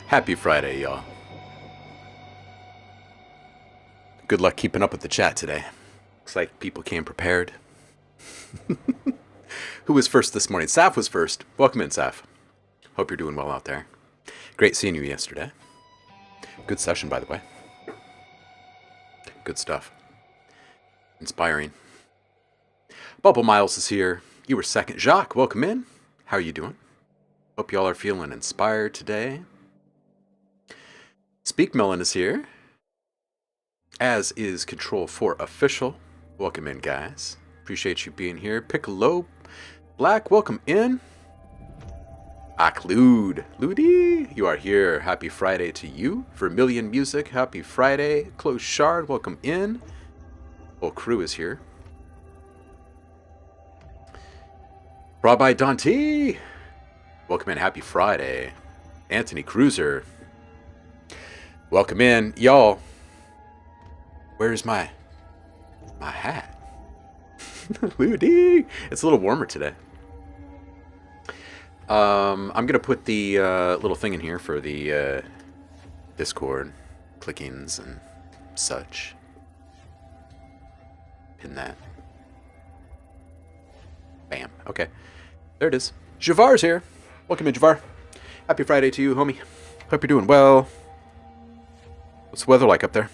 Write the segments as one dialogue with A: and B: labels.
A: Happy Friday, y'all. Good luck keeping up with the chat today. Looks like people came prepared. Who was first this morning? Saf was first. Welcome in, Saf. Hope you're doing well out there. Great seeing you yesterday. Good session, by the way. Good stuff. Inspiring. Bubble Miles is here. You were second. Jacques, welcome in. How are you doing? Hope y'all are feeling inspired today. Speak Melon is here, as is Control 4 Official. Welcome in, guys. Appreciate you being here. Piccolo Black, welcome in. Aklude. Ludi, you are here. Happy Friday to you. Vermilion Music, happy Friday. Close Shard, welcome in. Whole crew is here. Rabbi Dante, welcome in. Happy Friday. Anthony Cruiser, welcome in. Y'all, where's my hat? Ludi, it's a little warmer today. I'm going to put the little thing in here for the Discord clickings and such. Pin that. Bam. Okay. There it is. Javar's here. Welcome in, Javar. Happy Friday to you, homie. Hope you're doing well. What's the weather like up there?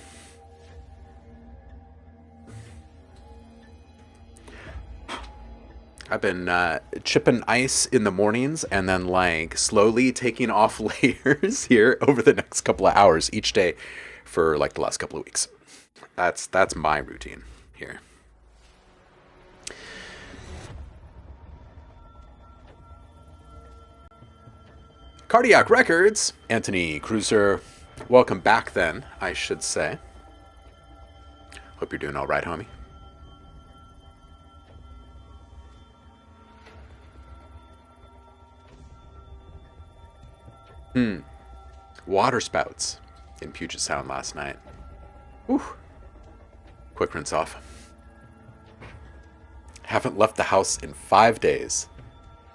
A: I've been chipping ice in the mornings and then like slowly taking off layers here over the next couple of hours each day for like the last couple of weeks. That's my routine here. Cardiac Records, Anthony Cruiser, welcome back then, I should say. Hope you're doing all right, homie. Water spouts in Puget Sound last night. Whew. Quick rinse off. Haven't left the house in 5 days,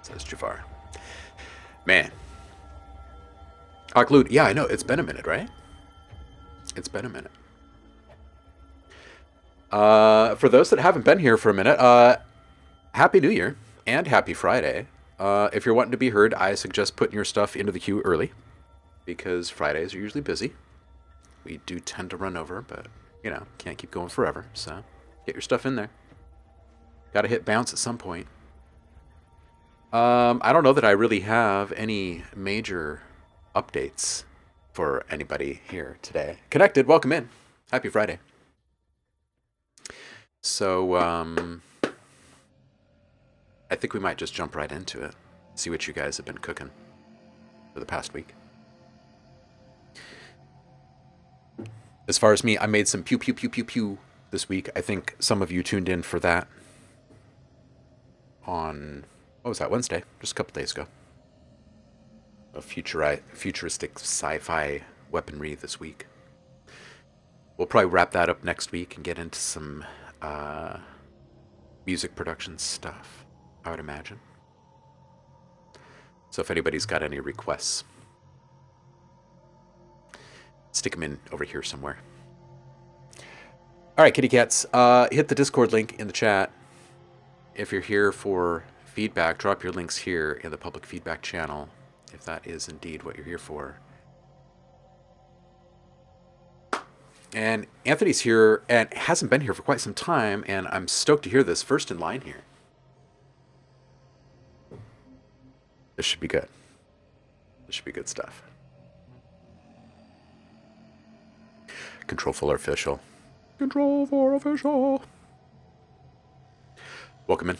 A: says Jafar. Man. Aklude, yeah, I know. It's been a minute, right? It's been a minute. For those that haven't been here for a minute, Happy New Year and Happy Friday. If you're wanting to be heard, I suggest putting your stuff into the queue early because Fridays are usually busy. We do tend to run over, but, you know, can't keep going forever. So get your stuff in there. Got to hit bounce at some point. I don't know that I really have any major updates for anybody here today. Connected, welcome in. Happy Friday. So, I think we might just jump right into it. See what you guys have been cooking for the past week. As far as me, I made some pew pew pew pew pew this week. I think some of you tuned in for that on, what was that, Wednesday? Just a couple days ago. A futuristic sci-fi weaponry this week. We'll probably wrap that up next week and get into some music production stuff, I would imagine. So if anybody's got any requests, stick them in over here somewhere. All right, kitty cats, hit the Discord link in the chat. If you're here for feedback, drop your links here in the public feedback channel, if that is indeed what you're here for. And Anthony's here and hasn't been here for quite some time, and I'm stoked to hear this first in line here. This should be good. This should be good stuff. Control for official. Control for official. Welcome in.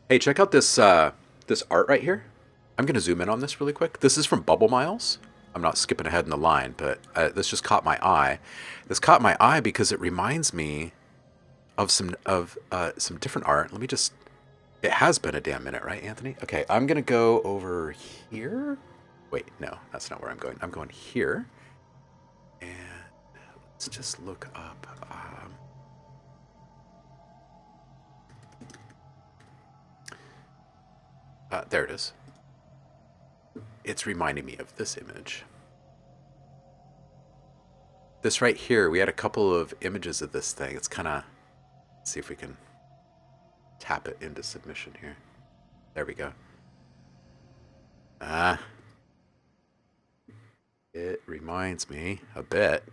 A: Hey, check out this this art right here. I'm going to zoom in on this really quick. This is from Bubble Miles. I'm not skipping ahead in the line, but this just caught my eye. This caught my eye because it reminds me of some different art. Let me just... It has been a damn minute, right, Anthony? Okay, I'm going to go over here. Wait, no, that's not where I'm going. I'm going here. And let's just look up... there it is. It's reminding me of this image. This right here, we had a couple of images of this thing. It's kind of... Let's see if we can tap it into submission here. There we go. It reminds me a bit.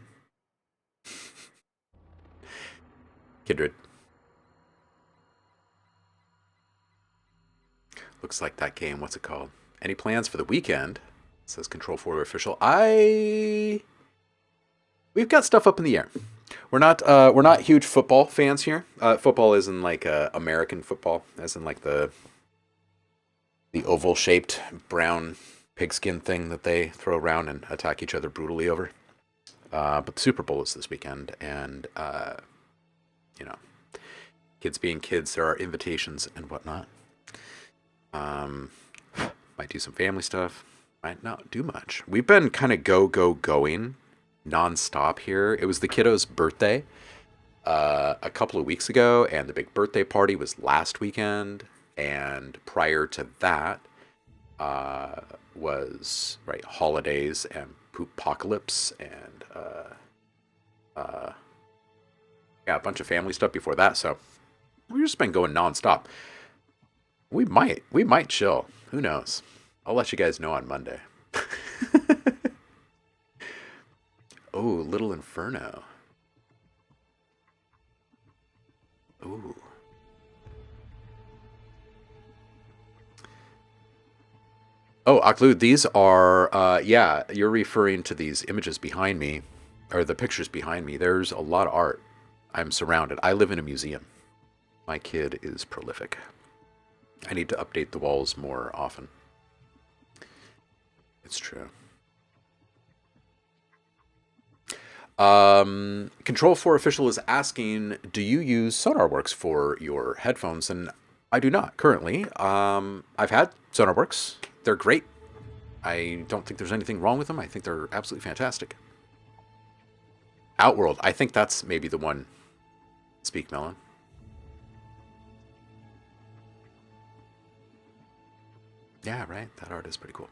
A: Kindred. Looks like that game. What's it called? Any plans for the weekend? It says Control 4 official. We've got stuff up in the air. We're not huge football fans here. Football is in like American football, as in like the The oval-shaped brown pigskin thing that they throw around and attack each other brutally over. But the Super Bowl is this weekend, and you know, kids being kids, there are invitations and whatnot. Um, might do some family stuff. Might not do much. We've been kind of going nonstop here. It was the kiddo's birthday a couple of weeks ago, and the big birthday party was last weekend. And prior to that was right holidays and poop-apocalypse and yeah, a bunch of family stuff before that. So we've just been going nonstop. We might chill. Who knows? I'll let you guys know on Monday. Oh, Little Inferno. Ooh. Oh, Aklud, these are, yeah, you're referring to these images behind me, or the pictures behind me. There's a lot of art. I'm surrounded. I live in a museum. My kid is prolific. I need to update the walls more often. It's true. Control 4 official is asking, do you use SonarWorks for your headphones? And I do not currently. I've had SonarWorks. They're great. I don't think there's anything wrong with them. I think they're absolutely fantastic. Outworld. I think that's maybe the one. Speak, Melon. Yeah, right. That art is pretty cool.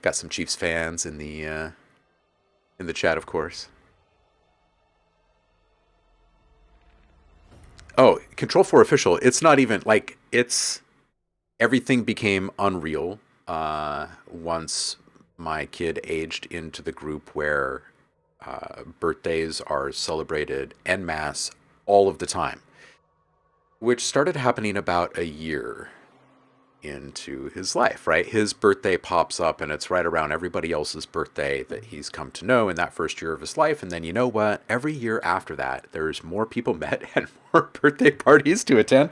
A: Got some Chiefs fans in the chat, of course. Oh, Control 4 official. It's not even like it's everything became unreal once my kid aged into the group where birthdays are celebrated en masse all of the time, which started happening about a year into his life, right? His birthday pops up and it's right around everybody else's birthday that he's come to know in that first year of his life. And then you know what? Every year after that, there's more people met and more birthday parties to attend.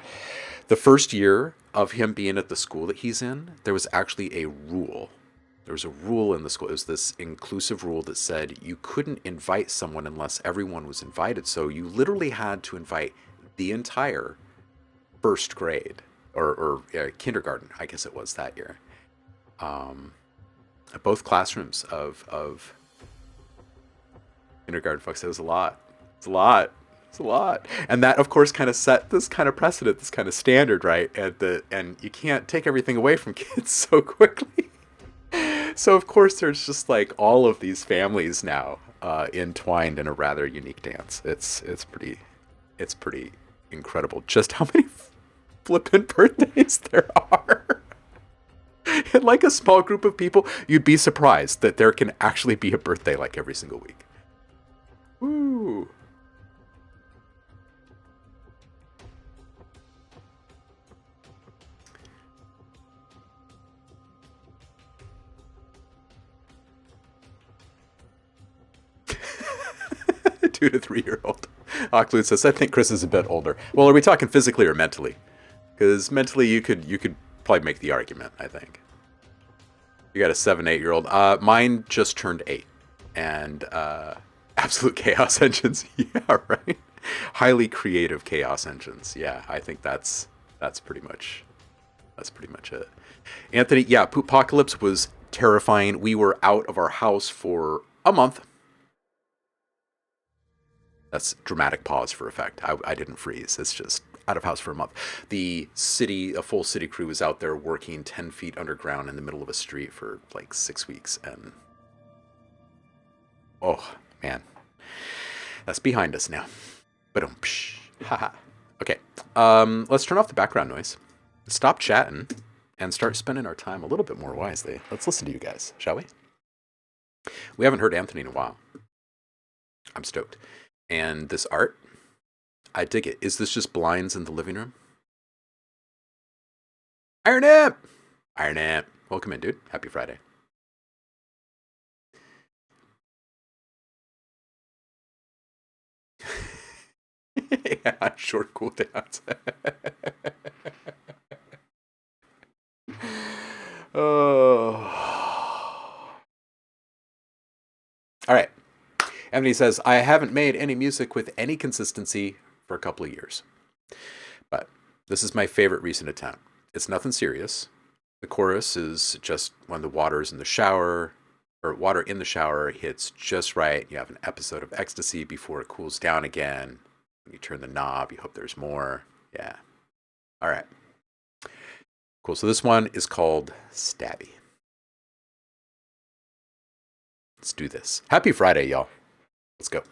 A: The first year of him being at the school that he's in, there was actually a rule. There was a rule in the school. It was this inclusive rule that said you couldn't invite someone unless everyone was invited. So you literally had to invite the entire first grade or kindergarten, I guess it was that year. Both classrooms of kindergarten folks. It was a lot. It's a lot. It's a lot. And that, of course, kind of set this kind of precedent, this kind of standard, right? And you can't take everything away from kids so quickly. So of course, there's just like all of these families now entwined in a rather unique dance. It's pretty incredible just how many flippant birthdays there are. And like a small group of people, you'd be surprised that there can actually be a birthday like every single week. Woo. Two to 3 year old. Oclude says, I think Chris is a bit older. Well, are we talking physically or mentally? Because mentally you could probably make the argument, I think. You got a 7, 8 year old. Mine just turned 8. And absolute chaos engines. Yeah, right. Highly creative chaos engines. Yeah, I think that's pretty much it. Anthony, yeah, Pooppocalypse was terrifying. We were out of our house for a month. That's dramatic pause for effect. I didn't freeze. It's just out of house for a month. The city, a full city crew was out there working 10 feet underground in the middle of a street for like 6 weeks. And oh, man. That's behind us now. Ba-dum, psh. Haha. Okay. Let's turn off the background noise. Stop chatting and start spending our time a little bit more wisely. Let's listen to you guys, shall we? We haven't heard Anthony in a while. I'm stoked. And this art, I dig it. Is this just blinds in the living room? Iron Amp! Iron Amp. Welcome in, dude. Happy Friday. Yeah, short cooldowns. Oh. All right. Emily says, I haven't made any music with any consistency for a couple of years, but this is my favorite recent attempt. It's nothing serious. The chorus is just when the water's in the shower, or water in the shower hits just right. You have an episode of ecstasy before it cools down again. When you turn the knob, you hope there's more. Yeah. All right. Cool. So this one is called Stabby. Let's do this. Happy Friday, y'all. Let's go.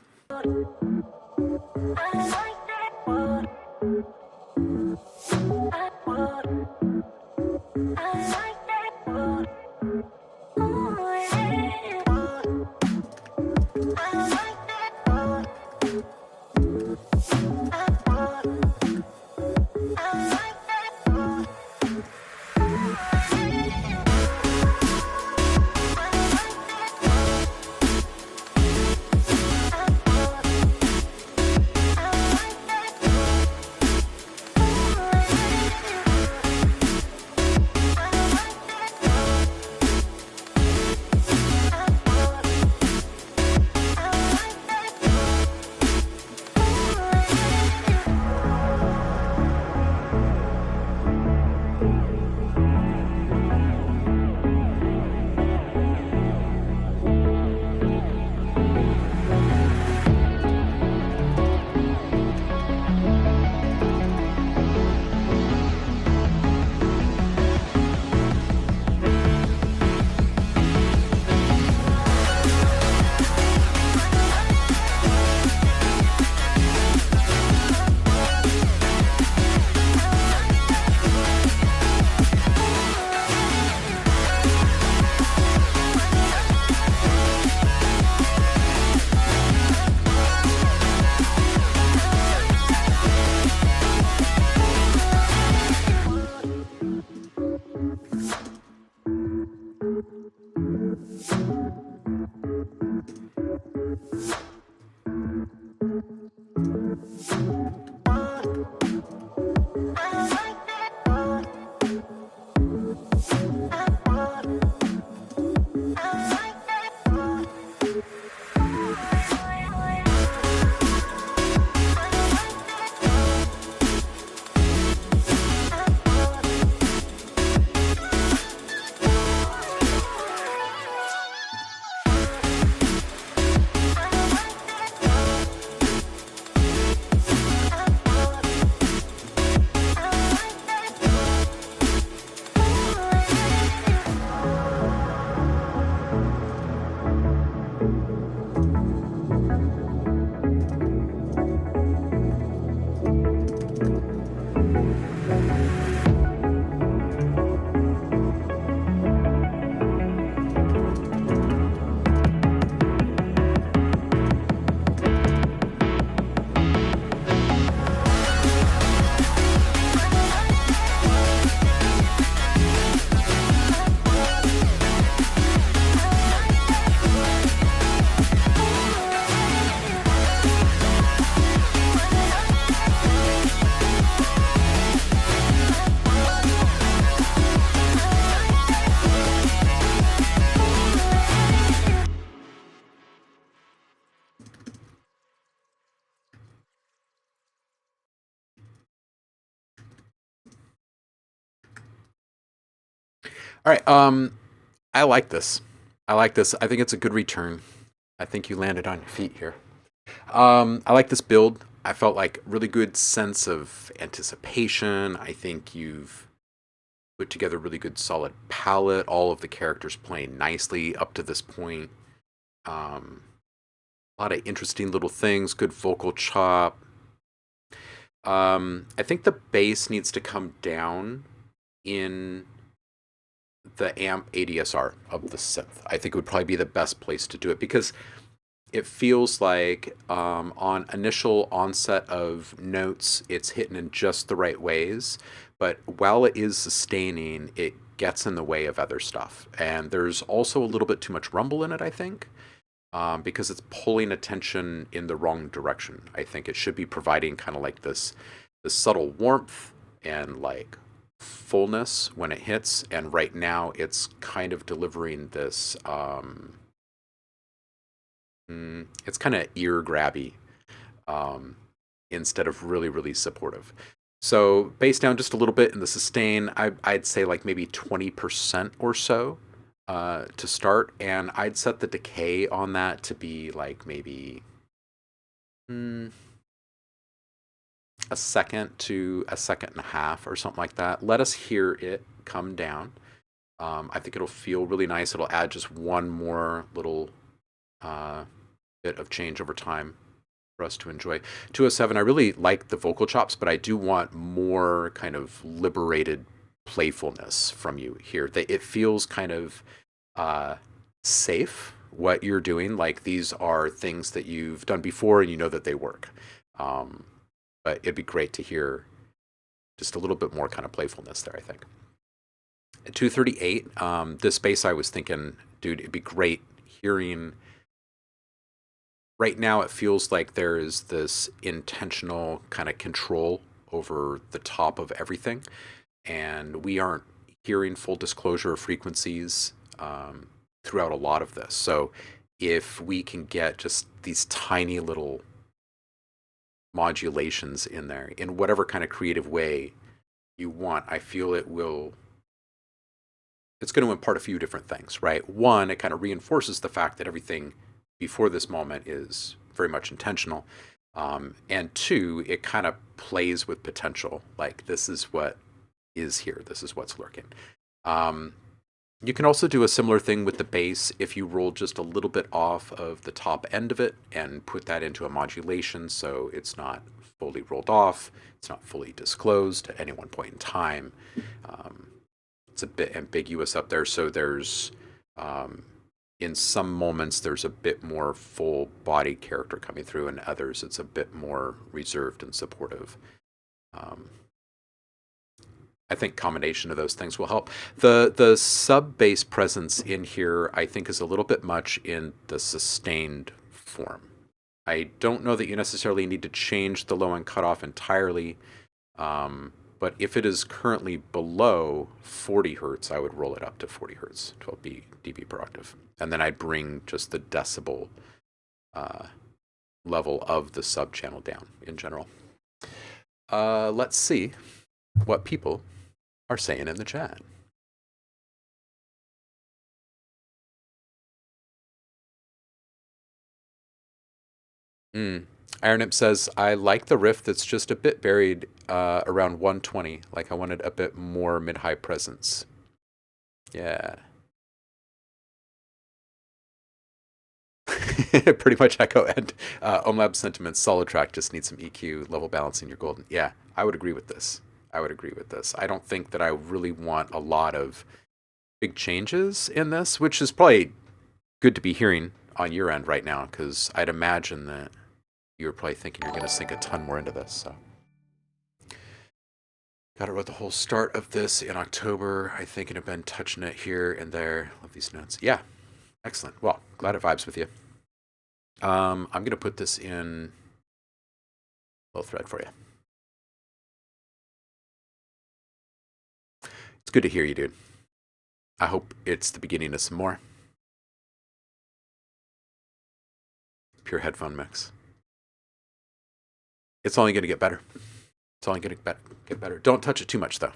A: All right. I like this. I like this. I think it's a good return. I think you landed on your feet here. I like this build. I felt like really good sense of anticipation. I think you've put together a really good solid palette. All of the characters playing nicely up to this point. A lot of interesting little things. Good vocal chop. I think the bass needs to come down in the amp ADSR of the synth. I think it would probably be the best place to do it because it feels like on initial onset of notes, it's hitting in just the right ways. But while it is sustaining, it gets in the way of other stuff. And there's also a little bit too much rumble in it, I think. because it's pulling attention in the wrong direction. I think it should be providing kind of like this subtle warmth and like fullness when it hits. And right now it's kind of delivering this, it's kind of ear grabby instead of really, really supportive. So bass down just a little bit in the sustain. I'd say like maybe 20% or so to start, and I'd set the decay on that to be like maybe a second to a second and a half or something like that. Let us hear it come down. I think it'll feel really nice. It'll add just one more little bit of change over time for us to enjoy. 207, I really like the vocal chops, but I do want more kind of liberated playfulness from you here. It feels kind of safe, what you're doing. Like these are things that you've done before and you know that they work. But it'd be great to hear just a little bit more kind of playfulness there, I think. At 238, this bass, I was thinking, dude, it'd be great hearing. Right now, it feels like there is this intentional kind of control over the top of everything, and we aren't hearing full disclosure of frequencies throughout a lot of this. So if we can get just these tiny little modulations in there in whatever kind of creative way you want, I feel it's going to impart a few different things, right? One, it kind of reinforces the fact that everything before this moment is very much intentional. And two, it kind of plays with potential. Like this is what is here. This is what's lurking. You can also do a similar thing with the bass if you roll just a little bit off of the top end of it and put that into a modulation so it's not fully rolled off, it's not fully disclosed at any one point in time. It's a bit ambiguous up there, so there's in some moments there's a bit more full body character coming through, and others it's a bit more reserved and supportive. I think combination of those things will help. The sub bass presence in here, I think, is a little bit much in the sustained form. I don't know that you necessarily need to change the low end cutoff entirely, but if it is currently below 40 hertz, I would roll it up to 40 hertz, 12 dB per octave. And then I'd bring just the decibel level of the sub channel down in general. Let's see what people are saying in the chat. Iron Imp says, I like the riff that's just a bit buried around 120. Like I wanted a bit more mid-high presence. Yeah. Pretty much echo. And OhmLab sentiments, solid track, just needs some EQ, level balancing, you're golden. Yeah, I would agree with this. I don't think that I really want a lot of big changes in this, which is probably good to be hearing on your end right now, because I'd imagine that you're probably thinking you're going to sink a ton more into this. So, got it wrote the whole start of this in October. I think, and have been touching it here and there. Love these notes. Yeah, excellent. Well, glad it vibes with you. I'm going to put this in a little thread for you. It's good to hear you, dude. I hope it's the beginning of some more. Pure headphone mix. It's only going to get better. It's only going to get better. Don't touch it too much, though.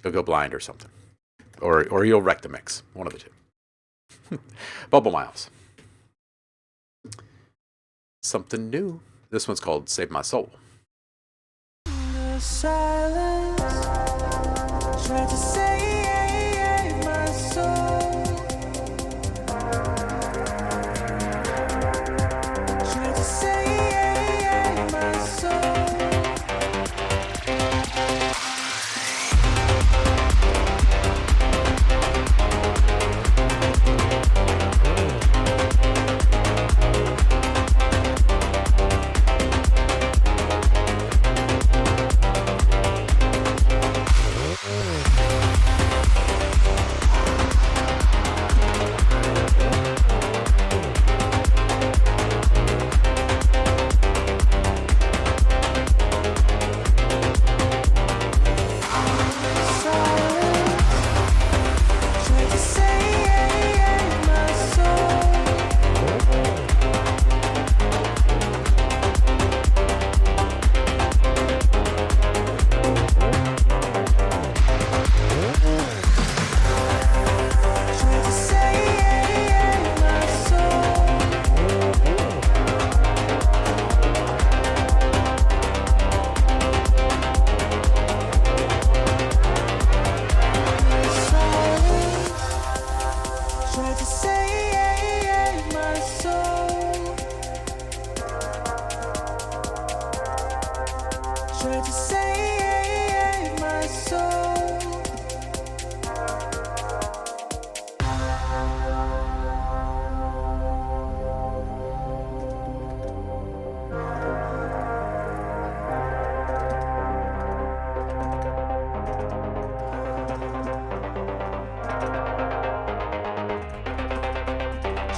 A: You'll go blind or something. Or you'll wreck the mix. One of the two. Bubble Miles. Something new. This one's called Save My Soul. Silence, try to save my soul. Try to save my soul.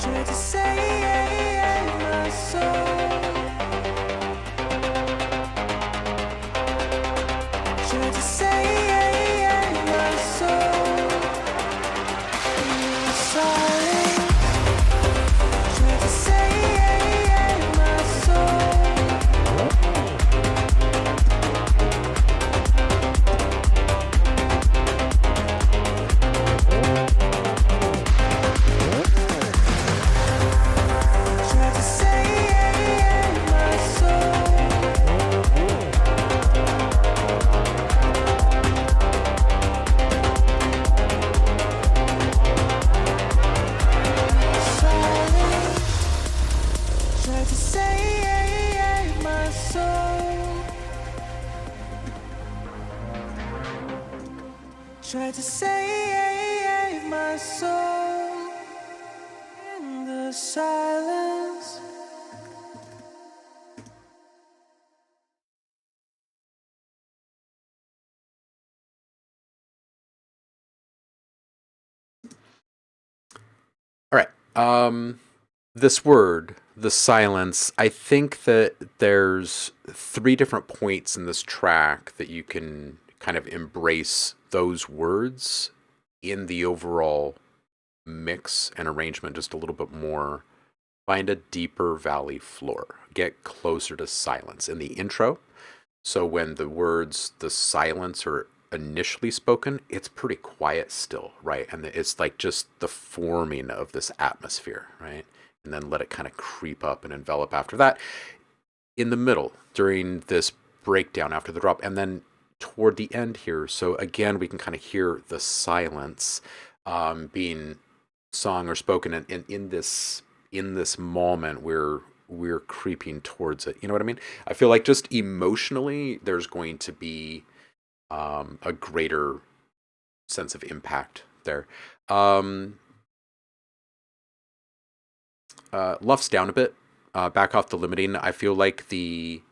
B: Try to save my soul. Try to save my soul. Silence. Try to save my soul. Try to save my soul. Silence. Try to save my soul. Try to save my soul in the silence.
A: All right. This word, the silence, I think that there's three different points in this track that you can kind of embrace those words in the overall mix and arrangement just a little bit more. Find a deeper valley floor. Get closer to silence. In the intro, so when the words, the silence are initially spoken, it's pretty quiet still, right? And it's like just the forming of this atmosphere, right? And then let it kind of creep up and envelop after that. In the middle, during this breakdown after the drop, and then toward the end here. So again, we can kind of hear the silence being sung or spoken, and in this moment we're creeping towards it. You know what I mean? I feel like just emotionally, there's going to be a greater sense of impact there. Luff's down a bit. Back off the limiting. I feel like the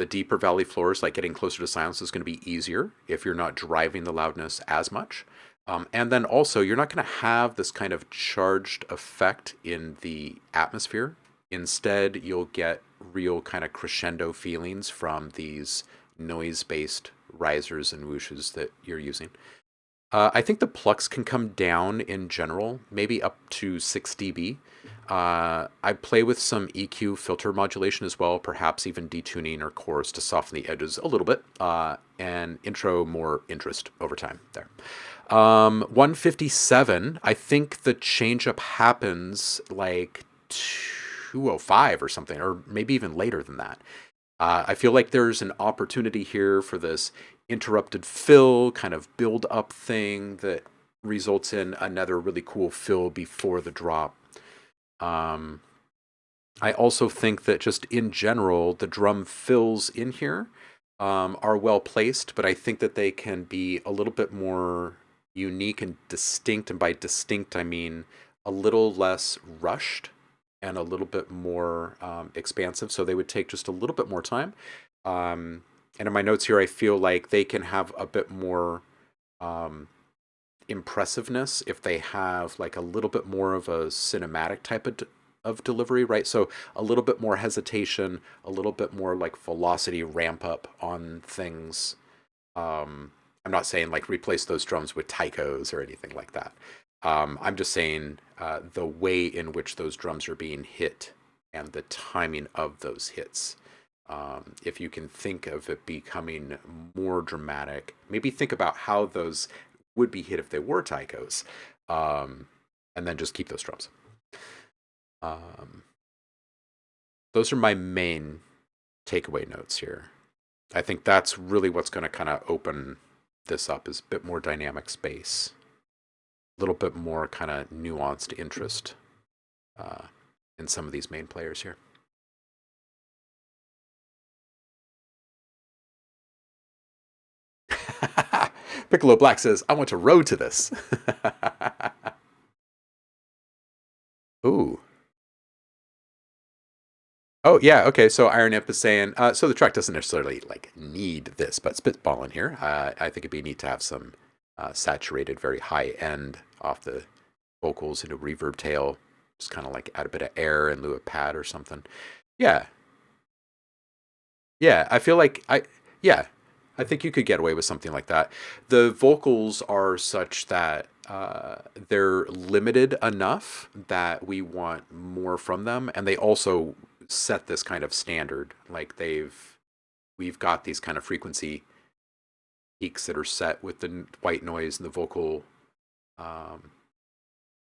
A: deeper valley floors, like getting closer to silence, is going to be easier if you're not driving the loudness as much. And then also, you're not going to have this kind of charged effect in the atmosphere. Instead, you'll get real kind of crescendo feelings from these noise-based risers and whooshes that you're using. I think the Plux can come down in general, maybe up to 6 dB. I play with some EQ filter modulation as well, perhaps even detuning or chorus to soften the edges a little bit, and intro more interest over time there. 157, I think the change up happens like 205 or something, or maybe even later than that. I feel like there's an opportunity here for this interrupted fill kind of build up thing that results in another really cool fill before the drop. I also think that just in general, the drum fills in here are well placed, but I think that they can be a little bit more unique and distinct. And by distinct, I mean a little less rushed and a little bit more expansive. So they would take just a little bit more time. And in my notes here, I feel like they can have a bit more impressiveness if they have like a little bit more of a cinematic type of delivery, right? So a little bit more hesitation, a little bit more like velocity ramp up on things. I'm not saying like replace those drums with taikos or anything like that. I'm just saying the way in which those drums are being hit and the timing of those hits. If you can think of it becoming more dramatic, maybe think about how those would be hit if they were taikos, and then just keep those drums. Those are my main takeaway notes here. I think that's really what's going to kind of open this up, is a bit more dynamic space, a little bit more kind of nuanced interest in some of these main players here. Piccolo Black says, I want to row to this. Ooh. Oh, yeah, okay, so Iron Imp is saying, so the track doesn't necessarily, like, need this, but spitballing here. I think it'd be neat to have some saturated, very high end off the vocals into reverb tail, just kind of like add a bit of air in lieu of pad or something. Yeah, yeah. Yeah, I think you could get away with something like that. The vocals are such that they're limited enough that we want more from them, and they also set this kind of standard. Like we've got these kind of frequency peaks that are set with the white noise and the vocal um,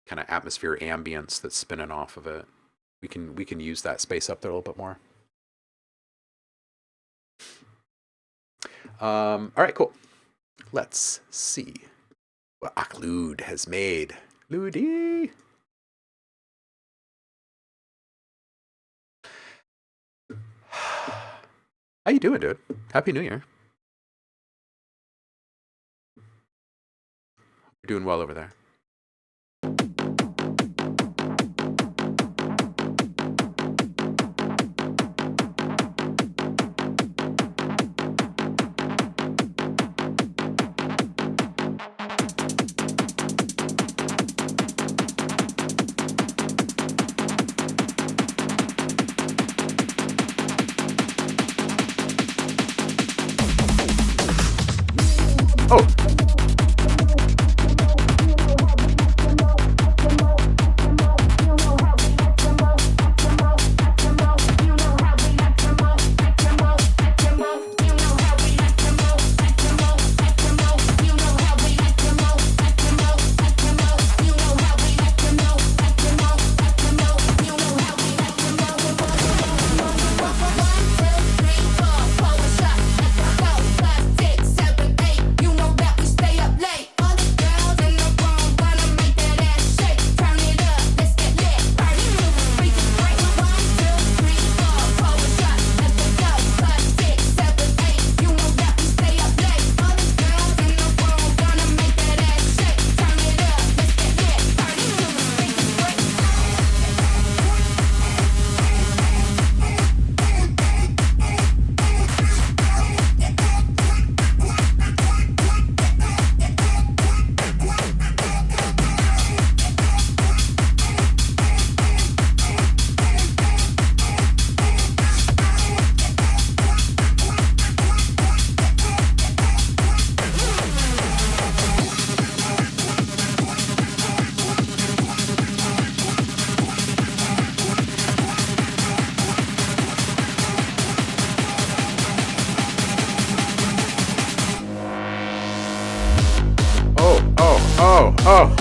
A: kind of atmosphere ambience that's spinning off of it. We can use that space up there a little bit more. All right, cool. Let's see what OhmLab has made. Ludi. How you doing, dude? Happy New Year. You're doing well over there. Oh. Oh.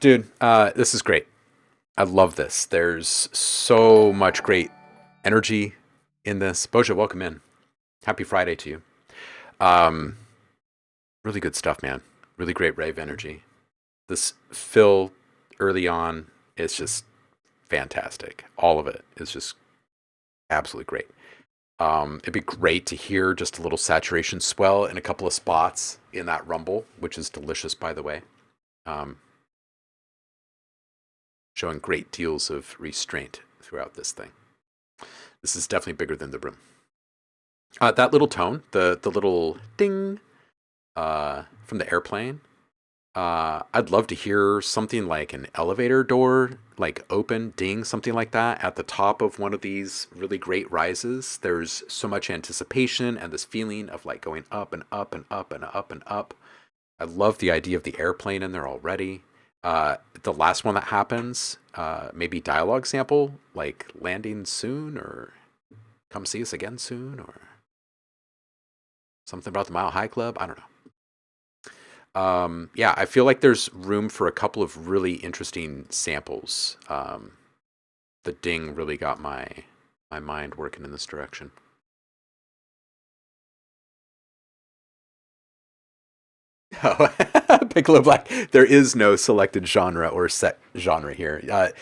A: Dude, this is great. I love this. There's so much great energy in this. Boja, welcome in. Happy Friday to you. Um, really good stuff, man. Really great rave energy. This fill early on is just fantastic. All of it is just absolutely great. It'd be great to hear just a little saturation swell in a couple of spots in that rumble, which is delicious, by the way. Um, Showing great deals of restraint throughout this thing. This is definitely bigger than the room. That little tone, the little ding from the airplane. I'd love to hear something like an elevator door, like open, ding, something like that at the top of one of these really great rises. There's so much anticipation and this feeling of like going up and up and up and up and up. I love the idea of the airplane in there already. The last one that happens, maybe dialogue sample, like landing soon or come see us again soon or something about the Mile High Club. I don't know. Yeah, I feel like there's room for a couple of really interesting samples. The ding really got my mind working in this direction. Oh, Piccolo Black. There is no selected genre or set genre here.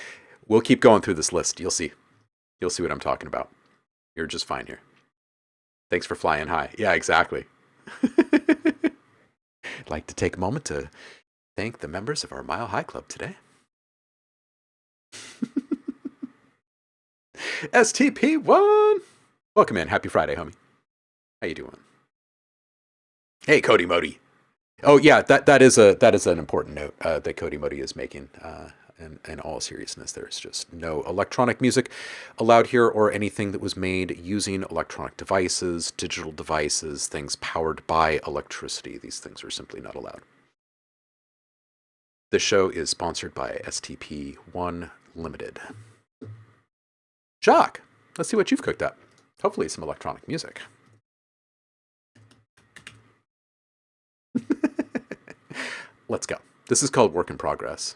A: We'll keep going through this list. You'll see. You'll see what I'm talking about. You're just fine here. Thanks for flying high. Yeah, exactly. I'd like to take a moment to thank the members of our Mile High Club today. STP1! Welcome in. Happy Friday, homie. How you doing? Hey, Cody Modi. Oh yeah, that is an important note that Cody Modi is making. In all seriousness, there's just no electronic music allowed here or anything that was made using electronic devices, digital devices, things powered by electricity. These things are simply not allowed. This show is sponsored by STP1 Limited. Jacques, let's see what you've cooked up. Hopefully some electronic music. Let's go. This is called Work in Progress.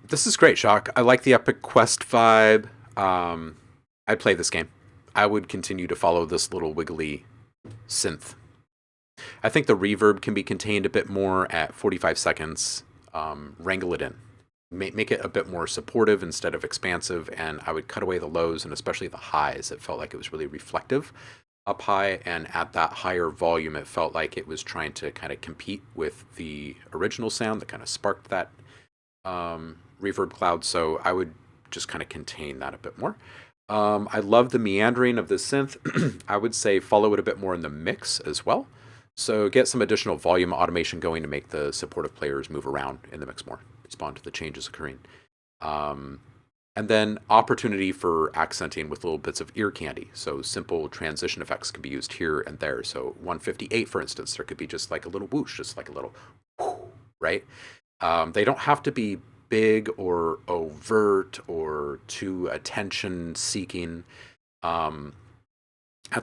A: This is great, Shock. I like the Epic Quest vibe. I'd play this game. I would continue to follow this little wiggly synth. I think the reverb can be contained a bit more at 45 seconds. Wrangle it in. Make it a bit more supportive instead of expansive, and I would cut away the lows and especially the highs. It felt like it was really reflective up high, and at that higher volume, it felt like it was trying to kind of compete with the original sound that kind of sparked that reverb cloud. So I would just kind of contain that a bit more. I love the meandering of the synth. I would say follow it a bit more in the mix as well. So get some additional volume automation going to make the supportive players move around in the mix more, respond to the changes occurring. And then opportunity for accenting with little bits of ear candy. So simple transition effects can be used here and there. So 158, for instance, there could be just like a little whoosh, just like a little whoosh, right? They don't have to be big or overt or too attention seeking. At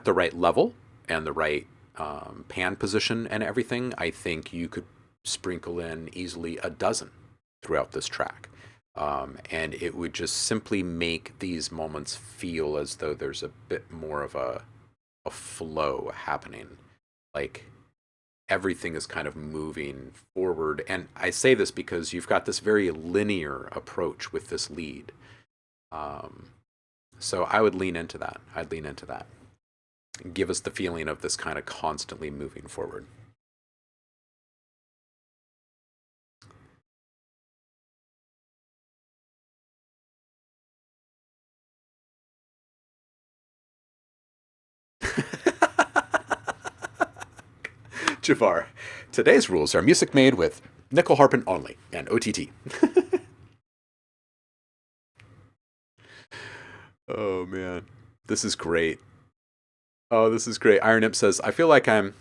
A: the right level and the right pan position and everything, I think you could sprinkle in easily a dozen throughout this track. And it would just simply make these moments feel as though there's a bit more of a flow happening. Like everything is kind of moving forward. And I say this because you've got this very linear approach with this lead. So I would lean into that. I'd lean into that. Give us the feeling of this kind of constantly moving forward. Javar, today's rules are music made with nickel harping only and OTT. Oh man, this is great. Oh, this is great. Iron Imp says, I feel like I'm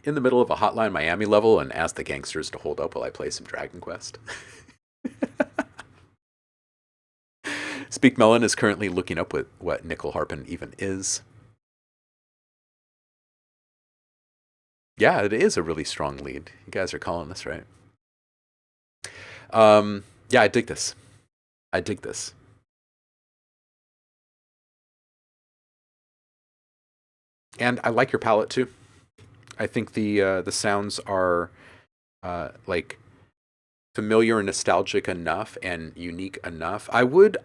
A: in the middle of a Hotline Miami level and ask the gangsters to hold up while I play some Dragon Quest. Speak Melon is currently looking up what nickel harping even is. Yeah, it is a really strong lead. You guys are calling this, right? Yeah, I dig this. I dig this. And I like your palette too. I think the sounds are like familiar and nostalgic enough and unique enough. I would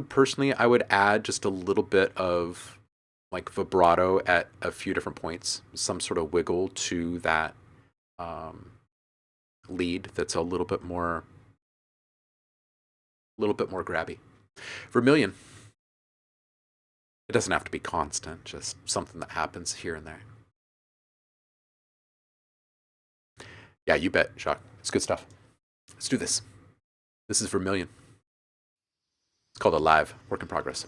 A: personally add just a little bit of like vibrato at a few different points, some sort of wiggle to that lead that's a little bit more grabby. Vermilion. It doesn't have to be constant, just something that happens here and there. Yeah, you bet, Jacques. It's good stuff. Let's do this. This is Vermilion. It's called Alive, work in progress.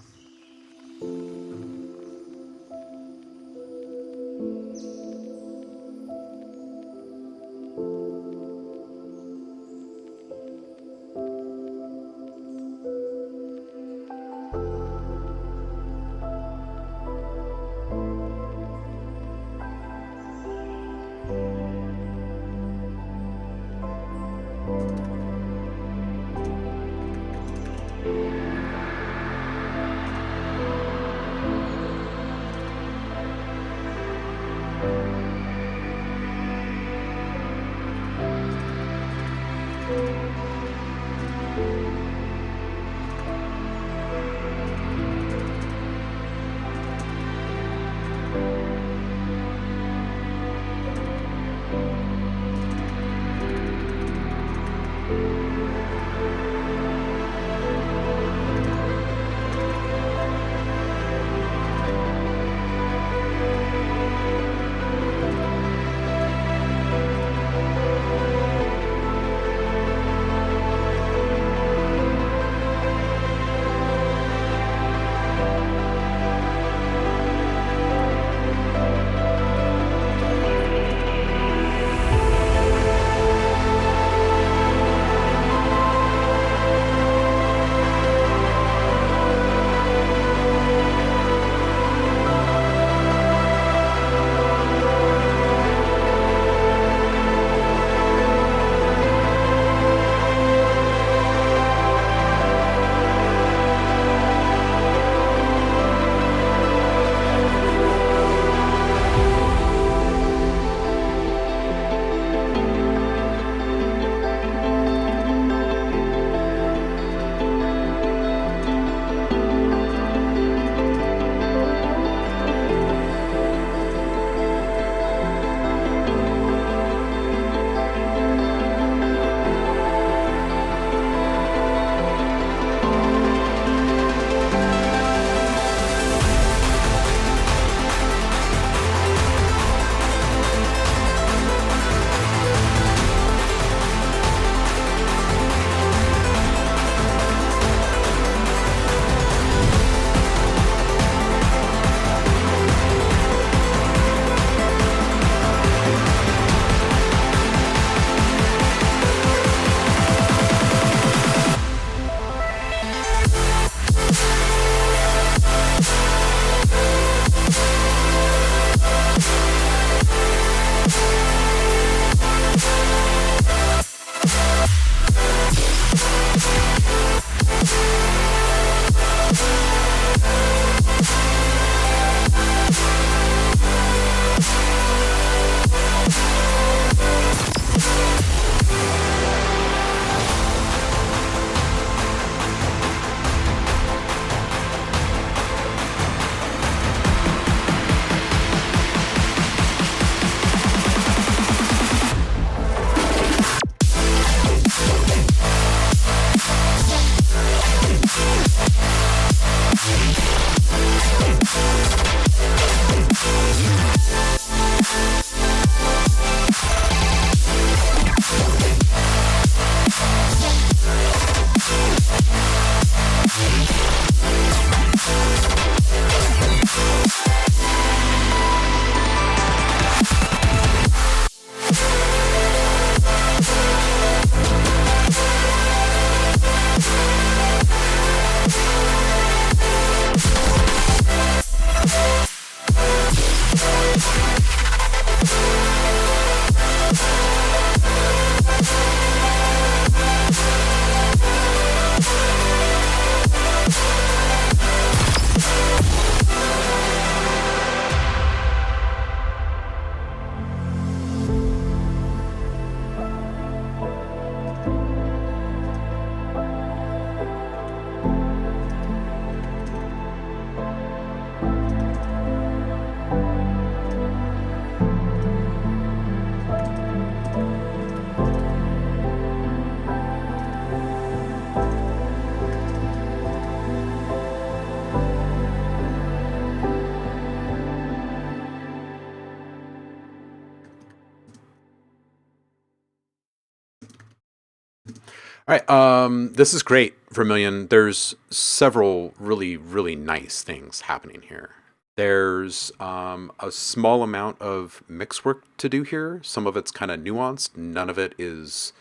A: All right. This is great, Vermilion. There's several really, really nice things happening here. There's a small amount of mix work to do here. Some of it's kind of nuanced. None of it is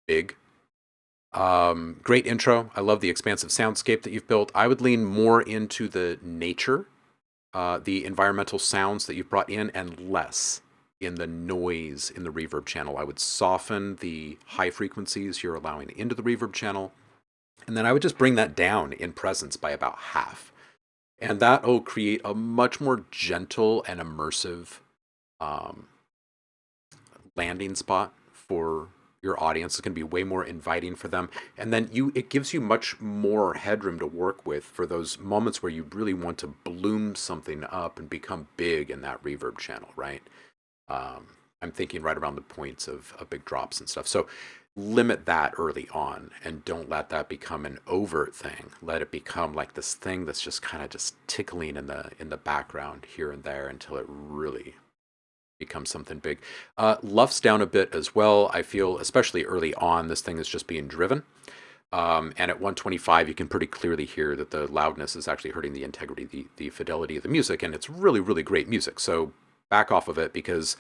A: big. Great intro. I love the expansive soundscape that you've built. I would lean more into the nature, the environmental sounds that you've brought in, and less in the noise in the reverb channel. I would soften the high frequencies you're allowing into the reverb channel, and then I would just bring that down in presence by about half. And that will create a much more gentle and immersive um, landing spot for your audience. It's going to be way more inviting for them, and then it gives you much more headroom to work with for those moments where you really want to bloom something up and become big in that reverb channel, right? um, I'm thinking right around the points of big drops and stuff. So limit that early on and don't let that become an overt thing. Let it become like this thing that's just kind of just tickling in the background here and there until it really becomes something big. Luff's down a bit as well. I feel, especially early on, this thing is just being driven. And at 125, you can pretty clearly hear that the loudness is actually hurting the integrity, the fidelity of the music, and it's really, really great music. So back off of it because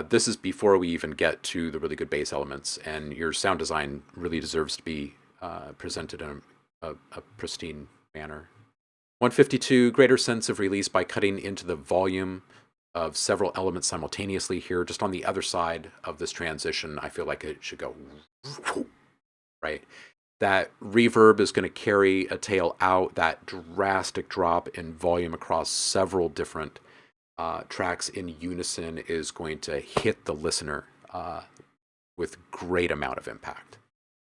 A: this is before we even get to the really good bass elements, and your sound design really deserves to be presented in a pristine manner. 152, greater sense of release by cutting into the volume of several elements simultaneously here. Just on the other side of this transition, I feel like it should go right. That reverb is going to carry a tail out. That drastic drop in volume across several different tracks in unison is going to hit the listener with great amount of impact.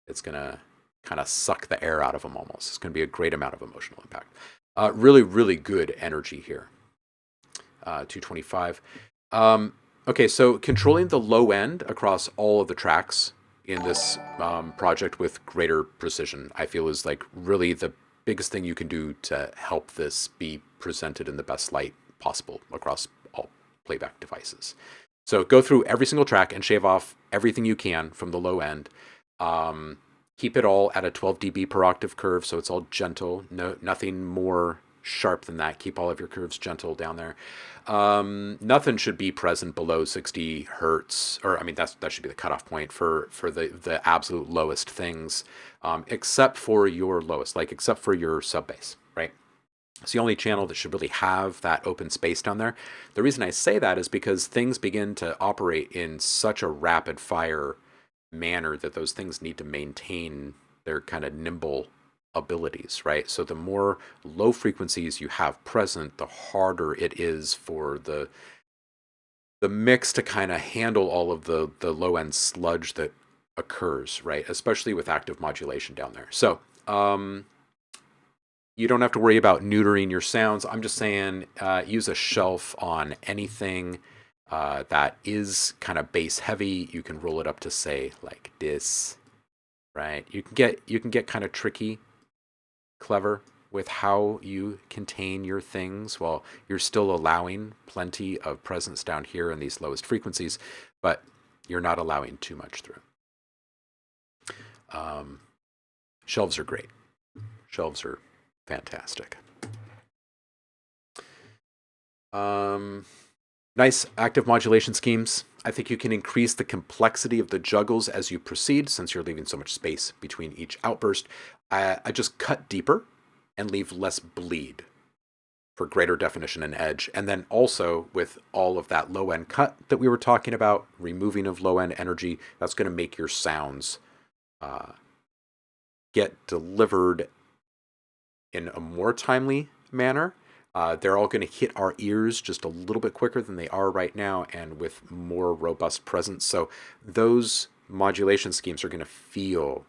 A: It's going to kind of suck the air out of them almost. It's going to be a great amount of emotional impact. Really, really good energy here. 225. Okay, so controlling the low end across all of the tracks in this project with greater precision, I feel is like really the biggest thing you can do to help this be presented in the best light possible across all playback devices. So go through every single track and shave off everything you can from the low end. Keep it all at a 12 dB per octave curve, so it's all gentle. No, nothing more sharp than that. Keep all of your curves gentle down there. Nothing should be present below 60 hertz, or I mean that should be the cutoff point for the absolute lowest things, except for your lowest, like except for your sub bass, right? It's the only channel that should really have that open space down there. The reason I say that is because things begin to operate in such a rapid fire manner that those things need to maintain their kind of nimble abilities, right? So the more low frequencies you have present, the harder it is for the mix to kind of handle all of the low end sludge that occurs, right? Especially with active modulation down there. So you don't have to worry about neutering your sounds. I'm just saying use a shelf on anything that is kind of bass heavy. You can roll it up to say like this, right? You can get kind of tricky, clever with how you contain your things while you're still allowing plenty of presence down here in these lowest frequencies, but you're not allowing too much through. Shelves are great. Shelves are fantastic. Nice active modulation schemes. I think you can increase the complexity of the juggles as you proceed, since you're leaving so much space between each outburst. I just cut deeper and leave less bleed for greater definition and edge. And then also with all of that low end cut that we were talking about, removing of low end energy, that's going to make your sounds get delivered in a more timely manner. They're all going to hit our ears just a little bit quicker than they are right now and with more robust presence. So those modulation schemes are going to feel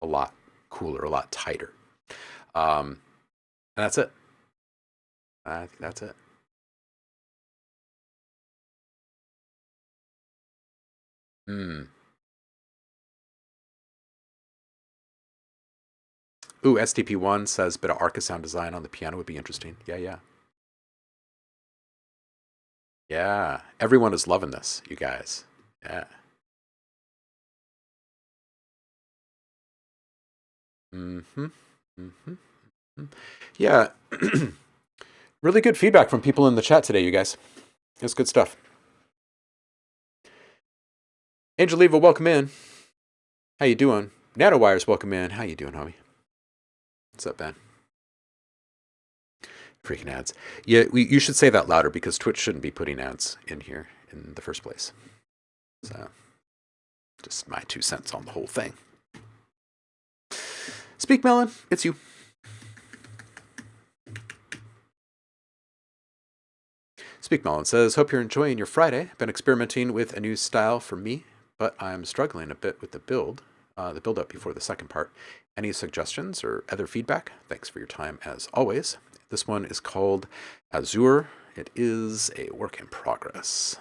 A: a lot cooler, a lot tighter. And that's it. I think that's it. Hmm. Ooh, STP1 says bit of Arca sound design on the piano would be interesting. Yeah, yeah. Yeah. Everyone is loving this, you guys. Yeah. Mm-hmm. Mm-hmm. Yeah. Really good feedback from people in the chat today, you guys. It's good stuff. Angel Eva, welcome in. How you doing? Nanowires, welcome in. How you doing, homie? What's up, man? Freaking ads. Yeah, you should say that louder because Twitch shouldn't be putting ads in here in the first place. So, just my 2 cents on the whole thing. Speak, Melon. It's you. Speak Melon says, hope you're enjoying your Friday. Been experimenting with a new style for me, but I'm struggling a bit with the build up before the second part. Any suggestions or other feedback? Thanks for your time as always. This one is called Azure. It is a work in progress.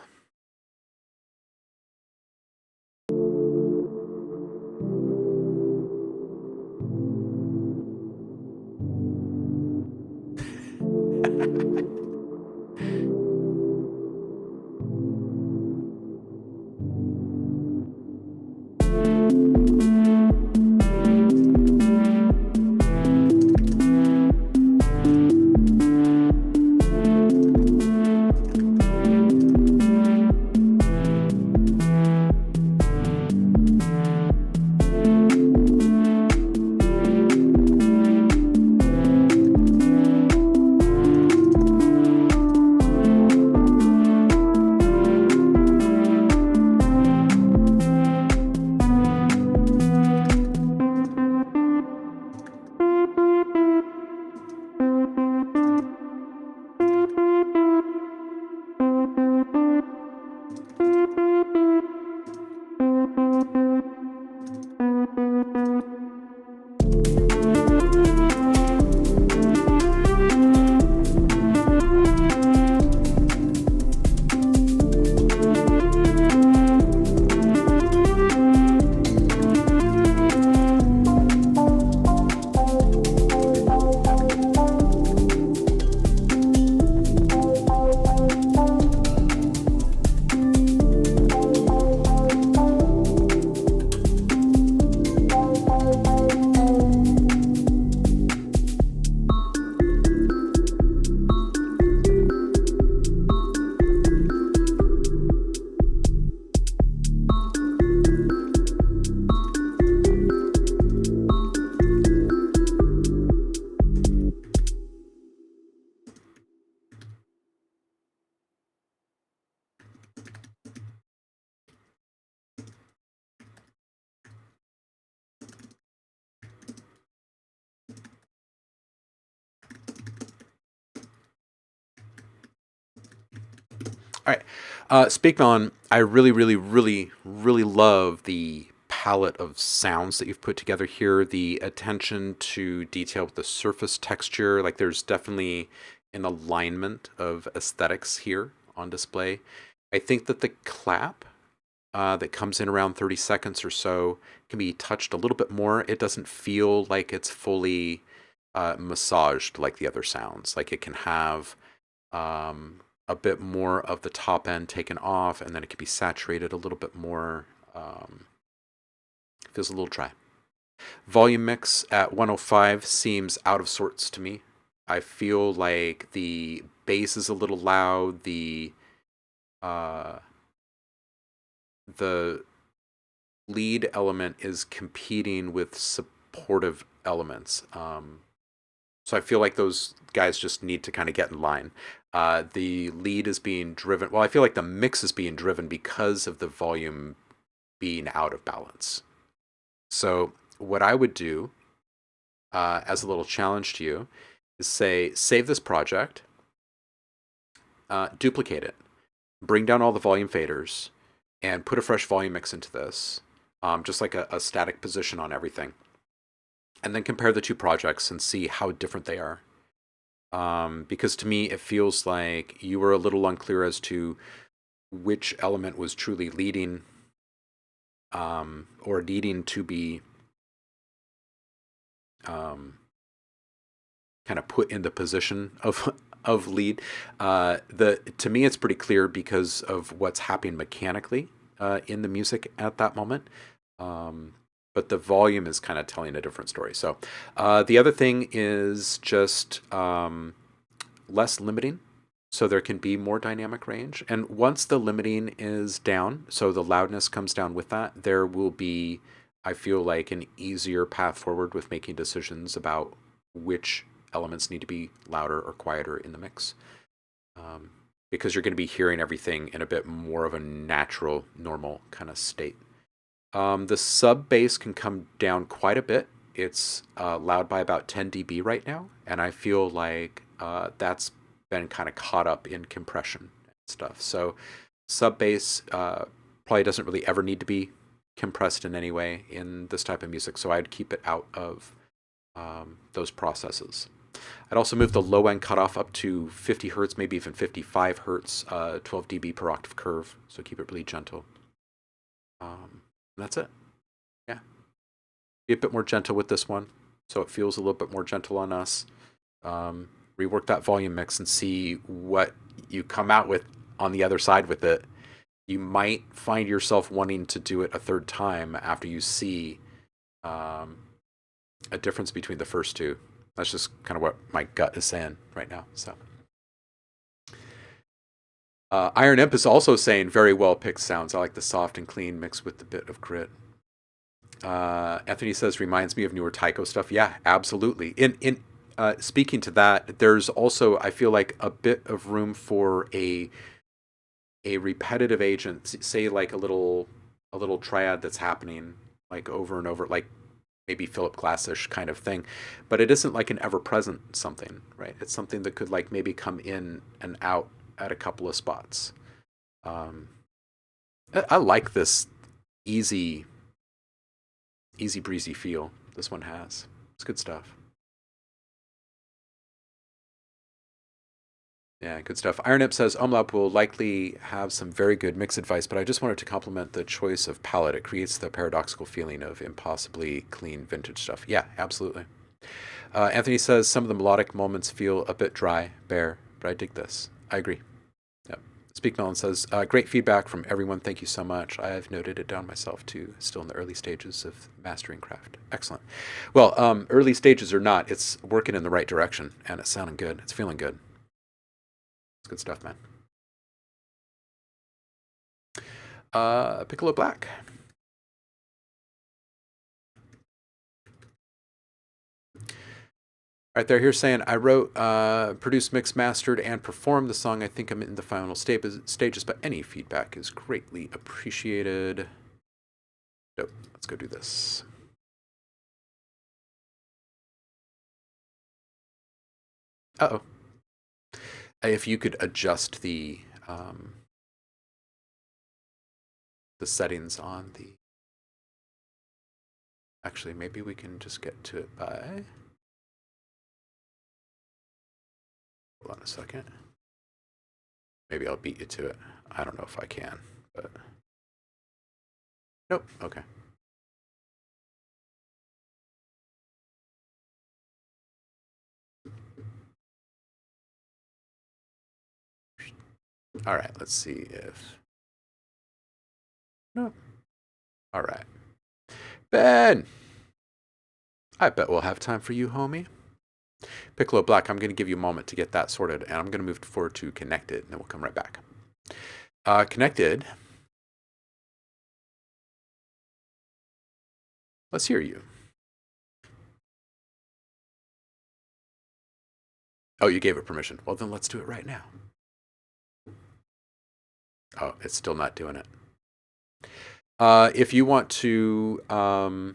A: All right. Speak on, I really, really, really, really love the palette of sounds that you've put together here. The attention to detail with the surface texture. Like there's definitely an alignment of aesthetics here on display. I think that the clap that comes in around 30 seconds or so can be touched a little bit more. It doesn't feel like it's fully massaged like the other sounds. Like it can have a bit more of the top end taken off, and then it can be saturated a little bit more. Feels a little dry. Volume mix at 105 seems out of sorts to me. I feel like the bass is a little loud. The lead element is competing with supportive elements. So I feel like those guys just need to kind of get in line. The lead is being driven. Well, I feel like the mix is being driven because of the volume being out of balance. So what I would do as a little challenge to you is say, save this project, duplicate it, bring down all the volume faders, and put a fresh volume mix into this, just like a static position on everything. And then compare the two projects and see how different they are. Because to me, it feels like you were a little unclear as to which element was truly leading or needing to be kind of put in the position of lead. To me, it's pretty clear because of what's happening mechanically in the music at that moment. but the volume is kind of telling a different story. So the other thing is just less limiting. So there can be more dynamic range. And once the limiting is down, so the loudness comes down with that, there will be, I feel like, an easier path forward with making decisions about which elements need to be louder or quieter in the mix. Because you're going to be hearing everything in a bit more of a natural, normal kind of state. The sub bass can come down quite a bit. It's loud by about 10 dB right now, and I feel like that's been kind of caught up in compression and stuff. So sub bass probably doesn't really ever need to be compressed in any way in this type of music, so I'd keep it out of those processes. I'd also move the low end cutoff up to 50 hertz, maybe even 55 hertz, 12 dB per octave curve, so keep it really gentle. That's it. Yeah. Be a bit more gentle with this one, so it feels a little bit more gentle on us. Rework that volume mix and see what you come out with on the other side with it. You might find yourself wanting to do it a third time after you see a difference between the first two. That's just kind of what my gut is saying right now. So, Iron Imp is also saying very well picked sounds. I like the soft and clean mixed with the bit of grit. Anthony says reminds me of newer Tycho stuff. Yeah, absolutely. In speaking to that, there's also, I feel like, a bit of room for a repetitive agent, say like a little triad that's happening like over and over, like maybe Philip Glass-ish kind of thing, but it isn't like an ever-present something, right? It's something that could like maybe come in and out at a couple of spots. I like this easy breezy feel this one has. It's good stuff. Yeah, good stuff. Iron Imp says OhmLab will likely have some very good mix advice, but I just wanted to compliment the choice of palette. It creates the paradoxical feeling of impossibly clean vintage stuff. Yeah, absolutely. Anthony says some of the melodic moments feel a bit dry, bare, but I dig this. I agree. Yep. Speak Melon says, great feedback from everyone. Thank you so much. I've noted it down myself too, still in the early stages of mastering craft. Excellent. Well, early stages or not, it's working in the right direction and it's sounding good. It's feeling good. It's good stuff, man. Piccolo Black. All right, they're here saying, I wrote, produced, mixed, mastered, and performed the song. I think I'm in the final stages, but any feedback is greatly appreciated. Dope. Let's go do this. Uh-oh. If you could adjust the settings on the... Actually, maybe we can just get to it by... Hold on a second. Maybe I'll beat you to it. I don't know if I can, but... Nope, okay. All right, let's see if... Nope. All right. Ben! I bet we'll have time for you, homie. Piccolo Black, I'm going to give you a moment to get that sorted, and I'm going to move forward to Connected, and then we'll come right back. Connected. Let's hear you. Oh, you gave it permission. Well, then let's do it right now. Oh, it's still not doing it. If you want to drop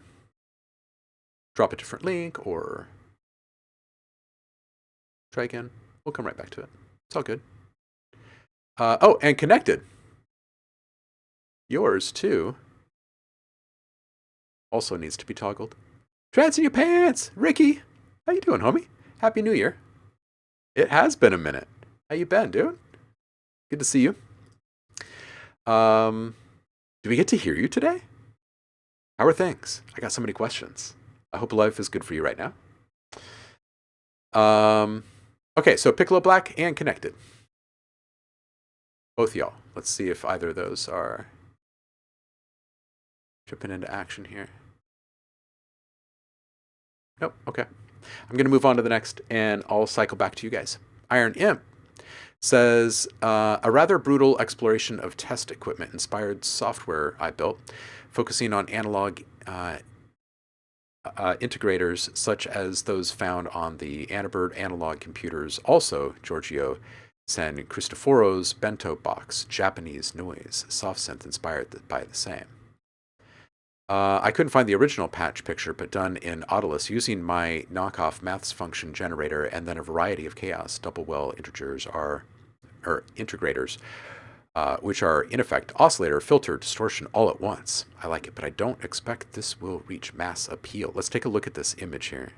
A: a different link or try again, we'll come right back to it. It's all good. Oh, and Connected. Yours, too, also needs to be toggled. Trance in your pants! Ricky! How you doing, homie? Happy New Year. It has been a minute. How you been, dude? Good to see you. Do we get to hear you today? How are things? I got so many questions. I hope life is good for you right now. Okay, so Piccolo Black and Connected. Both y'all. Let's see if either of those are tripping into action here. Nope. Okay. I'm going to move on to the next, and I'll cycle back to you guys. Iron Imp says a rather brutal exploration of test equipment inspired software I built, focusing on analog integrators such as those found on the Annabird analog computers. Also, Giorgio San Cristoforo's bento box, Japanese noise, soft synth inspired by the same. I couldn't find the original patch picture, but done in Autolus using my knockoff maths function generator and then a variety of chaos double well integrators, which are in effect oscillator, filter, distortion all at once. I like it, but I don't expect this will reach mass appeal. Let's take a look at this image here.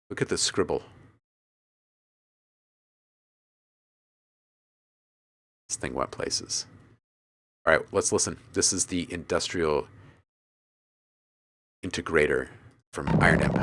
A: Look at this scribble. This thing went places. All right, let's listen. This is the industrial integrator from Iron Imp.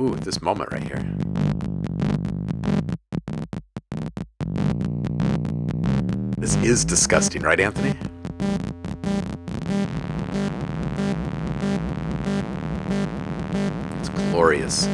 A: Ooh, this moment right here. This is disgusting, right, Anthony? It's glorious.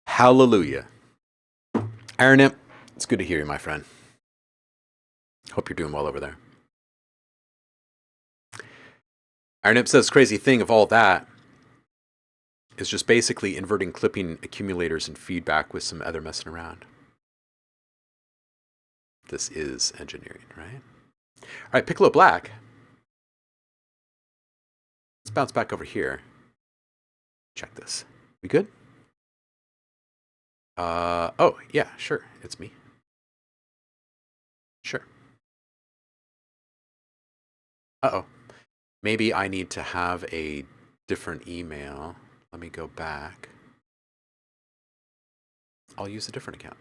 A: Hallelujah. Iron Imp, it's good to hear you, my friend. Hope you're doing well over there. Iron Imp says crazy thing of all that is just basically inverting clipping accumulators and feedback with some other messing around. This is engineering, right? All right, Piccolo Black. Let's bounce back over here. Check this. We good? Oh, yeah, sure. It's me. Sure. Uh-oh. Maybe I need to have a different email. Let me go back. I'll use a different account.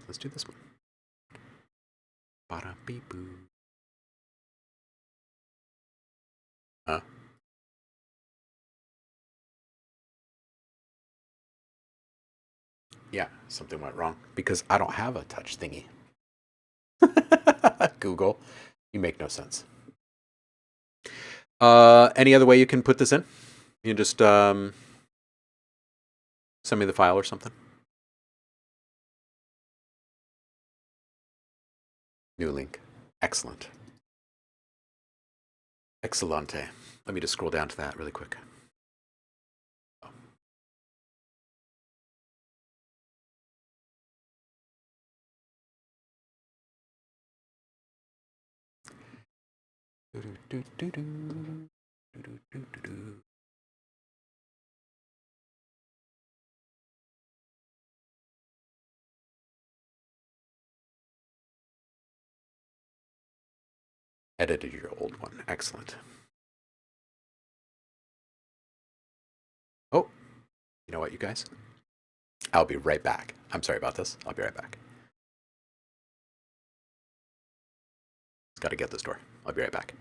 A: Let's do this one. Ba-da-beep-boo. Huh? Yeah, something went wrong because I don't have a touch thingy. Google. You make no sense. Any other way you can put this in? You can just send me the file or something. New link. Excellent. Excellente. Let me just scroll down to that really quick. Edited your old one. Excellent. Oh, you know what, you guys? I'll be right back. I'm sorry about this. I'll be right back. Just got to get this door. I'll be right back.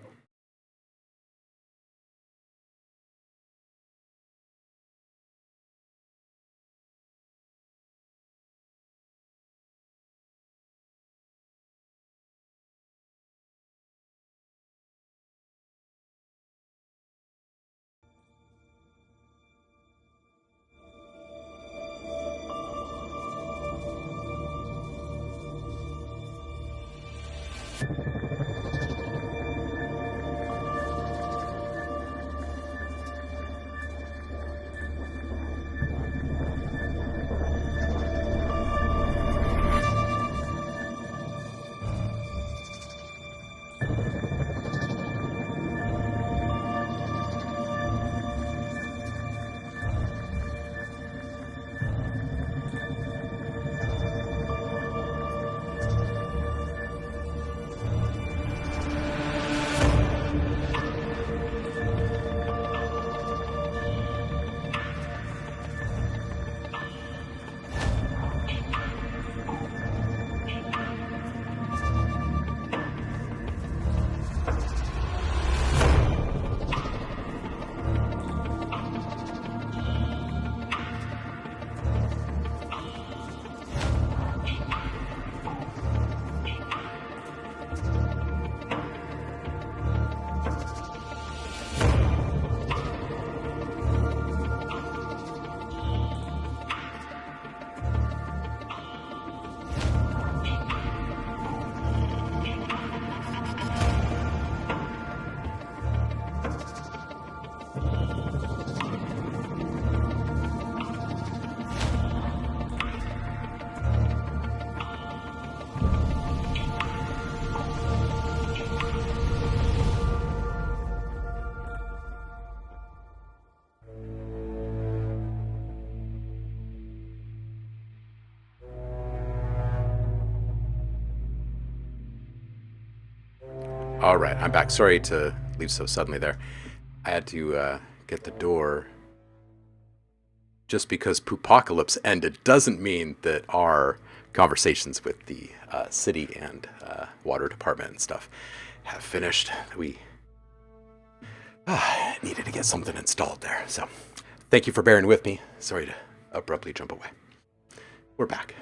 A: All right, I'm back. Sorry to leave so suddenly there. I had to get the door. Just because Poopocalypse ended doesn't mean that our conversations with the city and water department and stuff have finished. We needed to get something installed there. So thank you for bearing with me. Sorry to abruptly jump away. We're back.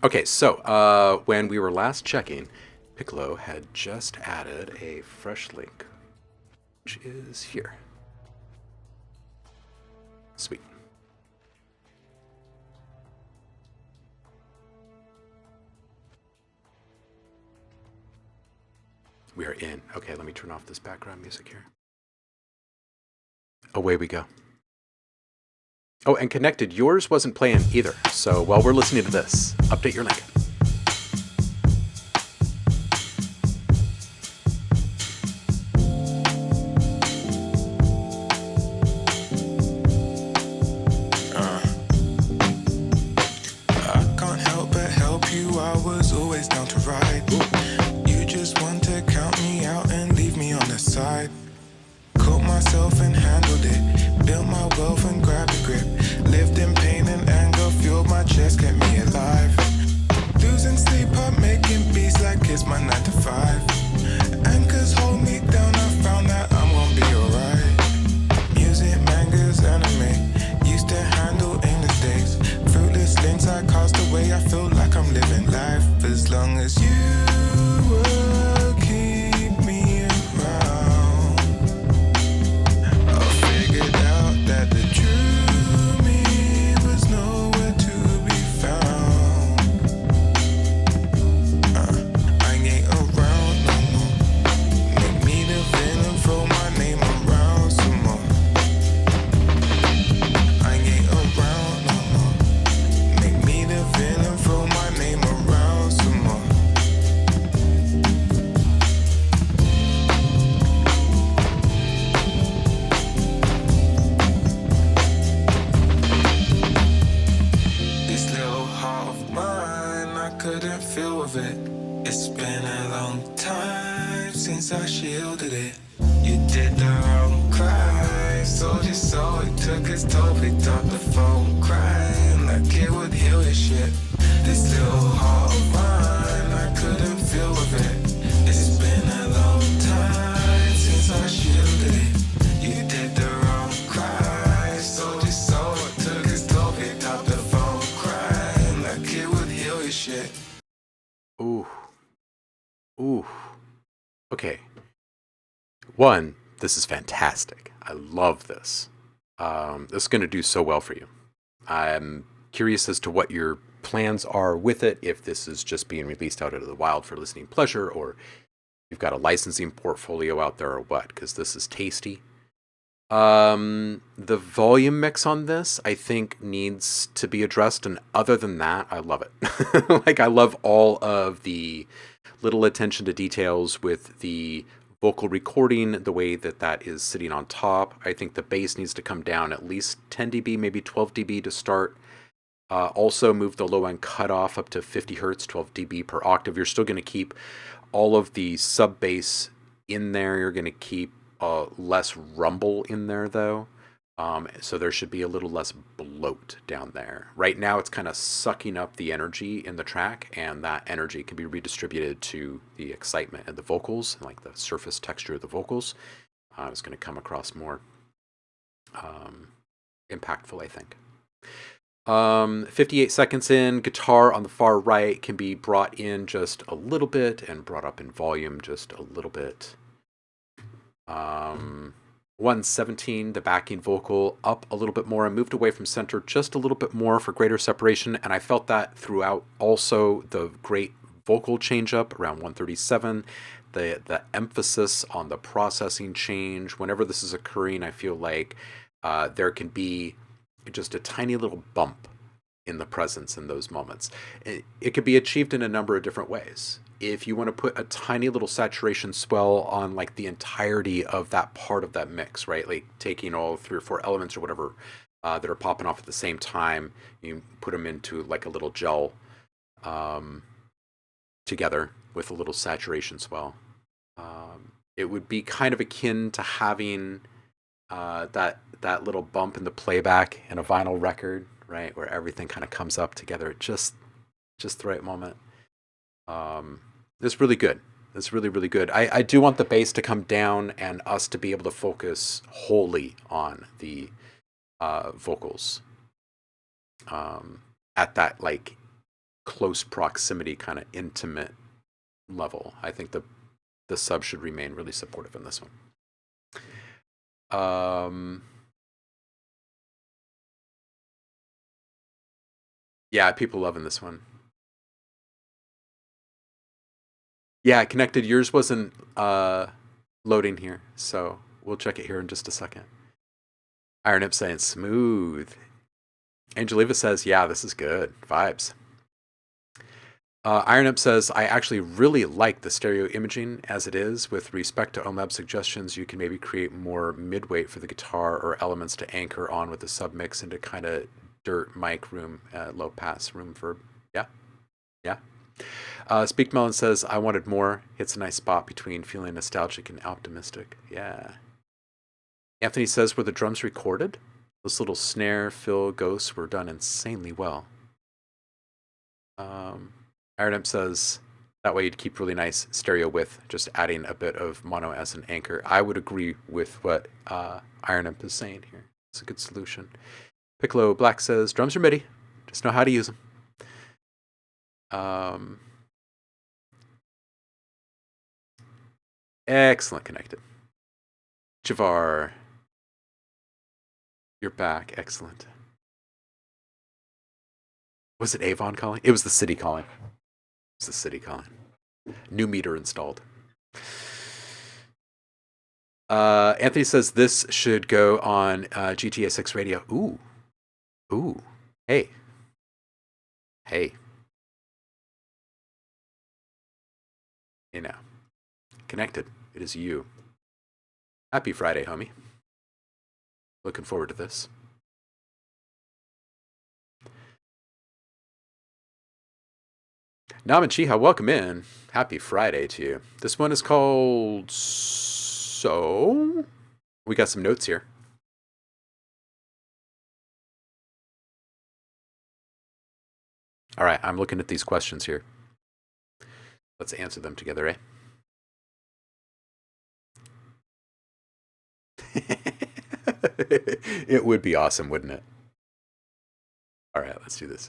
A: Okay, so when we were last checking, Piccolo had just added a fresh link, which is here. Sweet. We are in. Okay, let me turn off this background music here. Away we go. Oh, and connected, yours wasn't playing either. So while we're listening to this, update your link.
B: I feel like I'm living life as long as you his toe, picked up the phone, crying like it would heal his shit. This little heart of mine, I couldn't feel with it. It's been a long time since I shielded it. You did the wrong cry, sold your soul, took his toe, picked up the phone, crying like it would heal his shit.
A: Ooh. Ooh. Okay. One, this is fantastic. I love this. This is going to do so well for you. I'm curious as to what your plans are with it, if this is just being released out into the wild for listening pleasure, or you've got a licensing portfolio out there or what, because this is tasty. The volume mix on this, I think, needs to be addressed, and other than that, I love it. Like, I love all of the little attention to details with the vocal recording, the way that that is sitting on top. I think the bass needs to come down at least 10 dB, maybe 12 dB to start. Also move the low end cutoff up to 50 hertz, 12 dB per octave. You're still going to keep all of the sub bass in there. You're going to keep less rumble in there, though. So there should be a little less bloat down there. Right now, it's kind of sucking up the energy in the track, and that energy can be redistributed to the excitement and the vocals, like the surface texture of the vocals. It's going to come across more impactful, I think. 58 seconds in, guitar on the far right can be brought in just a little bit and brought up in volume just a little bit. 117, the backing vocal up a little bit more and moved away from center just a little bit more for greater separation, and I felt that throughout. Also, the great vocal change up around 137, the emphasis on the processing change. Whenever this is occurring, I feel like there can be just a tiny little bump in the presence in those moments. It could be achieved in a number of different ways. If you want to put a tiny little saturation swell on like the entirety of that part of that mix, right? Like taking all 3 or 4 elements or whatever that are popping off at the same time, you put them into like a little gel together with a little saturation swell. It would be kind of akin to having that little bump in the playback in a vinyl record, right, where everything kind of comes up together at just the right moment. It's really good. It's really, really good. I do want the bass to come down and us to be able to focus wholly on the vocals at that like close proximity, kind of intimate level. I think the sub should remain really supportive in this one. Yeah, people loving this one. Yeah, connected. Yours wasn't loading here, so we'll check it here in just a second. Iron Imp saying smooth. Angel Eva says, yeah, this is good. Vibes. Iron Imp says, I actually really like the stereo imaging as it is. With respect to OhmLab suggestions, you can maybe create more mid-weight for the guitar or elements to anchor on with the submix into kind of dirt mic room, low pass room for, yeah. Speak Melon says, I wanted more. Hits a nice spot between feeling nostalgic and optimistic. Yeah. Anthony says, were the drums recorded? Those little snare, fill, ghosts were done insanely well. Iron Imp says, that way you'd keep really nice stereo width, just adding a bit of mono as an anchor. I would agree with what Iron Imp is saying here. It's a good solution. Piccolo Black says, drums are MIDI. Just know how to use them. Excellent connected. Javar, you're back. Excellent. Was it Avon calling? It was the city calling. It's the city calling. New meter installed. Anthony says this should go on GTA 6 radio. Ooh. Hey. You know, connected. It is you. Happy Friday, homie. Looking forward to this. Nam and Chiha, welcome in. Happy Friday to you. This one is called So. We got some notes here. All right, I'm looking at these questions here. Let's answer them together, eh? It would be awesome, wouldn't it? All right, let's do this.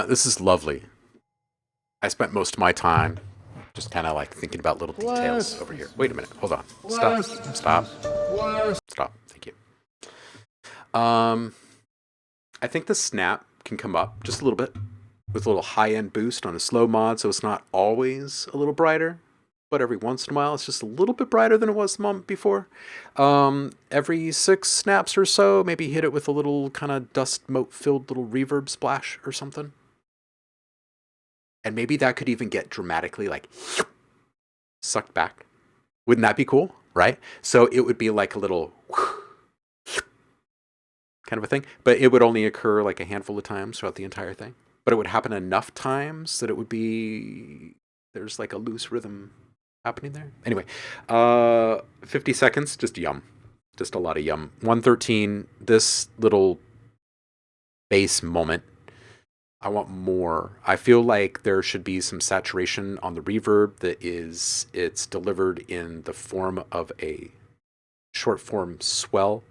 A: This is lovely. I spent most of my time just kind of like thinking about little details over here. Wait a minute. Hold on. Stop. Stop. Stop. Thank you. I think the snap can come up just a little bit with a little high-end boost on a slow mod, so it's not always a little brighter, but every once in a while it's just a little bit brighter than it was the moment before. Every 6 snaps or so, maybe hit it with a little kind of dust mote-filled little reverb splash or something. And maybe that could even get dramatically like sucked back. Wouldn't that be cool? Right? So it would be like a little kind of a thing, but it would only occur like a handful of times throughout the entire thing. But it would happen enough times that it would be, there's like a loose rhythm happening there. Anyway, 50 seconds, just yum. Just a lot of yum. 113, this little bass moment, I want more. I feel like there should be some saturation on the reverb it's delivered in the form of a short form swell,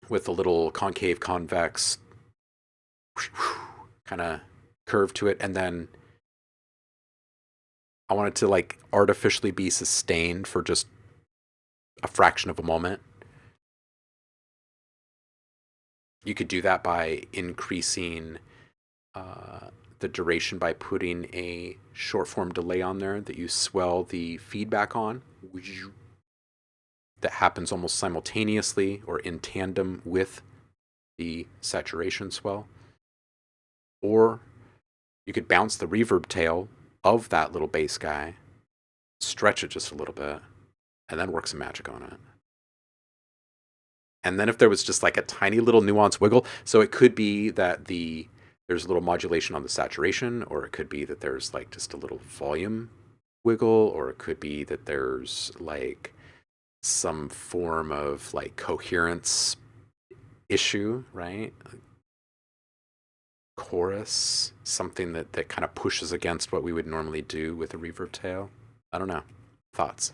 A: with a little concave convex kind of curve to it, and then I want it to like artificially be sustained for just a fraction of a moment. You could do that by increasing the duration by putting a short form delay on there that you swell the feedback on. That happens almost simultaneously or in tandem with the saturation swell. Or you could bounce the reverb tail of that little bass guy, stretch it just a little bit, and then work some magic on it. And then if there was just like a tiny little nuance wiggle, so it could be that there's a little modulation on the saturation, or it could be that there's like just a little volume wiggle, or it could be that there's like some form of like coherence issue, right? chorus, something that kind of pushes against what we would normally do with a reverb tail. I don't know. Thoughts.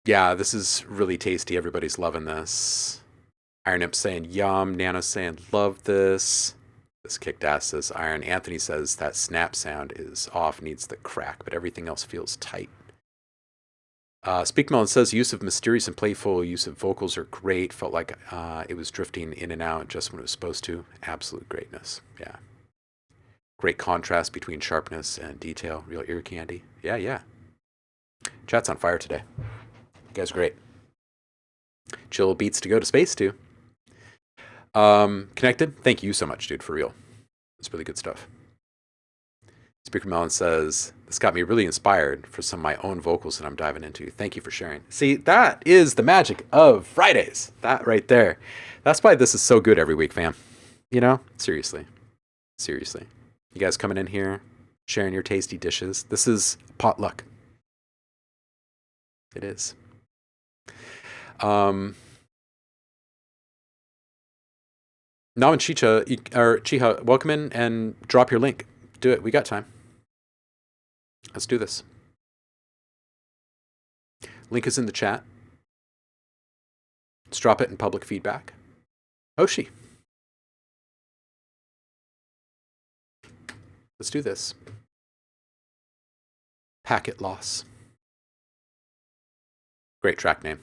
A: Yeah, this is really tasty. Everybody's loving this. Iron Imp saying yum. Nano saying love this. This kicked ass, says Iron. Anthony says that snap sound is off, needs the crack, but everything else feels tight. Speakmelon says use of mysterious and playful use of vocals are great. Felt like it was drifting in and out just when it was supposed to. Absolute greatness. Yeah. Great contrast between sharpness and detail. Real ear candy. Yeah. Chat's on fire today. You guys are great. Chill beats to go to space too. Connected. Thank you so much, dude, for real. It's really good stuff. Speaker Melon says, this got me really inspired for some of my own vocals that I'm diving into. Thank you for sharing. See, that is the magic of Fridays. That right there. That's why this is so good every week, fam. You know? Seriously. You guys coming in here, sharing your tasty dishes. This is potluck. It is. Nam and Chiha, welcome in and drop your link. Do it. We got time. Let's do this. Link is in the chat. Let's drop it in public feedback. Oshi. Let's do this. Packet loss. Great track name.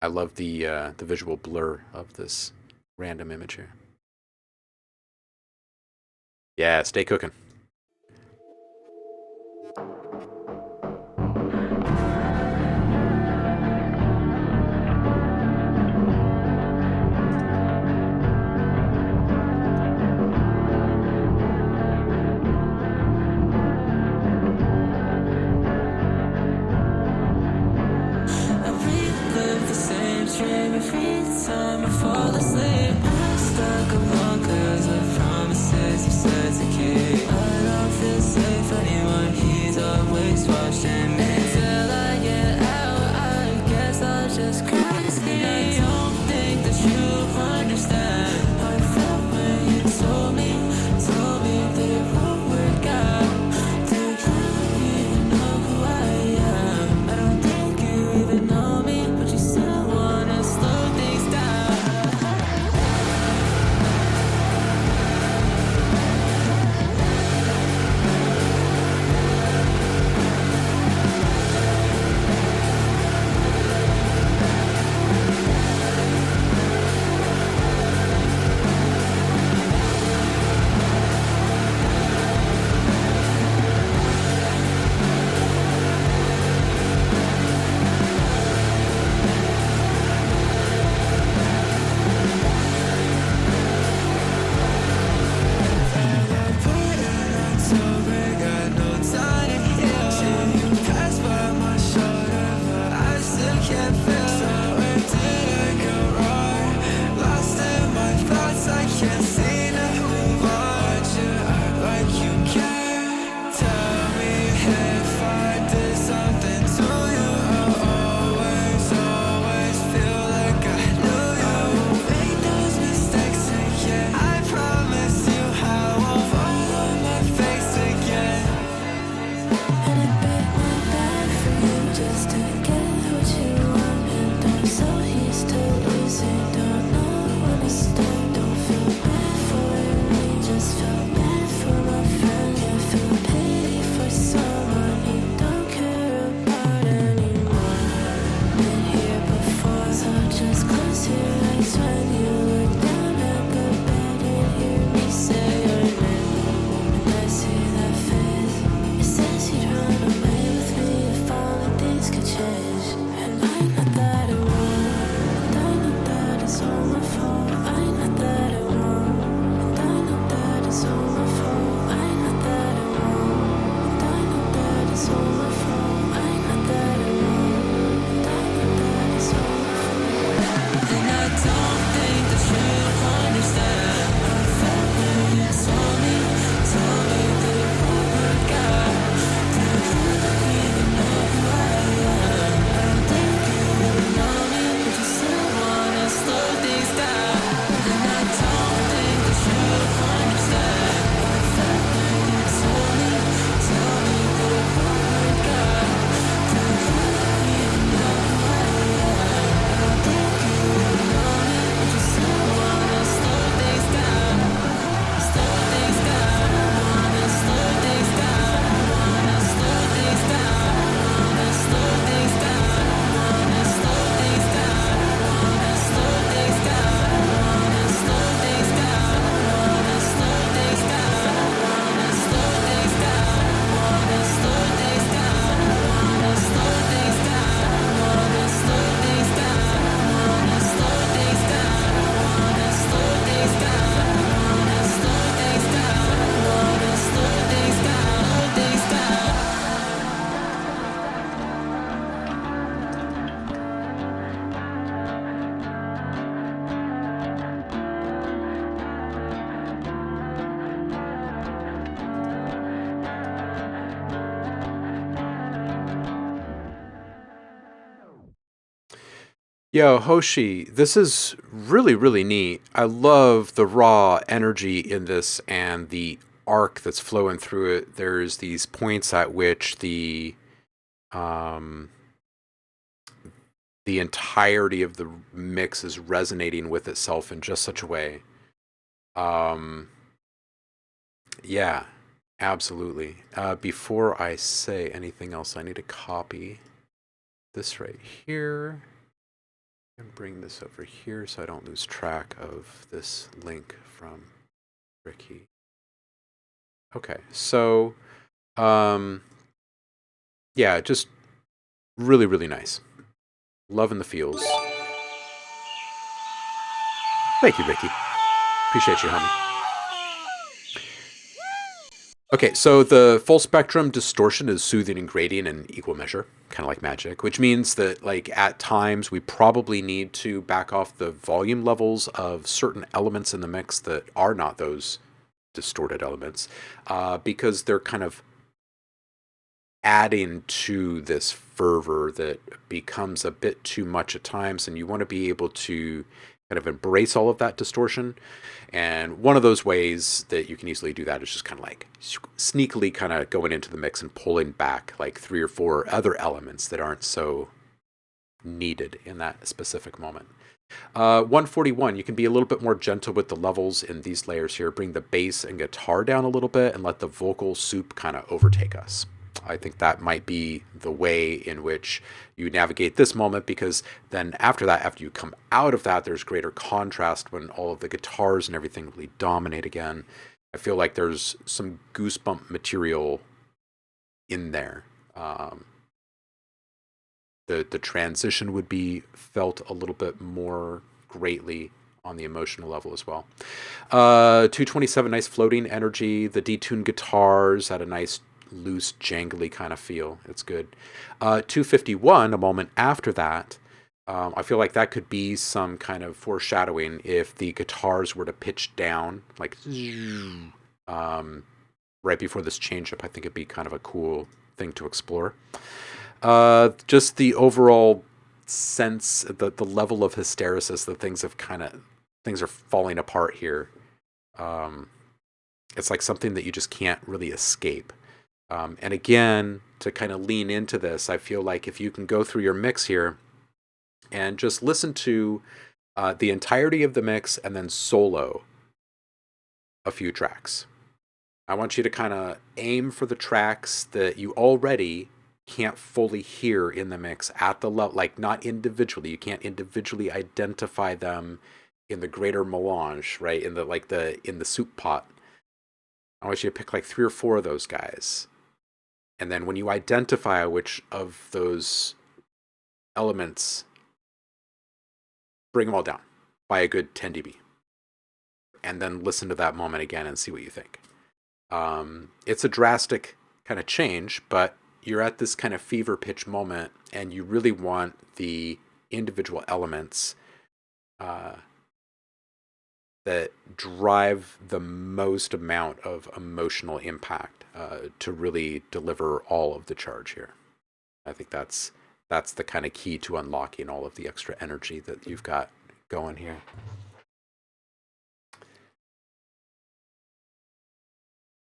A: I love the visual blur of this random image here. Yeah, stay cooking. Yo, Hoshi, this is really, really neat. I love the raw energy in this and the arc that's flowing through it. There's these points at which um, the entirety of the mix is resonating with itself in just such a way. Um, yeah, absolutely. Before I say anything else, I need to copy this right here and bring this over here so I don't lose track of this link from Ricky. Okay, so um, yeah, just really, really nice. Loving the feels. Thank you, Ricky. Appreciate you, homie. Okay, so the full spectrum distortion is soothing and gradient in equal measure, kind of like magic, which means that like at times we probably need to back off the volume levels of certain elements in the mix that are not those distorted elements, because they're kind of adding to this fervor that becomes a bit too much at times, and you want to be able to kind of embrace all of that distortion. And one of those ways that you can easily do that is just kind of like sneakily kind of going into the mix and pulling back like 3 or 4 other elements that aren't so needed in that specific moment. 141, you can be a little bit more gentle with the levels in these layers here. Bring the bass and guitar down a little bit and let the vocal soup kind of overtake us. I think that might be the way in which you navigate this moment, because then after that, after you come out of that, there's greater contrast when all of the guitars and everything really dominate again. I feel like there's some goosebump material in there. The transition would be felt a little bit more greatly on the emotional level as well. 227, nice floating energy. The detuned guitars had a nice loose, jangly kind of feel. It's good. 251, a moment after that, I feel like that could be some kind of foreshadowing if the guitars were to pitch down, like right before this change up. I think it'd be kind of a cool thing to explore. Just the overall sense, the level of hysteresis, that things are falling apart here. It's like something that you just can't really escape. And again, to kind of lean into this, I feel like if you can go through your mix here and just listen to the entirety of the mix and then solo a few tracks. I want you to kind of aim for the tracks that you already can't fully hear in the mix at the level, like not individually. You can't individually identify them in the greater melange, right? In the soup pot. I want you to pick like 3 or 4 of those guys. And then when you identify which of those elements, bring them all down by a good 10 dB. And then listen to that moment again and see what you think. It's a drastic kind of change, but you're at this kind of fever pitch moment and you really want the individual elements that drive the most amount of emotional impact to really deliver all of the charge here. I think that's the kind of key to unlocking all of the extra energy that you've got going here.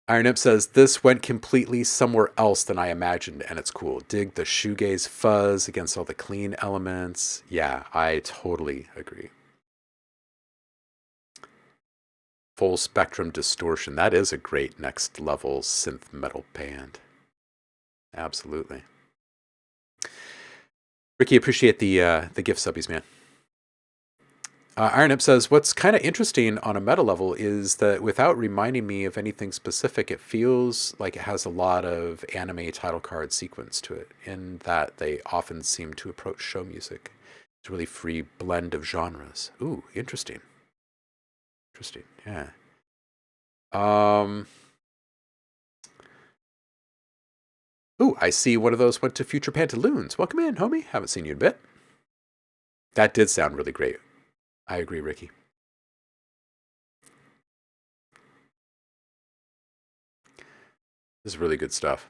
A: Iron Imp says, this went completely somewhere else than I imagined, and it's cool. Dig the shoegaze fuzz against all the clean elements. Yeah, I totally agree. Full spectrum distortion. That is a great next level synth metal band. Absolutely. Ricky, appreciate the gift subbies, man. Iron Up says, what's kind of interesting on a meta level is that without reminding me of anything specific, it feels like it has a lot of anime title card sequence to it, in that they often seem to approach show music. It's a really free blend of genres. Ooh, interesting. Interesting, yeah. Ooh, I see one of those went to Future Pantaloons. Welcome in, homie. Haven't seen you in a bit. That did sound really great. I agree, Ricky. This is really good stuff.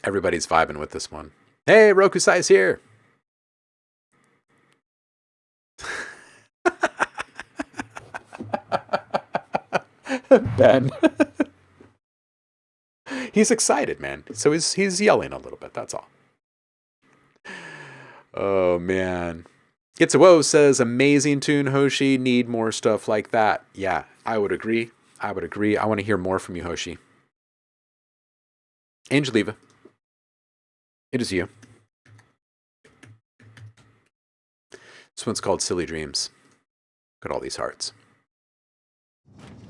A: Everybody's vibing with this one. Hey, Rokusai's here. Ben. He's excited, man. So he's yelling a little bit. That's all. Oh man. It's a Woe says amazing tune, Hoshi. Need more stuff like that. Yeah, I would agree. I would agree. I want to hear more from you, Hoshi. Angeliva, it is you. This one's called Silly Dreams. Look at all these hearts.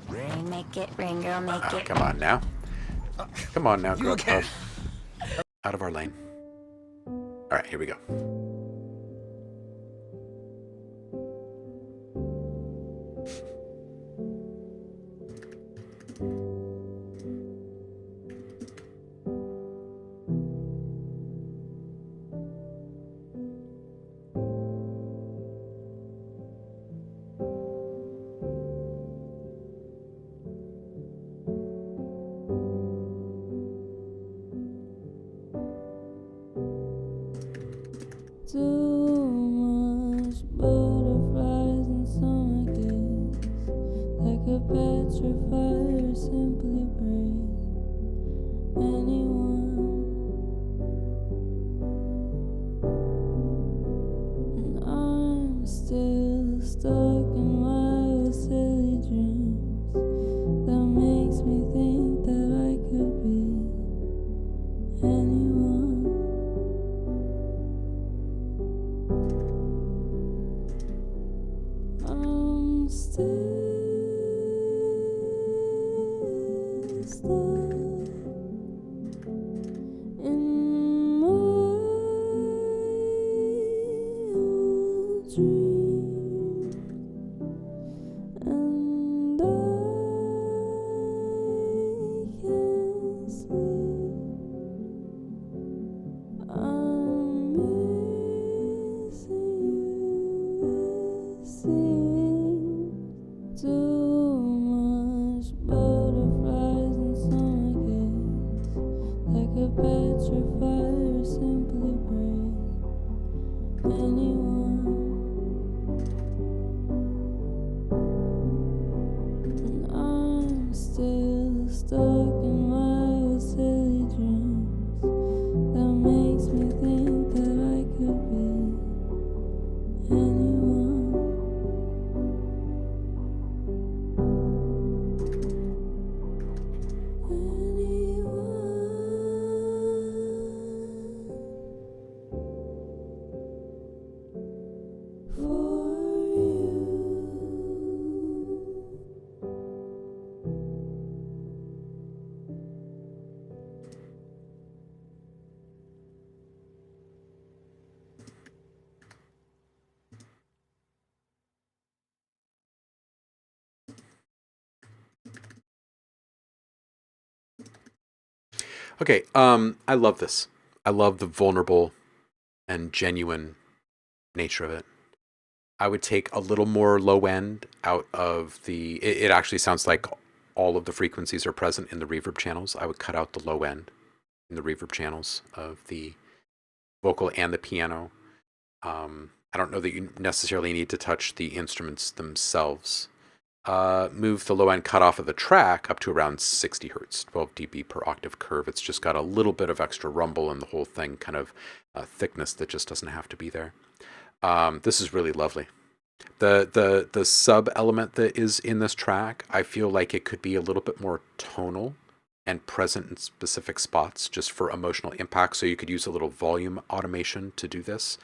C: Rain, make it rain, girl, make it.
A: Come on now. Come on now, girl. Oh. Out of our lane. All right, here we go.
D: Too much butterflies in summer days that could petrify or simply break anyone. And I'm still stuck in my old silly dreams that makes me think that I could be anyone. I'm still stuck in my old dream, and I can't sleep. I'm missing you, it seems. Too much butterflies in summer days that could petrify or simply break anyone. And I'm still stuck in my old silly dreams that makes me think that I could be anyone.
A: Okay, I love this. I love the vulnerable and genuine nature of it. I would take a little more low end out of the. It actually sounds like all of the frequencies are present in the reverb channels. I would cut out the low end in the reverb channels of the vocal and the piano. I don't know that you necessarily need to touch the instruments themselves. Move the low end cutoff of the track up to around 60 hertz, 12 dB per octave curve. It's just got a little bit of extra rumble in the whole thing, kind of thickness that just doesn't have to be there. This is really lovely. The sub element that is in this track, I feel like it could be a little bit more tonal and present in specific spots just for emotional impact. So you could use a little volume automation to do this.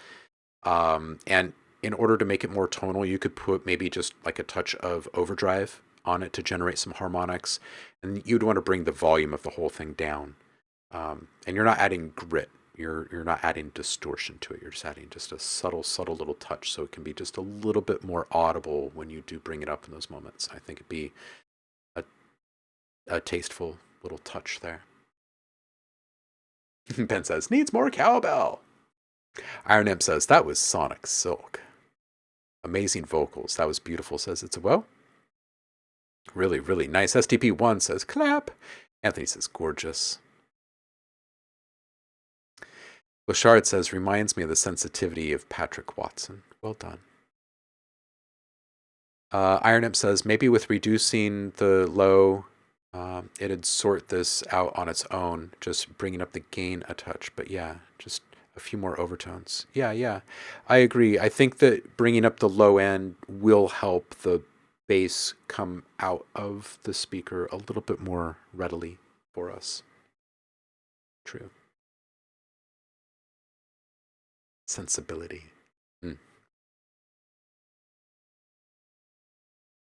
A: And in order to make it more tonal, you could put maybe just like a touch of overdrive on it to generate some harmonics. And you'd want to bring the volume of the whole thing down. And you're not adding grit. You're not adding distortion to it. You're just adding just a subtle little touch, so it can be just a little bit more audible when you do bring it up in those moments. I think it'd be a tasteful little touch there. Ben says, needs more cowbell. Iron Imp says, that was Sonic Silk. Amazing vocals. That was beautiful, says It's a Woe. Really, really nice. STP1 says, clap. Anthony says, gorgeous. Lashard says, reminds me of the sensitivity of Patrick Watson. Well done. Iron Imp says, maybe with reducing the low, it'd sort this out on its own, just bringing up the gain a touch. But yeah, just a few more overtones. Yeah. I agree. I think that bringing up the low end will help the bass come out of the speaker a little bit more readily for us. True. Sensibility.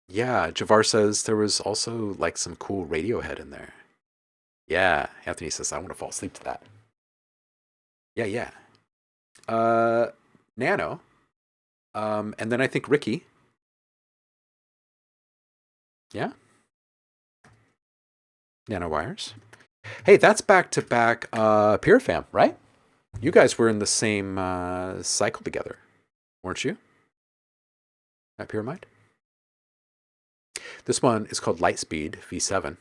A: Yeah, Javar says there was also like some cool Radiohead in there. Yeah, Anthony says I want to fall asleep to that. Yeah. Nano. And then I think Ricky. Yeah. Nanowires. Hey, that's back to back Pyrafam, right? You guys were in the same cycle together, weren't you? At Pyramide? This one is called Lightspeed V7.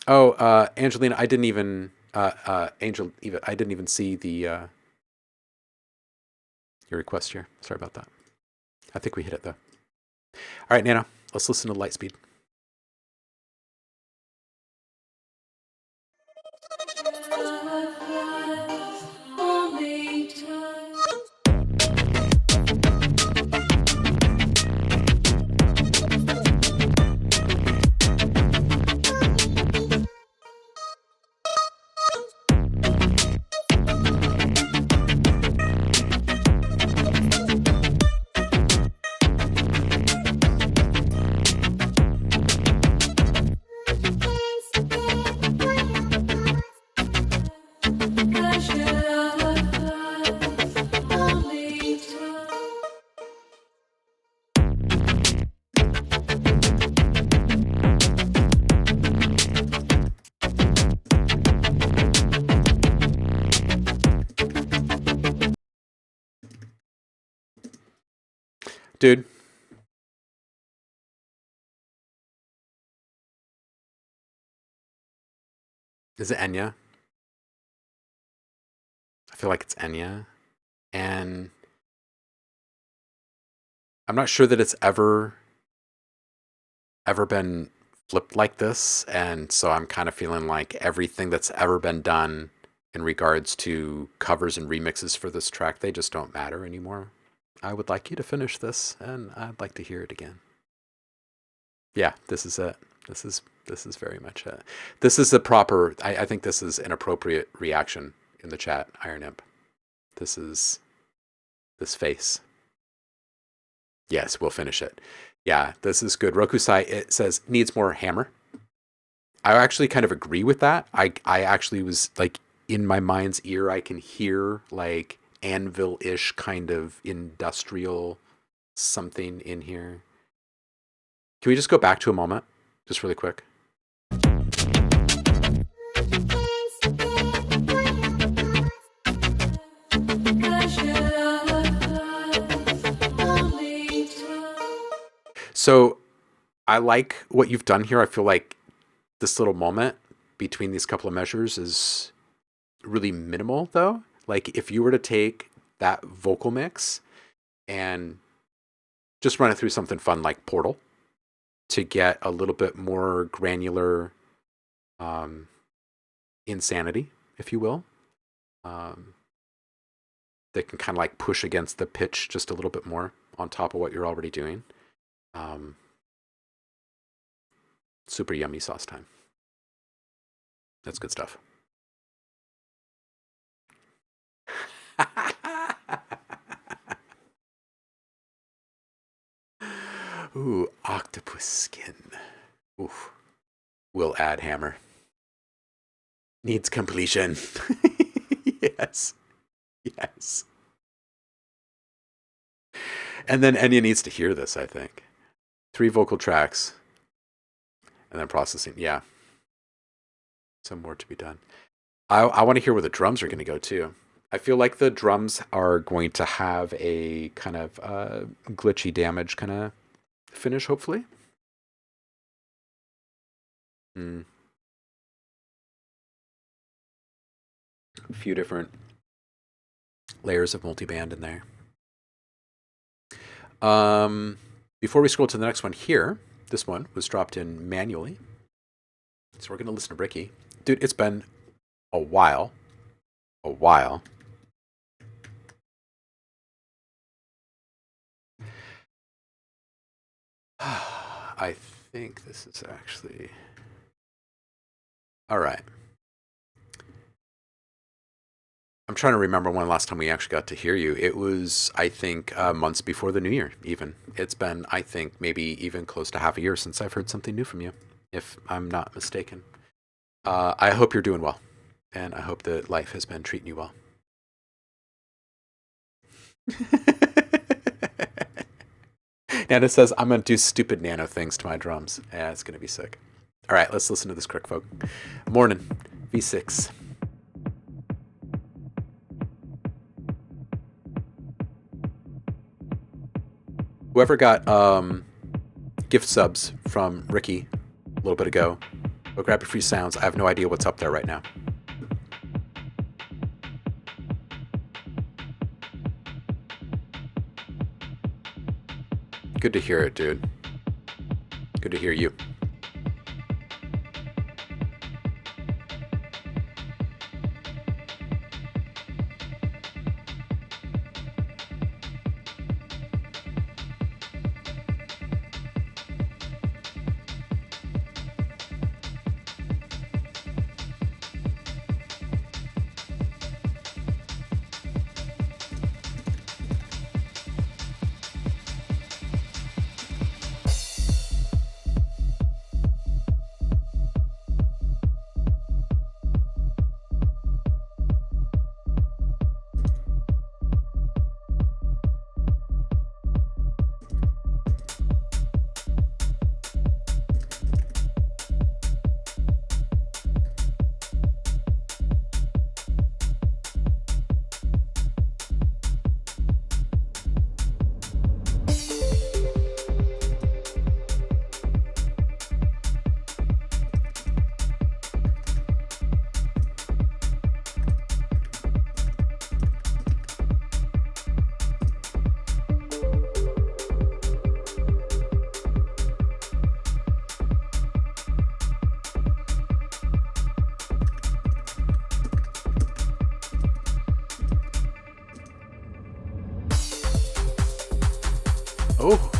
A: Oh, Angelina, I didn't even I didn't even see the your request here. Sorry about that. I think we hit it though. All right, Nana, let's listen to Lightspeed. Dude. Is it Enya? I feel like it's Enya. And I'm not sure that it's ever been flipped like this. And so I'm kind of feeling like everything that's ever been done in regards to covers and remixes for this track, they just don't matter anymore. I would like you to finish this, and I'd like to hear it again. Yeah, this is it. This is very much it. This is the proper. I think this is an appropriate reaction in the chat, Iron Imp. This is this face. Yes, we'll finish it. Yeah, this is good. Rokusai, it says needs more hammer. I actually kind of agree with that. I actually was like in my mind's ear, I can hear like anvil-ish kind of industrial something in here. Can we just go back to a moment? Just really quick. So I like what you've done here. I feel like this little moment between these couple of measures is really minimal, though. Like if you were to take that vocal mix and just run it through something fun like Portal to get a little bit more granular insanity, if you will, that can kind of like push against the pitch just a little bit more on top of what you're already doing. Super yummy sauce time. That's good stuff. Ooh, octopus skin. Oof. We'll add hammer. Needs completion. Yes. And then Enya needs to hear this, I think. 3 vocal tracks. And then processing. Yeah. Some more to be done. I want to hear where the drums are going to go, too. I feel like the drums are going to have a kind of glitchy damage kind of finish, hopefully. A few different layers of multiband in there. Before we scroll to the next one here, this one was dropped in manually. So we're going to listen to Ricky. Dude, it's been a while. A while. I think this is actually... All right. I'm trying to remember when last time we actually got to hear you. It was, I think, months before the new year, even. It's been, I think, maybe even close to half a year since I've heard something new from you, if I'm not mistaken. I hope you're doing well, and I hope that life has been treating you well. Nano says, I'm going to do stupid nano things to my drums. Yeah, it's going to be sick. All right, let's listen to this quick, folk. Morning, V6. Whoever got gift subs from Ricky a little bit ago, go grab your free sounds. I have no idea what's up there right now. Good to hear it, dude. Good to hear you. Oh.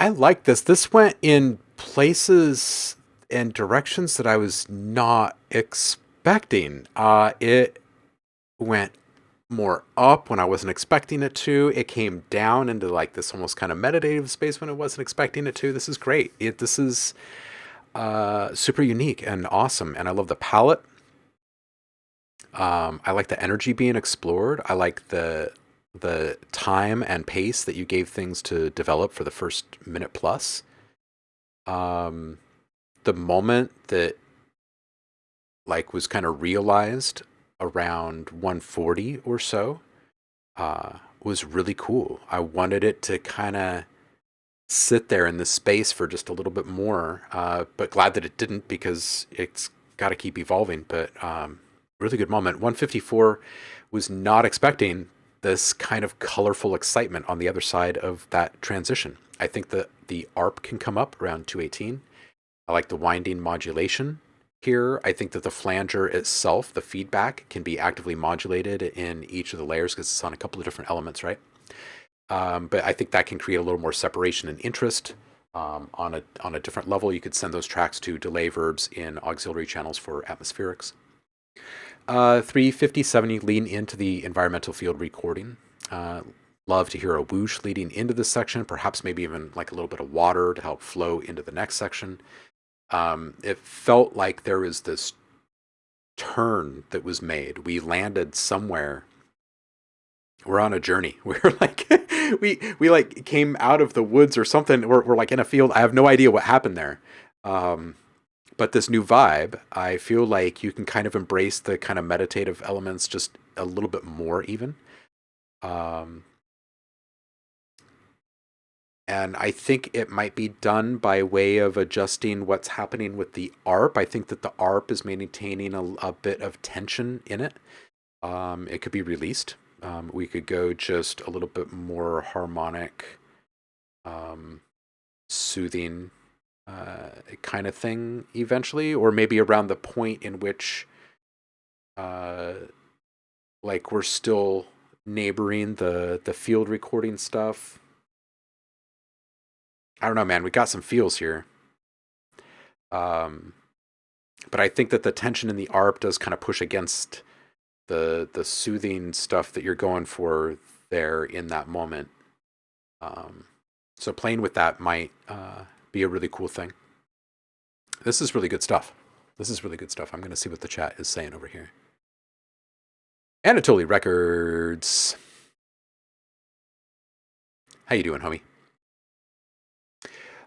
A: I like this. This went in places and directions that I was not expecting. It went more up when I wasn't expecting it to. It came down into like this almost kind of meditative space when I wasn't expecting it to. This is great. This is super unique and awesome, and I love the palette. I like the energy being explored. I like the time and pace that you gave things to develop for the first minute plus. The moment that like was kind of realized around 140 or so was really cool. I wanted it to kind of sit there in this space for just a little bit more, but glad that it didn't because it's got to keep evolving. But really good moment. 154 was not expecting this kind of colorful excitement on the other side of that transition. I think that the ARP can come up around 218. I like the winding modulation here. I think that the flanger itself, the feedback, can be actively modulated in each of the layers because it's on a couple of different elements, right? But I think that can create a little more separation and interest on a different level. You could send those tracks to delay verbs in auxiliary channels for atmospherics. 350-70, lean into the environmental field recording. Love to hear a whoosh leading into this section, perhaps maybe even like a little bit of water to help flow into the next section. It felt like there was this turn that was made. We landed somewhere. We're on a journey. We're like, we like came out of the woods or something. We're like in a field. I have no idea what happened there. But this new vibe, I feel like you can kind of embrace the kind of meditative elements just a little bit more even. And I think it might be done by way of adjusting what's happening with the ARP. I think that the ARP is maintaining a bit of tension in it. It could be released. We could go just a little bit more harmonic, soothing kind of thing eventually, or maybe around the point in which like we're still neighboring the field recording stuff. I don't know, man. We got some feels here. But I think that the tension in the ARP does kind of push against the soothing stuff that you're going for there in that moment. So playing with that might be a really cool thing. This is really good stuff. I'm going to see what the chat is saying over here. Anatoly Records. How you doing, homie?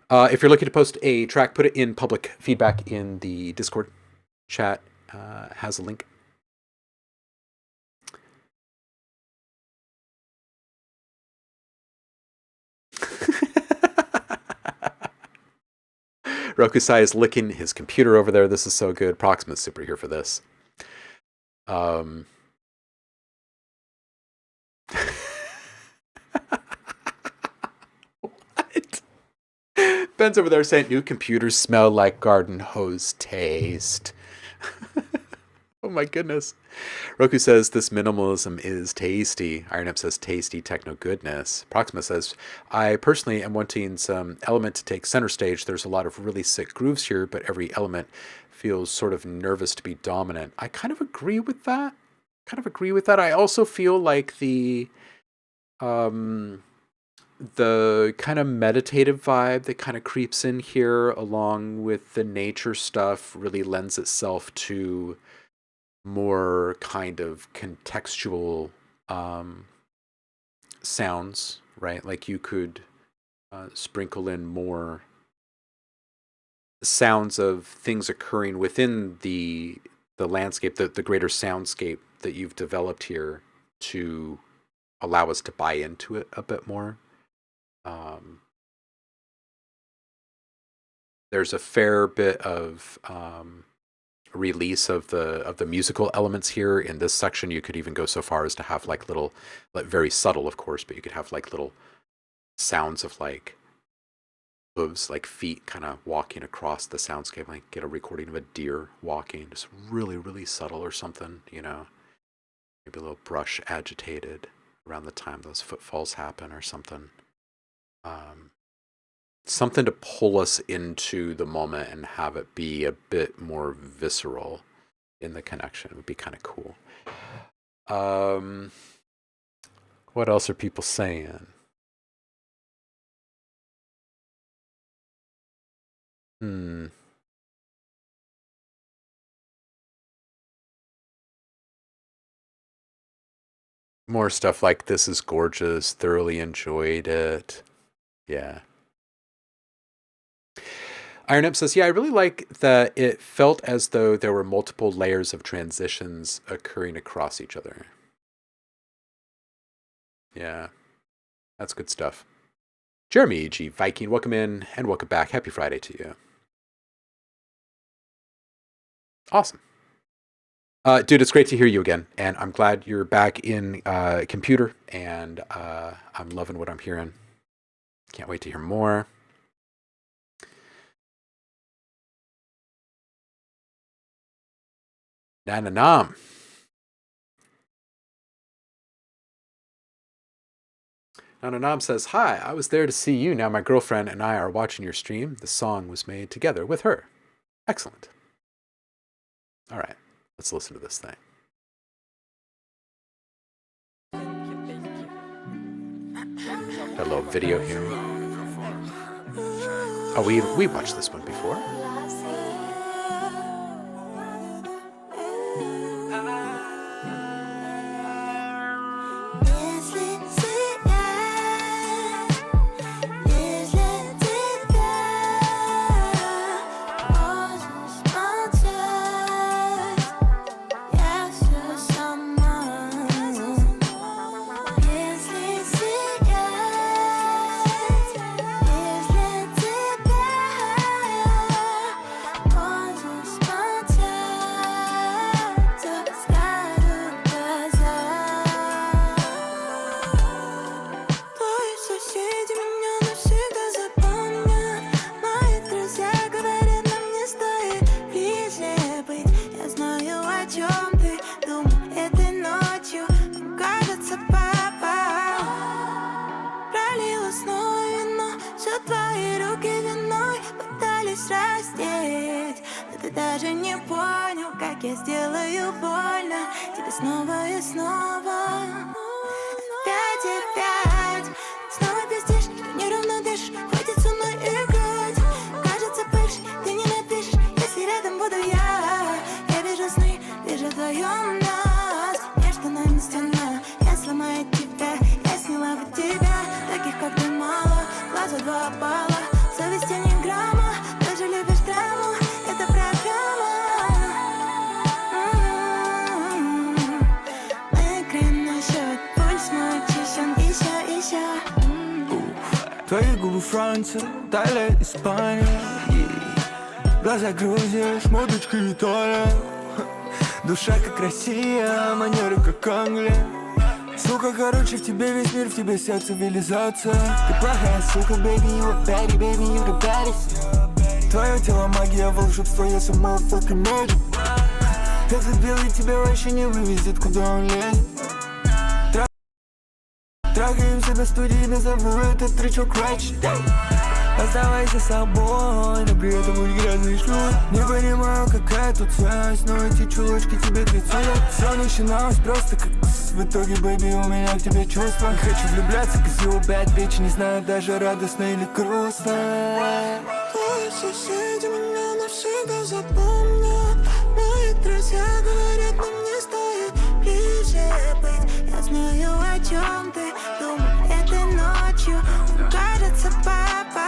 A: If you're looking to post a track, put it in public feedback in the Discord chat. Has a link. Rokusai is licking his computer over there. This is so good. Proxima's super here for this. What? Ben's over there saying new computers smell like garden hose taste. Oh my goodness. Roku says this minimalism is tasty. Ironep says tasty techno goodness. Proxima says, I personally am wanting some element to take center stage. There's a lot of really sick grooves here, but every element feels sort of nervous to be dominant. I kind of agree with that. I also feel like the kind of meditative vibe that kind of creeps in here along with the nature stuff really lends itself to more kind of contextual sounds, right? Like you could sprinkle in more sounds of things occurring within the landscape, the greater soundscape that you've developed here to allow us to buy into it a bit more. There's a fair bit of release of the musical elements here in this section. You could even go so far as to have like little, like very subtle, of course, but you could have like little sounds of like hooves, like feet kind of walking across the soundscape. Like get a recording of a deer walking, just really, really subtle or something, you know. Maybe a little brush agitated around the time those footfalls happen or something. something to pull us into the moment and have it be a bit more visceral in the connection. It would be kind of cool. What else are people saying? More stuff like this is gorgeous, thoroughly enjoyed it. Yeah. Iron Imp says, yeah, I really like that it felt as though there were multiple layers of transitions occurring across each other. Yeah, that's good stuff. Jeremy G. Viking, welcome in and welcome back. Happy Friday to you. Awesome. Dude, it's great to hear you again, and I'm glad you're back in computer, and I'm loving what I'm hearing. Can't wait to hear more. Nananam. Nananam says, hi, I was there to see you. Now my girlfriend and I are watching your stream. The song was made together with her. Excellent. All right, let's listen to this thing. Got a little video here. Oh, we watched this one before.
E: Твои губы Франция, Италия, Испания, глаза Грузия, шмоточка Италия. Душа как Россия, манеры как Англия. Сука, короче, в тебе весь мир, в тебе вся цивилизация. Ты плохая сука, baby, you a baddie, baby, you the baddest. Твое тело магия, волшебство, я сам motherfucking magic. Этот белый тебя вообще не вывезет, куда он лезет. Трахаемся до студии, назову этот тречок Ratchet. Оставайся собой, но при этом будь грязный шлюз. Не понимаю, какая тут связь, но эти чулочки тебе к лицу. Все начиналось просто как в итоге, baby, у меня к тебе чувства. Не хочу влюбляться, cause you a bad bitch. Не знаю даже радостно или грустно. Твои соседи меня навсегда запомнят. Мои друзья говорят, нам не стоит ближе быть. Я знаю, о чем ты думал этой ночью. Кажется, папа.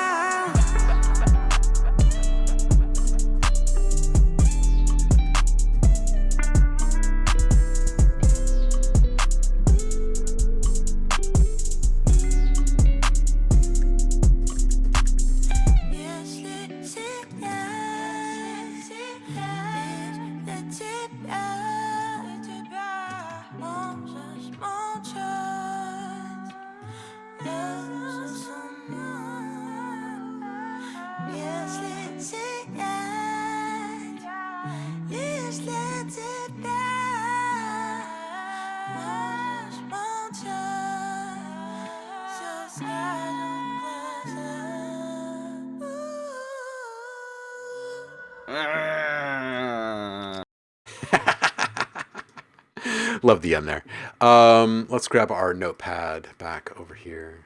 A: Love the end there. Let's grab our notepad back over here.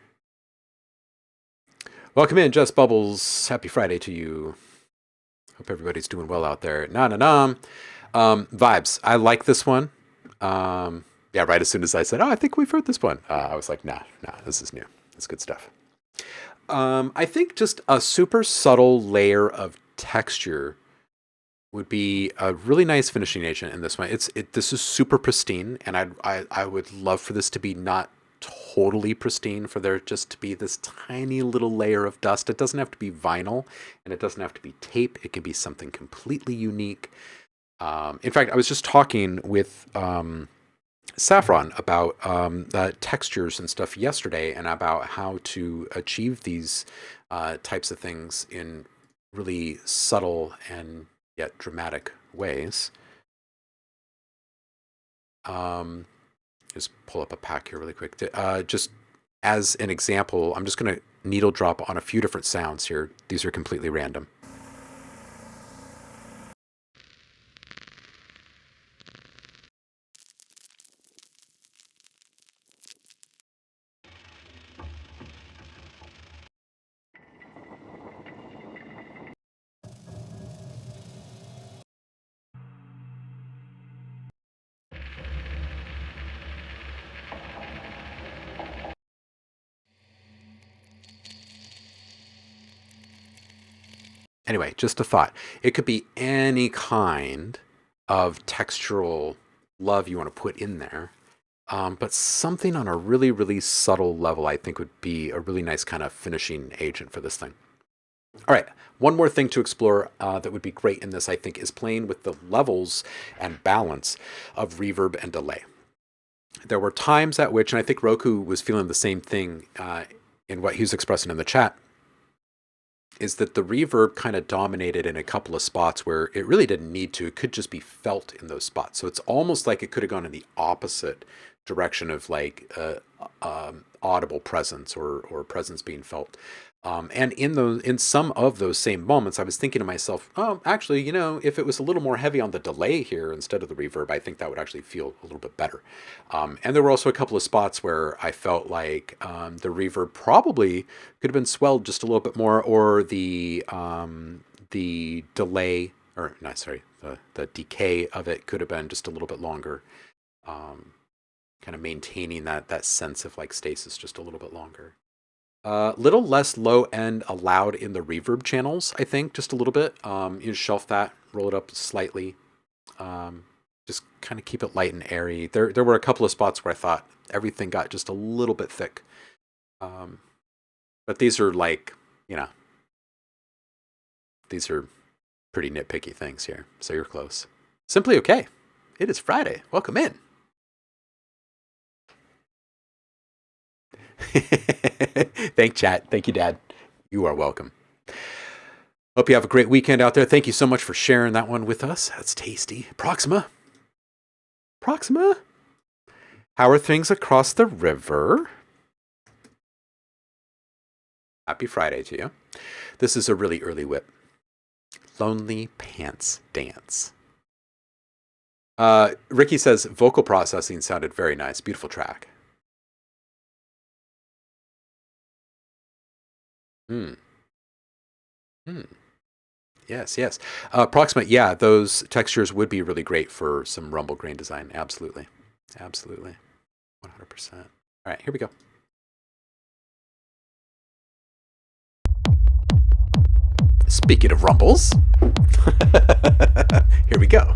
A: Welcome in, Just Bubbles. Happy Friday to you. Hope everybody's doing well out there. Vibes. I like this one. Yeah, right as soon as I said, oh, I think we've heard this one, I was like, nah, this is new. It's good stuff. I think just a super subtle layer of texture would be a really nice finishing agent in this one. This is super pristine, and I would love for this to be not totally pristine, for there just to be this tiny little layer of dust. It doesn't have to be vinyl, and it doesn't have to be tape. It can be something completely unique. In fact, I was just talking with Saffron about textures and stuff yesterday, and about how to achieve these types of things in really subtle and yet dramatic ways. Just pull up a pack here really quick. Just as an example, I'm just going to needle drop on a few different sounds here. These are completely random. Anyway, just a thought. It could be any kind of textural love you want to put in there, but something on a really, really subtle level I think would be a really nice kind of finishing agent for this thing. All right, one more thing to explore that would be great in this, I think, is playing with the levels and balance of reverb and delay. There were times at which, and I think Roku was feeling the same thing in what he was expressing in the chat, is that the reverb kind of dominated in a couple of spots where it really didn't need to. It could just be felt in those spots. So it's almost like it could have gone in the opposite direction of like audible presence or presence being felt. And in some of those same moments, I was thinking to myself, oh, actually, you know, if it was a little more heavy on the delay here instead of the reverb, I think that would actually feel a little bit better. And there were also a couple of spots where I felt like the reverb probably could have been swelled just a little bit more, or the delay, or not, sorry, the decay of it could have been just a little bit longer, kind of maintaining that sense of like stasis just a little bit longer. Little less low end allowed in the reverb channels, I think, just a little bit. You shelf that, roll it up slightly. Just kind of keep it light and airy. There were a couple of spots where I thought everything got just a little bit thick. But these are like, you know, these are pretty nitpicky things here. So you're close. Simply okay. It is Friday. Welcome in. Thank chat. Thank you, Dad. You are welcome. Hope you have a great weekend out there. Thank you so much for sharing that one with us. That's tasty. Proxima. How are things across the river? Happy Friday to you. This is a really early whip. Lonely Pants Dance. Ricky says vocal processing sounded very nice. Beautiful track. Yes. Approximate, yeah, those textures would be really great for some rumble grain design. Absolutely. 100%. All right, here we go. Speaking of rumbles, here we go.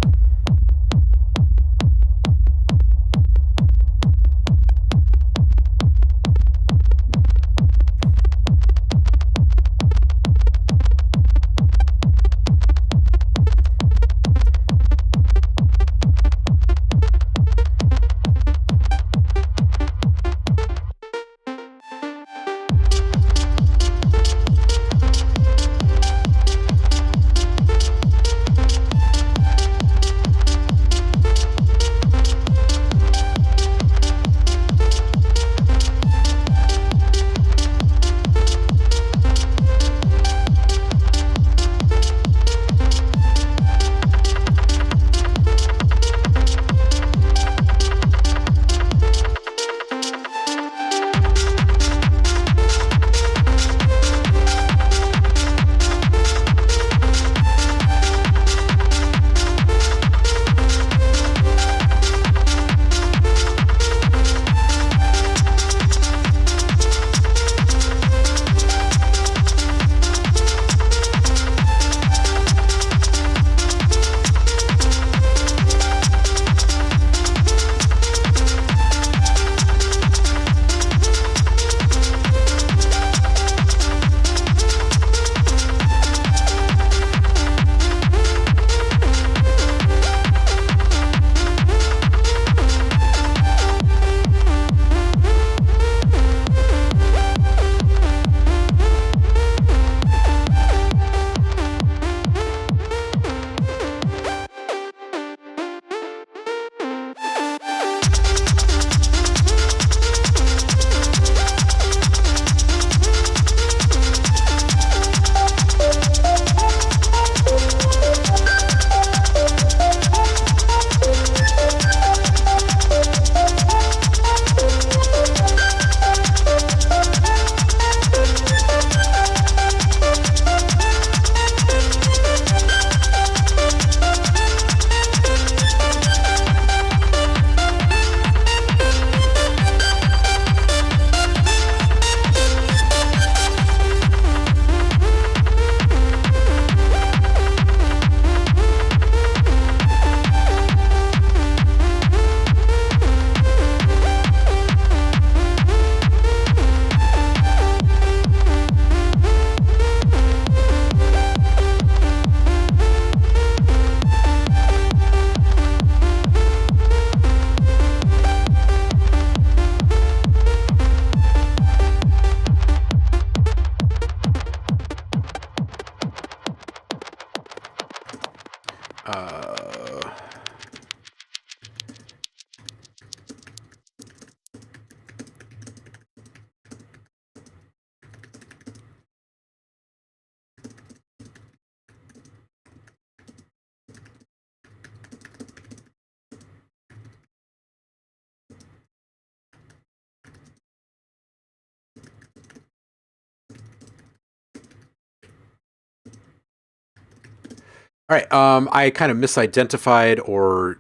A: All right. I kind of misidentified or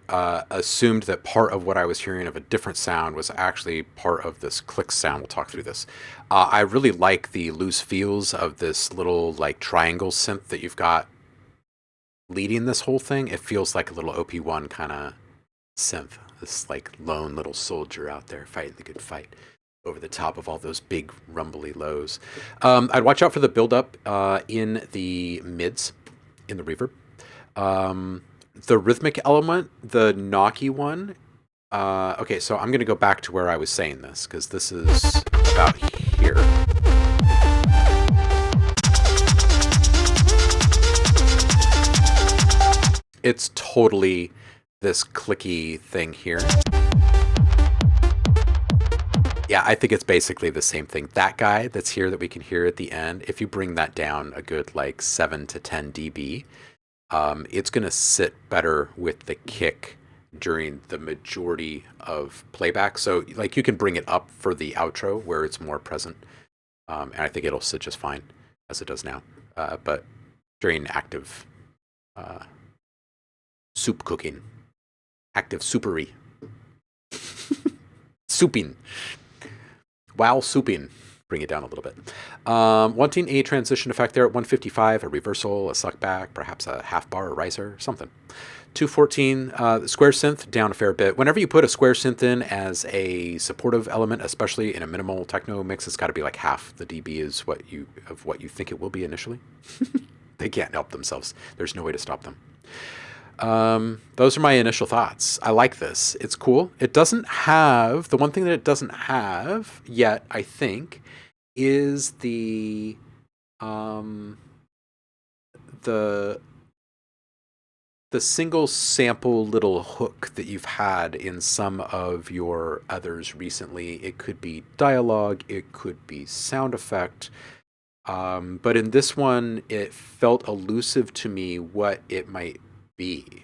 A: assumed that part of what I was hearing of a different sound was actually part of this click sound. We'll talk through this. I really like the loose feels of this little like triangle synth that you've got leading this whole thing. It feels like a little OP1 kind of synth. This like lone little soldier out there fighting the good fight over the top of all those big rumbly lows. I'd watch out for the buildup in the mids, in the reverb. The rhythmic element, the knocky one. Okay, so I'm going to go back to where I was saying this, because this is about here. It's totally this clicky thing here. Yeah, I think it's basically the same thing. That guy that's here that we can hear at the end, if you bring that down a good like 7 to 10 dB, it's going to sit better with the kick during the majority of playback. So like you can bring it up for the outro where it's more present. And I think it'll sit just fine as it does now. But during active soup cooking, active soupery, souping, while souping, bring it down a little bit. Wanting a transition effect there at 155, a reversal, a suck back, perhaps a half bar, a riser, something. 214, the square synth down a fair bit. Whenever you put a square synth in as a supportive element, especially in a minimal techno mix, it's got to be like half the dB is what you think it will be initially. They can't help themselves. There's no way to stop them. Those are my initial thoughts. I like this. It's cool. It doesn't have, the one thing that it doesn't have yet, I think, is the single sample little hook that you've had in some of your others recently. It could be dialogue, it could be sound effect. But in this one, it felt elusive to me what it might be.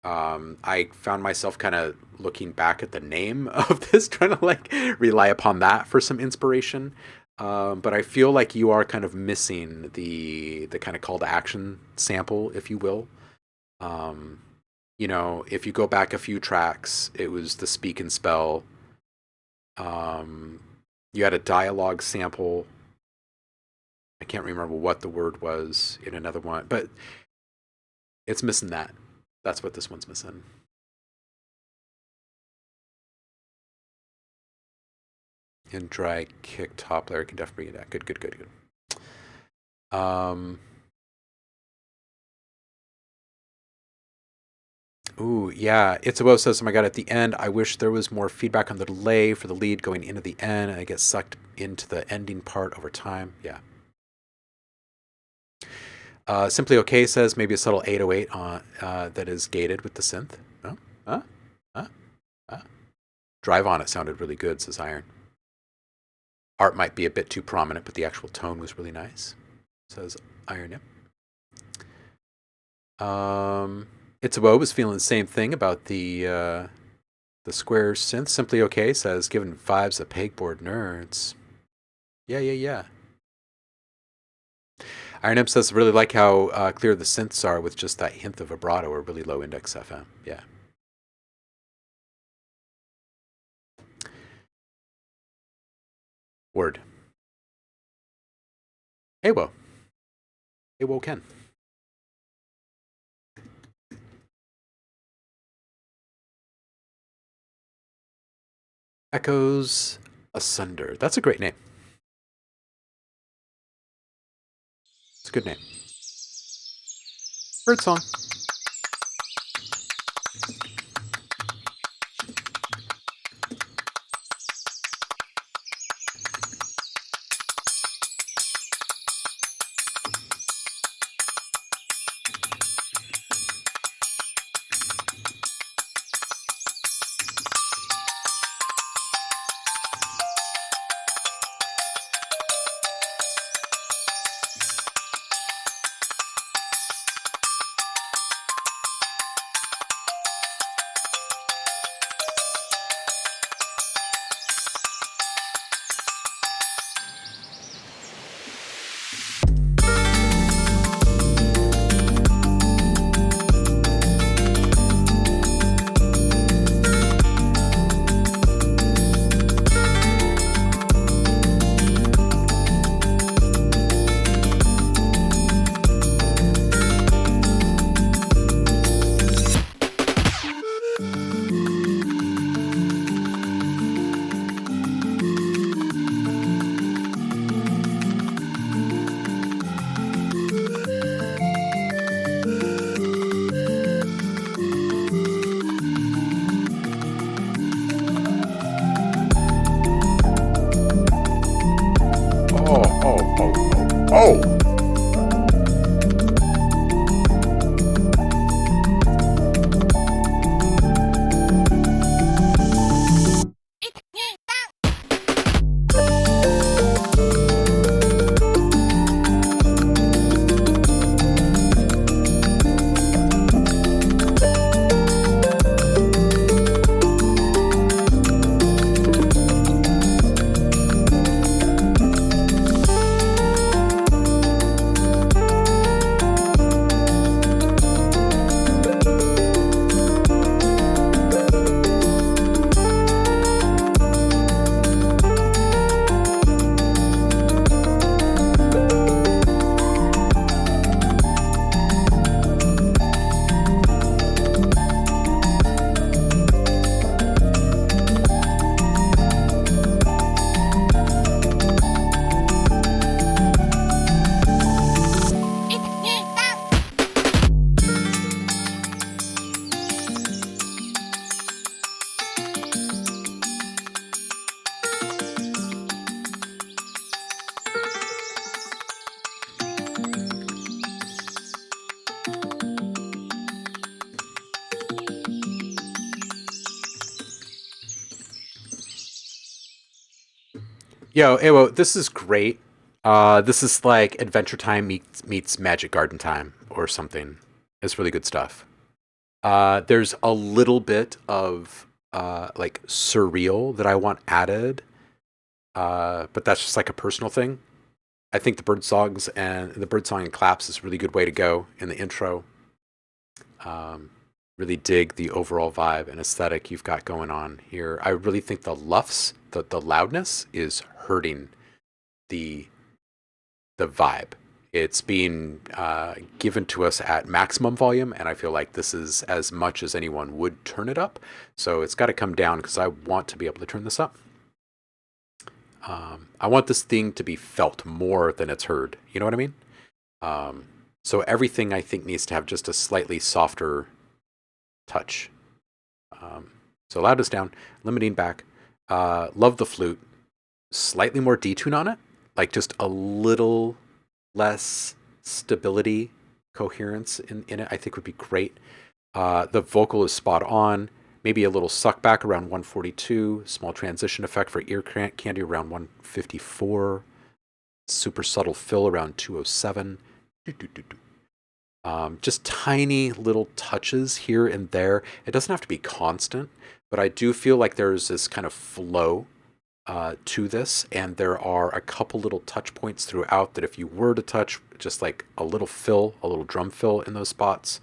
A: I found myself kind of looking back at the name of this, trying to like rely upon that for some inspiration. But I feel like you are kind of missing the kind of call to action sample, if you will. You know, if you go back a few tracks, it was the speak and spell. You had a dialogue sample. I can't remember what the word was in another one, but it's missing that. That's what this one's missing. And dry kick top layer can definitely bring it down. Good. Ooh, yeah. Itsubo says, oh my god, at the end, I wish there was more feedback on the delay for the lead going into the end, and I get sucked into the ending part over time. Yeah. Simply Okay says maybe a subtle 808 on that is gated with the synth. Oh? Drive On It sounded really good, says Iron. Art might be a bit too prominent, but the actual tone was really nice, says Iron. Yep. Itsubo was feeling the same thing about the square synth. Simply Okay says giving vibes of pegboard nerds. Yeah. Iron Imp says, really like how clear the synths are with just that hint of vibrato or really low index FM. Yeah. Word. Hey, whoa. Hey, whoa, Ken. Echoes Asunder. That's a great name. It's a good name. Bird song. Yo, Ewo, this is great. This is like Adventure Time meets Magic Garden Time or something. It's really good stuff. There's a little bit of like surreal that I want added, but that's just like a personal thing. I think the bird song and claps is a really good way to go in the intro. Really dig the overall vibe and aesthetic you've got going on here. I really think the luffs, the loudness is hurting the vibe. It's being given to us at maximum volume, and I feel like this is as much as anyone would turn it up. So it's got to come down because I want to be able to turn this up. I want this thing to be felt more than it's heard. You know what I mean? So everything I think needs to have just a slightly softer touch. So loudness down, limiting back. Love the flute. Slightly more detune on it, like just a little less stability, coherence in it, I think would be great. The vocal is spot on. Maybe a little suck back around 142. Small transition effect for ear candy around 154. Super subtle fill around 207. Just tiny little touches here and there. It doesn't have to be constant, but I do feel like there's this kind of flow to this, and there are a couple little touch points throughout that if you were to touch just like a little fill, a little drum fill in those spots,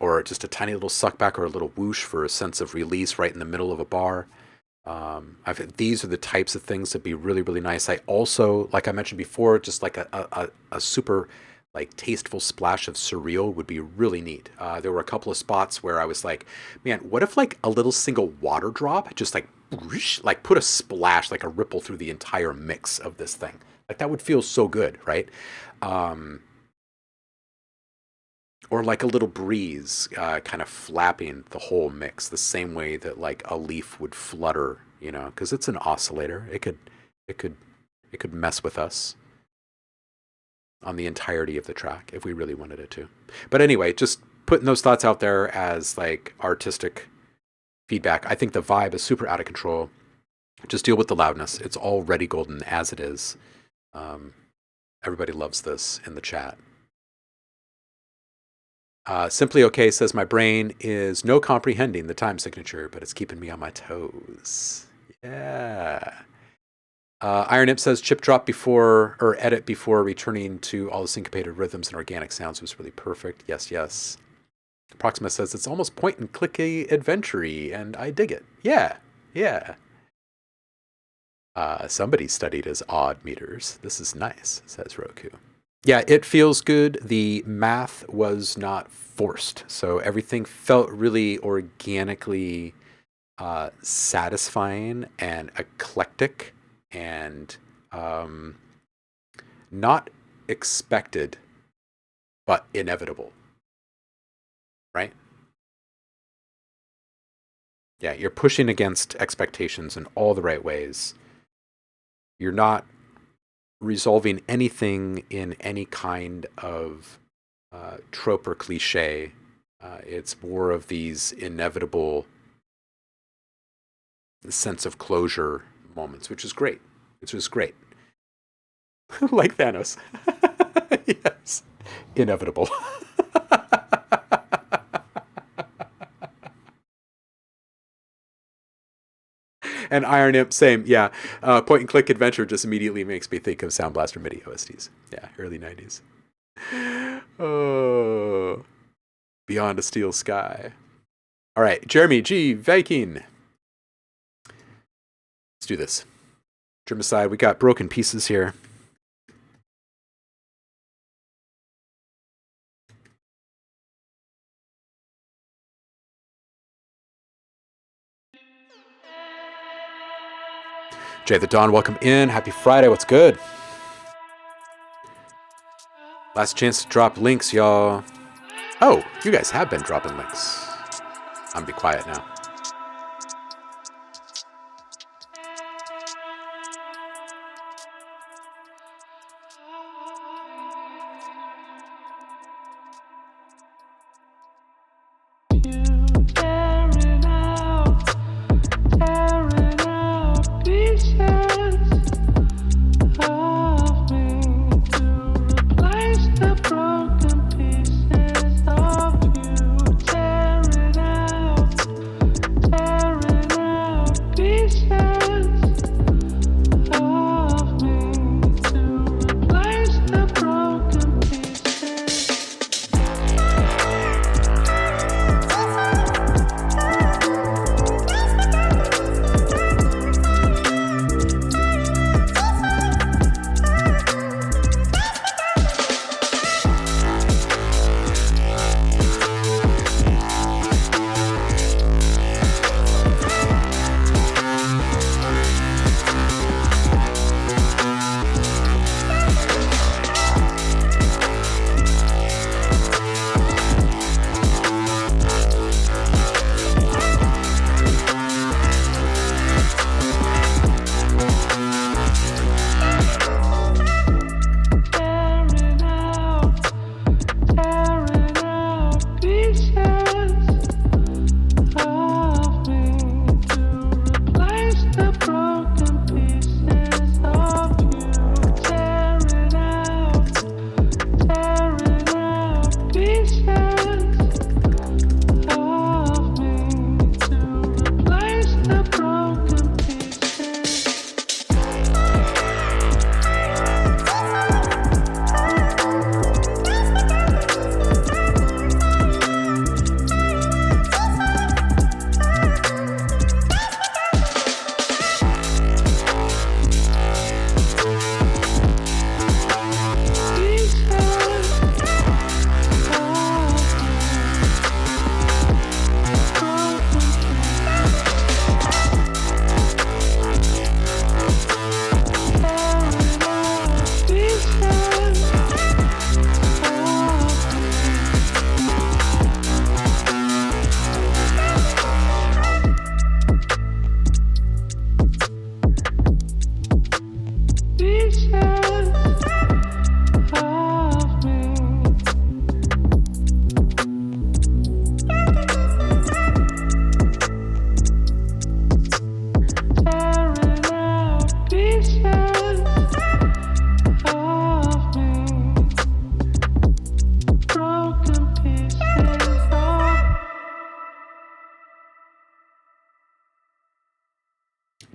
A: or just a tiny little suck back or a little whoosh for a sense of release right in the middle of a bar. These are the types of things that'd be really, really nice. I also, like I mentioned before, just like a super like tasteful splash of surreal would be really neat. There were a couple of spots where I was like, man, what if like a little single water drop just like whoosh, like put a splash, like a ripple through the entire mix of this thing. Like that would feel so good, right? Or like a little breeze kind of flapping the whole mix the same way that like a leaf would flutter, you know, because it's an oscillator. It could mess with us on the entirety of the track if we really wanted it to. But anyway, just putting those thoughts out there as like artistic feedback. I think the vibe is super out of control. Just deal with the loudness. It's already golden as it is. Everybody loves this in the chat. Simply Okay says, my brain is no comprehending the time signature, but it's keeping me on my toes. Yeah. Iron Imp says, chip drop before, or edit before returning to all the syncopated rhythms and organic sounds was really perfect. Yes, yes. Proxima says, it's almost point and clicky adventure-y, and I dig it. Yeah, yeah. Somebody studied as odd meters. This is nice, says Roku. Yeah, it feels good. The math was not forced. So everything felt really organically satisfying and eclectic and not expected, but inevitable. Right? Yeah, you're pushing against expectations in all the right ways. You're not resolving anything in any kind of trope or cliche. It's more of these inevitable sense of closure moments, which is great. Which is great. Like Thanos. Yes. Inevitable. And Iron Imp, same, yeah. Point and click adventure just immediately makes me think of Sound Blaster MIDI OSTs. Yeah, early 90s. Oh, Beyond a Steel Sky. All right, Jeremy G. Viking. Let's do this. Germicide, we got broken pieces here. Jay the Dawn, welcome in. Happy Friday. What's good? Last chance to drop links, y'all. Oh, you guys have been dropping links. I'm gonna be quiet now.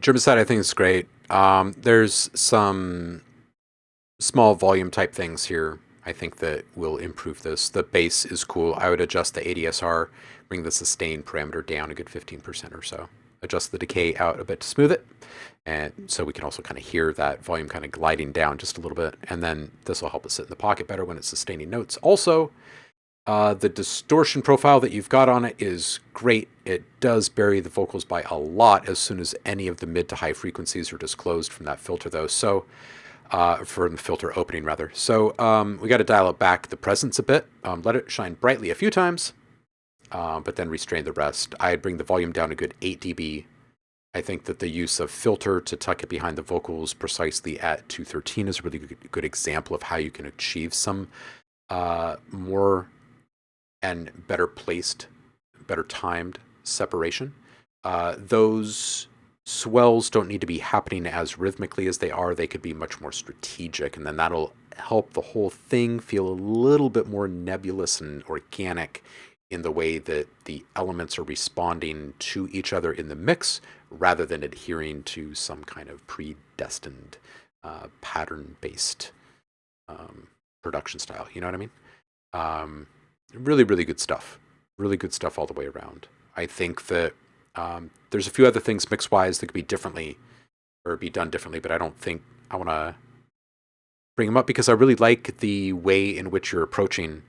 A: Germicide, I think is great. There's some small volume type things here, I think, that will improve this. The bass is cool. I would adjust the ADSR, bring the sustain parameter down a good 15% or so. Adjust the decay out a bit to smooth it. And so we can also kind of hear that volume kind of gliding down just a little bit. And then this will help us sit in the pocket better when it's sustaining notes. Also, the distortion profile that you've got on it is great. It does bury the vocals by a lot as soon as any of the mid to high frequencies are disclosed from that filter, though. So, from the filter opening, rather. So, we got to dial it back the presence a bit. Let it shine brightly a few times, but then restrain the rest. I'd bring the volume down a good 8 dB. I think that the use of filter to tuck it behind the vocals precisely at 213 is a really good example of how you can achieve some more and better placed, better timed separation. Those swells don't need to be happening as rhythmically as they are. They could be much more strategic, and then that'll help the whole thing feel a little bit more nebulous and organic in the way that the elements are responding to each other in the mix, rather than adhering to some kind of predestined pattern-based production style. You know what I mean? Really, really good stuff. Really good stuff all the way around. I think that there's a few other things mix-wise that could be differently or be done differently, but I don't think I want to bring them up because I really like the way in which you're approaching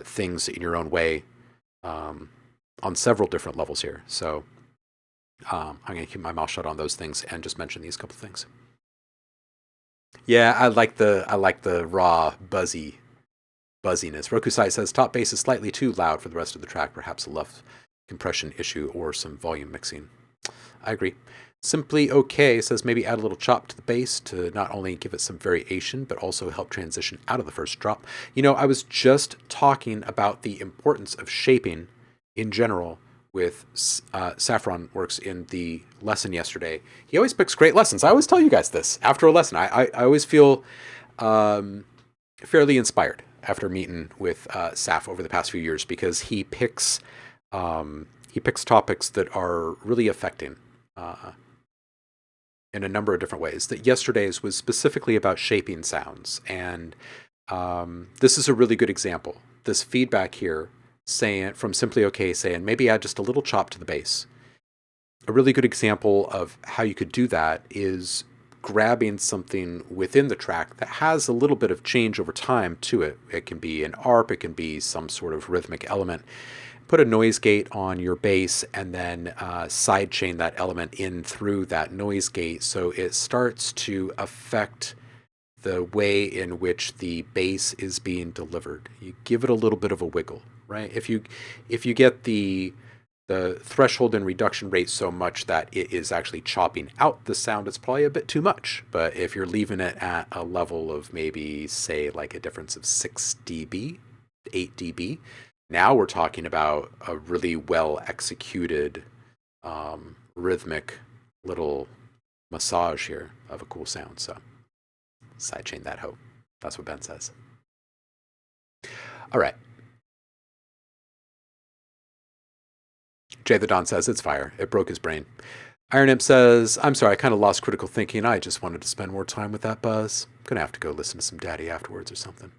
A: things in your own way on several different levels here. So I'm going to keep my mouth shut on those things and just mention these couple things. Yeah, I like the raw buzziness. Rokusai says top bass is slightly too loud for the rest of the track, perhaps a left compression issue or some volume mixing. I agree. Simply Okay says maybe add a little chop to the bass to not only give it some variation, but also help transition out of the first drop. You know, I was just talking about the importance of shaping in general with Saffron Works in the lesson yesterday. He always picks great lessons. I always tell you guys this after a lesson. I always feel fairly inspired after meeting with Saf over the past few years, because he picks topics that are really affecting in a number of different ways. That yesterday's was specifically about shaping sounds, and this is a really good example. This feedback here saying from Simply Okay saying maybe add just a little chop to the bass. A really good example of how you could do that is grabbing something within the track that has a little bit of change over time to it. It can be an ARP, it can be some sort of rhythmic element. Put a noise gate on your bass and then sidechain that element in through that noise gate so it starts to affect the way in which the bass is being delivered. You give it a little bit of a wiggle, right? If you get the threshold and reduction rate so much that it is actually chopping out the sound, it's probably a bit too much. But if you're leaving it at a level of maybe, say, like a difference of 6 dB, 8 dB, now we're talking about a really well executed rhythmic little massage here of a cool sound. So sidechain that hoe. That's what Ben says. All right. Jay the Don says it's fire. It broke his brain. Iron Imp says, I'm sorry, I kind of lost critical thinking. I just wanted to spend more time with that buzz. I'm going to have to go listen to some Daddy afterwards or something.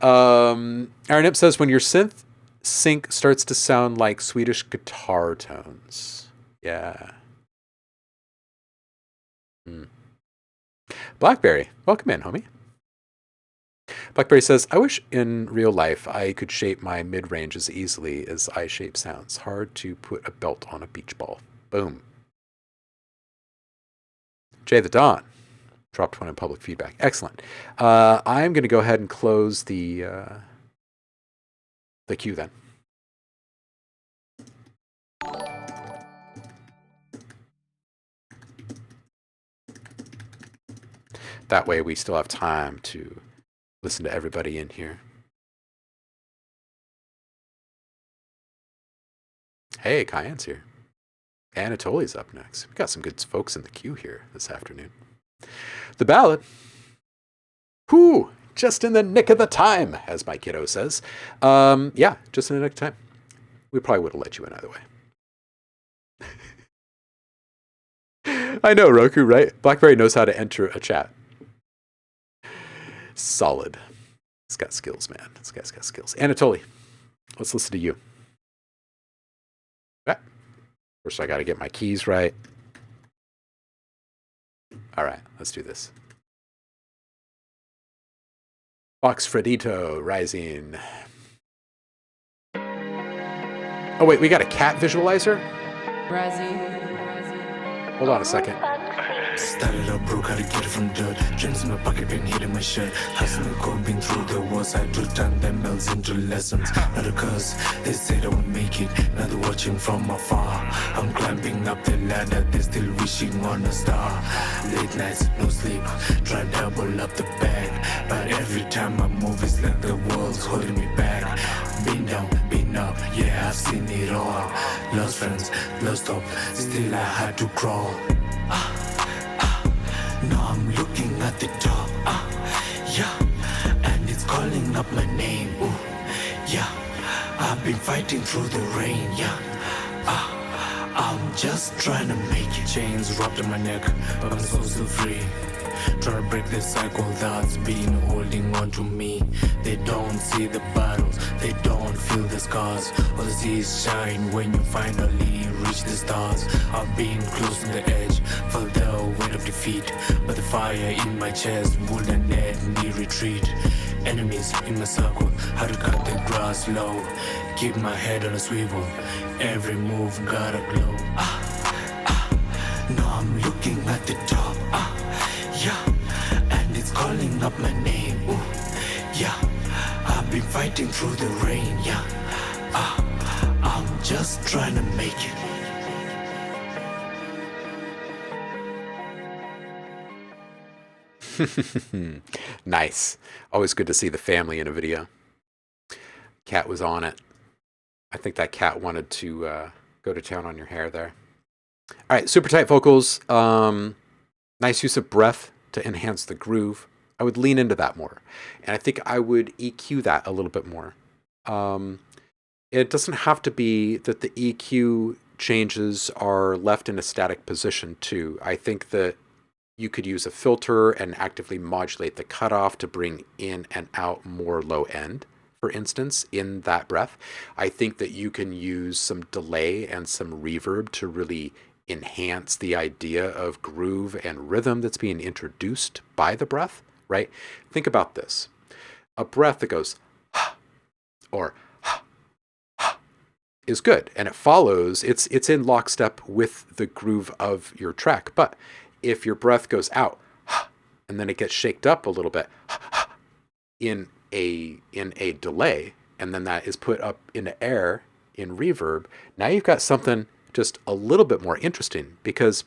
A: Iron Imp says, when your synth sync starts to sound like Swedish guitar tones. Yeah. Blackberry, welcome in, homie. Blackberry says, I wish in real life I could shape my mid-range as easily as I shape sounds. Hard to put a belt on a beach ball. Boom. Jay the Don dropped one in public feedback. Excellent. I'm going to go ahead and close the queue then. That way we still have time to listen to everybody in here. Hey, Cayenne's here. Anatoly's up next. We got some good folks in the queue here this afternoon. The ballad. Whew, just in the nick of the time, as my kiddo says. Yeah, just in the nick of time. We probably would have let you in either way. I know, Roku, right? BlackBerry knows how to enter a chat. Solid. It's got skills, man. This guy's got skills. Anatoly, let's listen to you. First, I got to get my keys right. All right, let's do this. Fox Fredito rising. Oh, wait, we got a cat visualizer? Hold on a second.
B: Started up broke, how to get it from dirt. Dreams in my pocket, been hitting my shirt. Hustling cold, been through the wars. I do turn them bells into lessons. Not a curse, they said I would make it. Now they're watching from afar. I'm climbing up the ladder, they're still wishing on a star. Late nights, no sleep, try double up the bag. But every time I move, it's like the world's holding me back. Been down, been up, yeah, I've seen it all. Lost friends, lost hope, still I had to crawl. Now I'm looking at the top, yeah, and it's calling up my name, ooh, yeah. I've been fighting through the rain, yeah, I'm just trying to make it. Chains wrapped in my neck, but I'm so still free. Try to break the cycle that's been holding on to me. They don't see the battles, they don't feel the scars. All they see is shine when you finally reach the stars. I've been close to the edge, felt the weight of defeat, but the fire in my chest wouldn't let me retreat. Enemies in my circle, how to cut the grass low. Keep my head on a swivel, every move gotta glow. Now I'm looking at the top, yeah, and it's calling up my name, ooh, yeah. I've been fighting through the rain, yeah, I'm just trying to make it.
A: Nice. Always good to see the family in a video. Cat was on it. I think that cat wanted to go to town on your hair there. All right, super tight vocals. Nice use of breath to enhance the groove. I would lean into that more. And I think I would EQ that a little bit more. It doesn't have to be that the EQ changes are left in a static position too. I think that you could use a filter and actively modulate the cutoff to bring in and out more low end, for instance, in that breath. I think that you can use some delay and some reverb to really enhance the idea of groove and rhythm that's being introduced by the breath, right? Think about this. A breath that goes or is good, and it follows, it's in lockstep with the groove of your track. But if your breath goes out and then it gets shaked up a little bit in a delay, and then that is put up into air in reverb, now you've got something just a little bit more interesting, because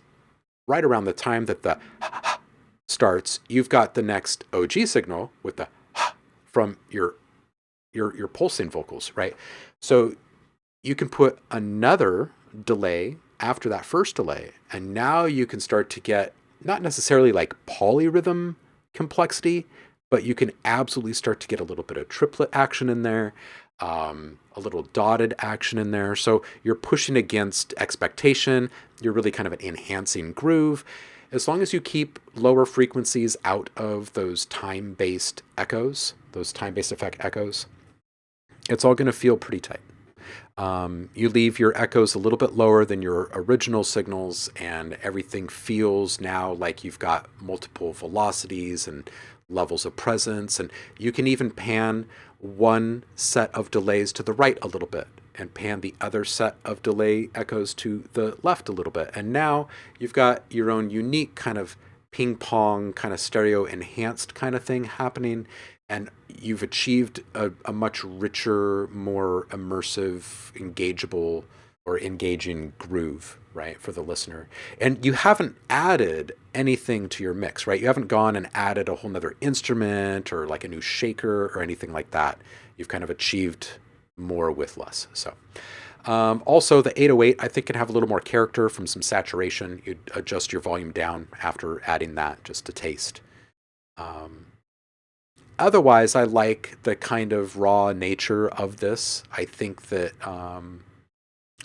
A: right around the time that the starts, you've got the next OG signal with the from your pulsing vocals, right? So you can put another delay after that first delay, and now you can start to get not necessarily like polyrhythm complexity, but you can absolutely start to get a little bit of triplet action in there, a little dotted action in there. So you're pushing against expectation. You're really kind of an enhancing groove. As long as you keep lower frequencies out of those time-based echoes, those time-based effect echoes, it's all going to feel pretty tight. You leave your echoes a little bit lower than your original signals, and everything feels now like you've got multiple velocities and levels of presence. And you can even pan one set of delays to the right a little bit and pan the other set of delay echoes to the left a little bit. And now you've got your own unique kind of ping pong kind of stereo enhanced kind of thing happening. And you've achieved a much richer, more immersive, engageable or engaging groove, right, for the listener. And you haven't added anything to your mix, right? You haven't gone and added a whole nother instrument or like a new shaker or anything like that. You've kind of achieved more with less. So also the 808, I think, can have a little more character from some saturation. You'd adjust your volume down after adding that just to taste. Otherwise, I like the kind of raw nature of this. I think that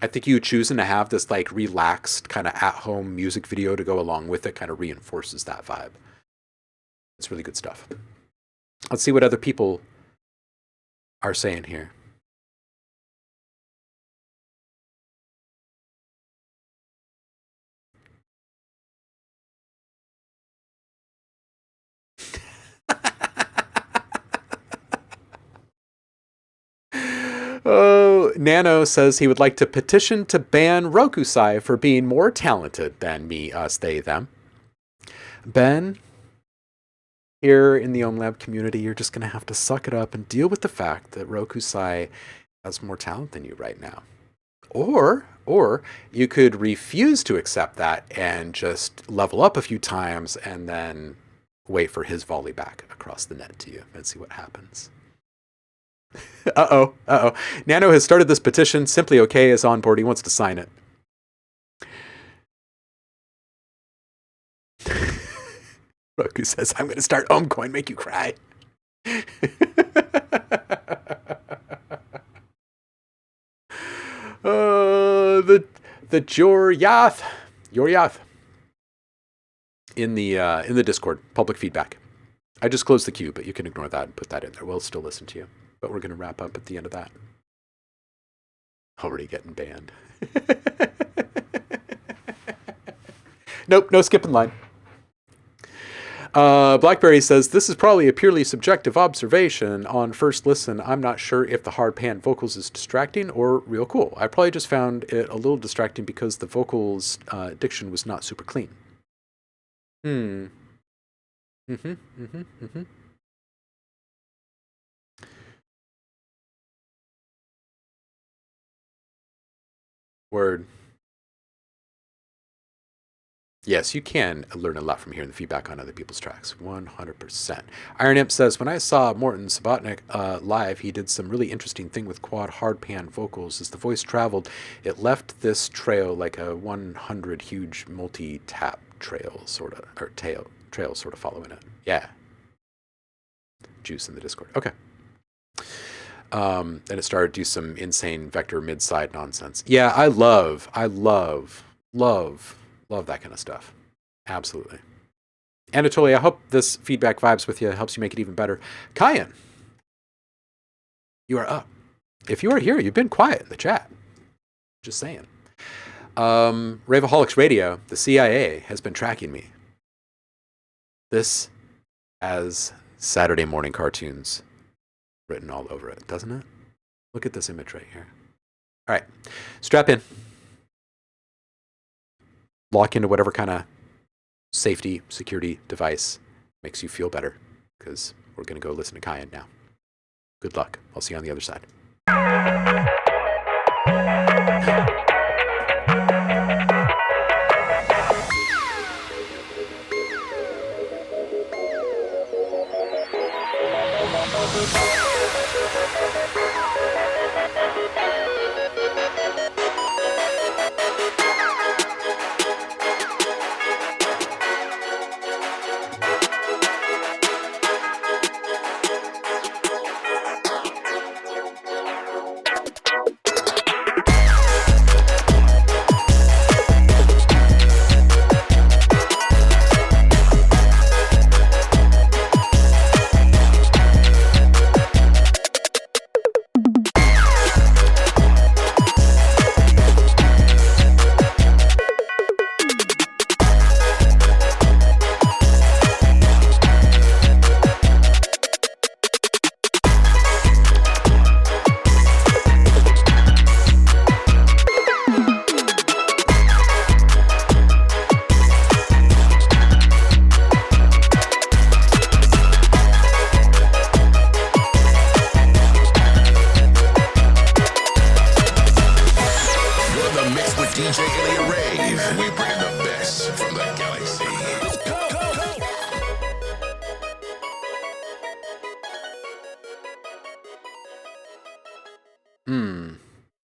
A: I think you choosing to have this like relaxed kind of at-home music video to go along with it kind of reinforces that vibe. It's really good stuff. Let's see what other people are saying here. Oh, Nano says he would like to petition to ban Rokusai for being more talented than me, us, they, them. Ben, here in the OhmLab community, you're just going to have to suck it up and deal with the fact that Rokusai has more talent than you right now. Or you could refuse to accept that and just level up a few times and then wait for his volley back across the net to you and see what happens. Uh-oh. Nano has started this petition. Simply OK is on board. He wants to sign it. Roku says, I'm going to start Ohmcoin, make you cry. The Joryath in the Discord, public feedback. I just closed the queue, but you can ignore that and put that in there. We'll still listen to you. But we're going to wrap up at the end of that. Already getting banned. Nope, no skipping line. Blackberry says, this is probably a purely subjective observation. On first listen, I'm not sure if the hard pan vocals is distracting or real cool. I probably just found it a little distracting because the vocals diction was not super clean. Word. Yes, you can learn a lot from hearing the feedback on other people's tracks. 100%. Iron Imp says, when I saw Morton Subotnick live, he did some really interesting thing with quad hard pan vocals. As the voice traveled, it left this trail like a 100 huge multi-tap trail, sort of, or trail sort of following it. Yeah. Juice in the Discord. Okay. And it started to do some insane vector mid-side nonsense. Yeah, I love that kind of stuff. Absolutely. Anatoly, I hope this feedback vibes with you, helps you make it even better. Kyan, you are up. If you are here, you've been quiet in the chat. Just saying. Ravaholics Radio, the CIA, has been tracking me. This has Saturday morning cartoons written all over it, doesn't it? Look at this image right here. All right, strap in. Lock into whatever kind of safety, security device makes you feel better, because we're going to go listen to Kyan now. Good luck. I'll see you on the other side.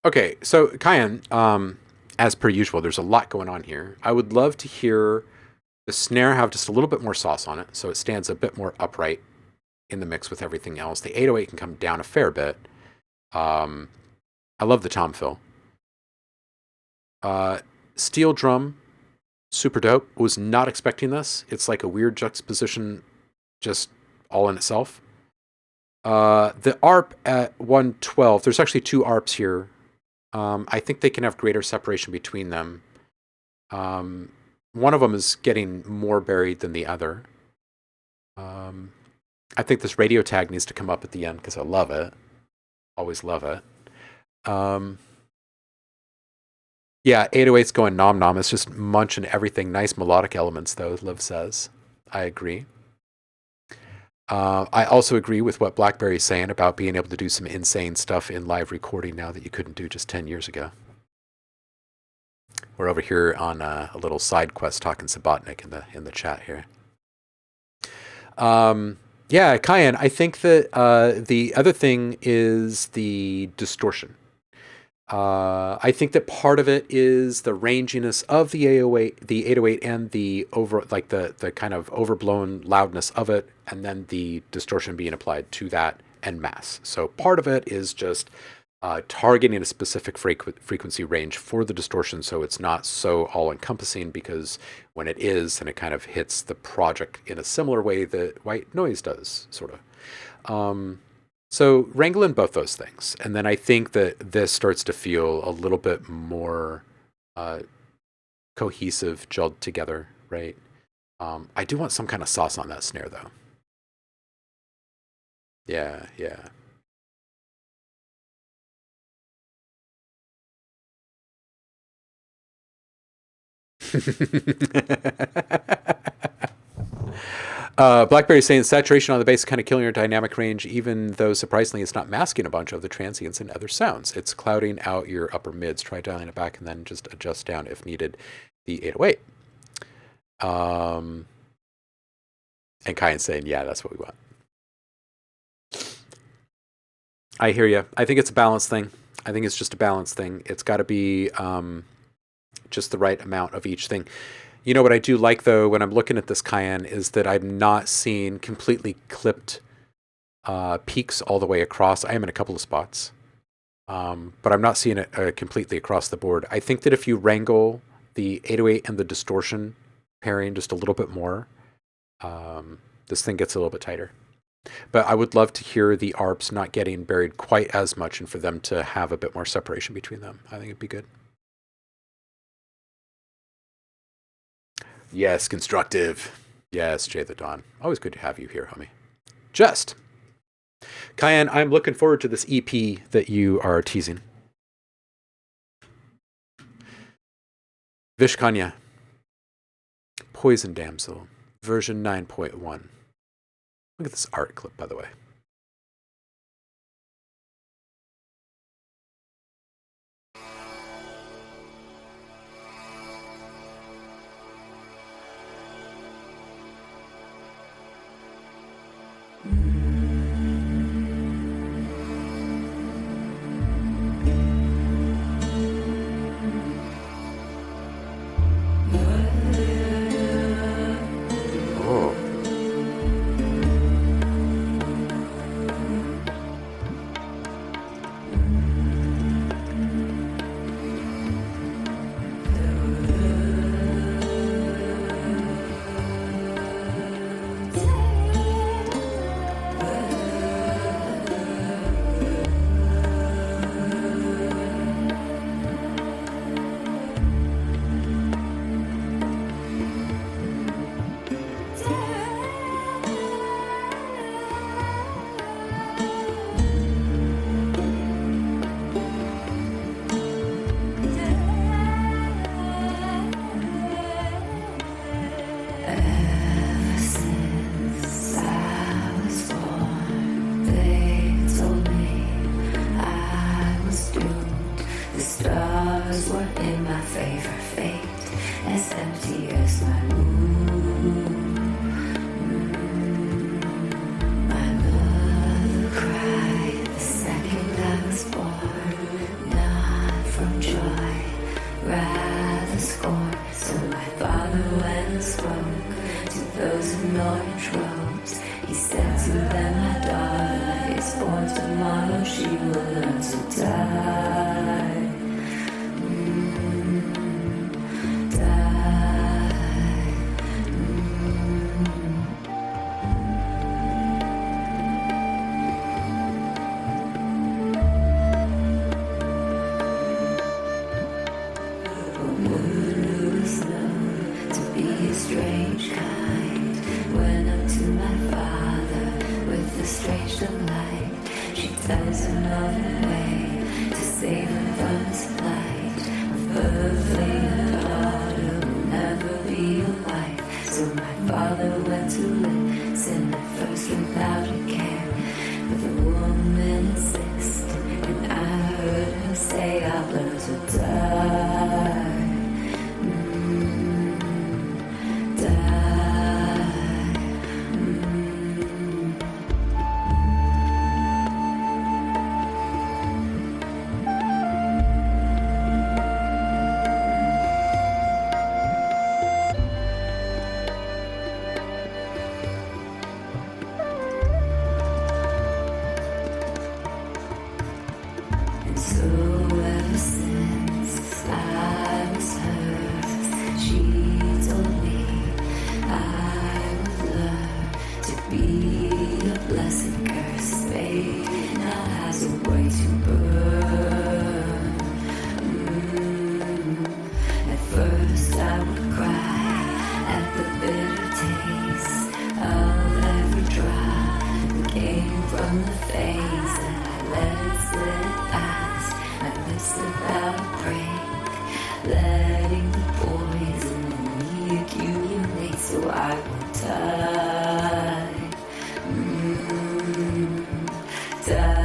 A: Okay, so Kyan, as per usual, there's a lot going on here. I would love to hear the snare have just a little bit more sauce on it, so it stands a bit more upright in the mix with everything else. The 808 can come down a fair bit. I love the tom fill. Steel drum, super dope. Was not expecting this. It's like a weird juxtaposition, just all in itself. The ARP at 112, there's actually two ARPs here. I think they can have greater separation between them. One of them is getting more buried than the other. I think this radio tag needs to come up at the end because I love it. Always love it. Yeah, 808's going nom nom. It's just munching everything. Nice melodic elements, though, Liv says. I agree. I also agree with what Blackberry's saying about being able to do some insane stuff in live recording now that you couldn't do just 10 years ago. We're over here on a little side quest talking Sabatnik in the chat here. Yeah, Cayenne, I think that the other thing is the distortion. I think that part of it is the ranginess of the 808 and the the kind of overblown loudness of it, and then the distortion being applied to that en masse. So part of it is just targeting a specific frequency range for the distortion, so it's not so all-encompassing, because when it is, then it kind of hits the project in a similar way that white noise does, sort of. So wrangling both those things. And then I think that this starts to feel a little bit more cohesive, gelled together, right? I do want some kind of sauce on that snare, though. Yeah, yeah. Blackberry saying saturation on the bass is kind of killing your dynamic range, even though surprisingly it's not masking a bunch of the transients and other sounds. It's clouding out your upper mids. Try dialing it back and then just adjust down if needed the 808. And Kayan's saying, yeah, that's what we want. I hear you. I think it's a balance thing. I think it's just a balance thing. It's got to be just the right amount of each thing. You know what I do like, though, when I'm looking at this Cayenne, is that I'm not seeing completely clipped peaks all the way across. I am in a couple of spots, but I'm not seeing it completely across the board. I think that if you wrangle the 808 and the distortion pairing just a little bit more, this thing gets a little bit tighter. But I would love to hear the ARPs not getting buried quite as much and for them to have a bit more separation between them. I think it'd be good. Yes, constructive. Yes, Jay the Dawn. Always good to have you here, homie. Just. Cayenne, I'm looking forward to this EP that you are teasing. Vishkanya. Poison Damsel. Version 9.1. Look at this art clip, by the way.
D: Tomorrow she will learn to die. tells another way to save him from his plight. A perfect daughter will never be a wife. So my father went to listen at first without a care, but the woman insisted, and I heard him say I'll learn to die. So ever since I was hers, she told me I would learn to be a blessed curse. Fate now has a way to burn. At first I would cry at the bitter taste of every drop that came from the face, and I let it slip past my lips without a break, letting the poison in me accumulate so I won't die. Die.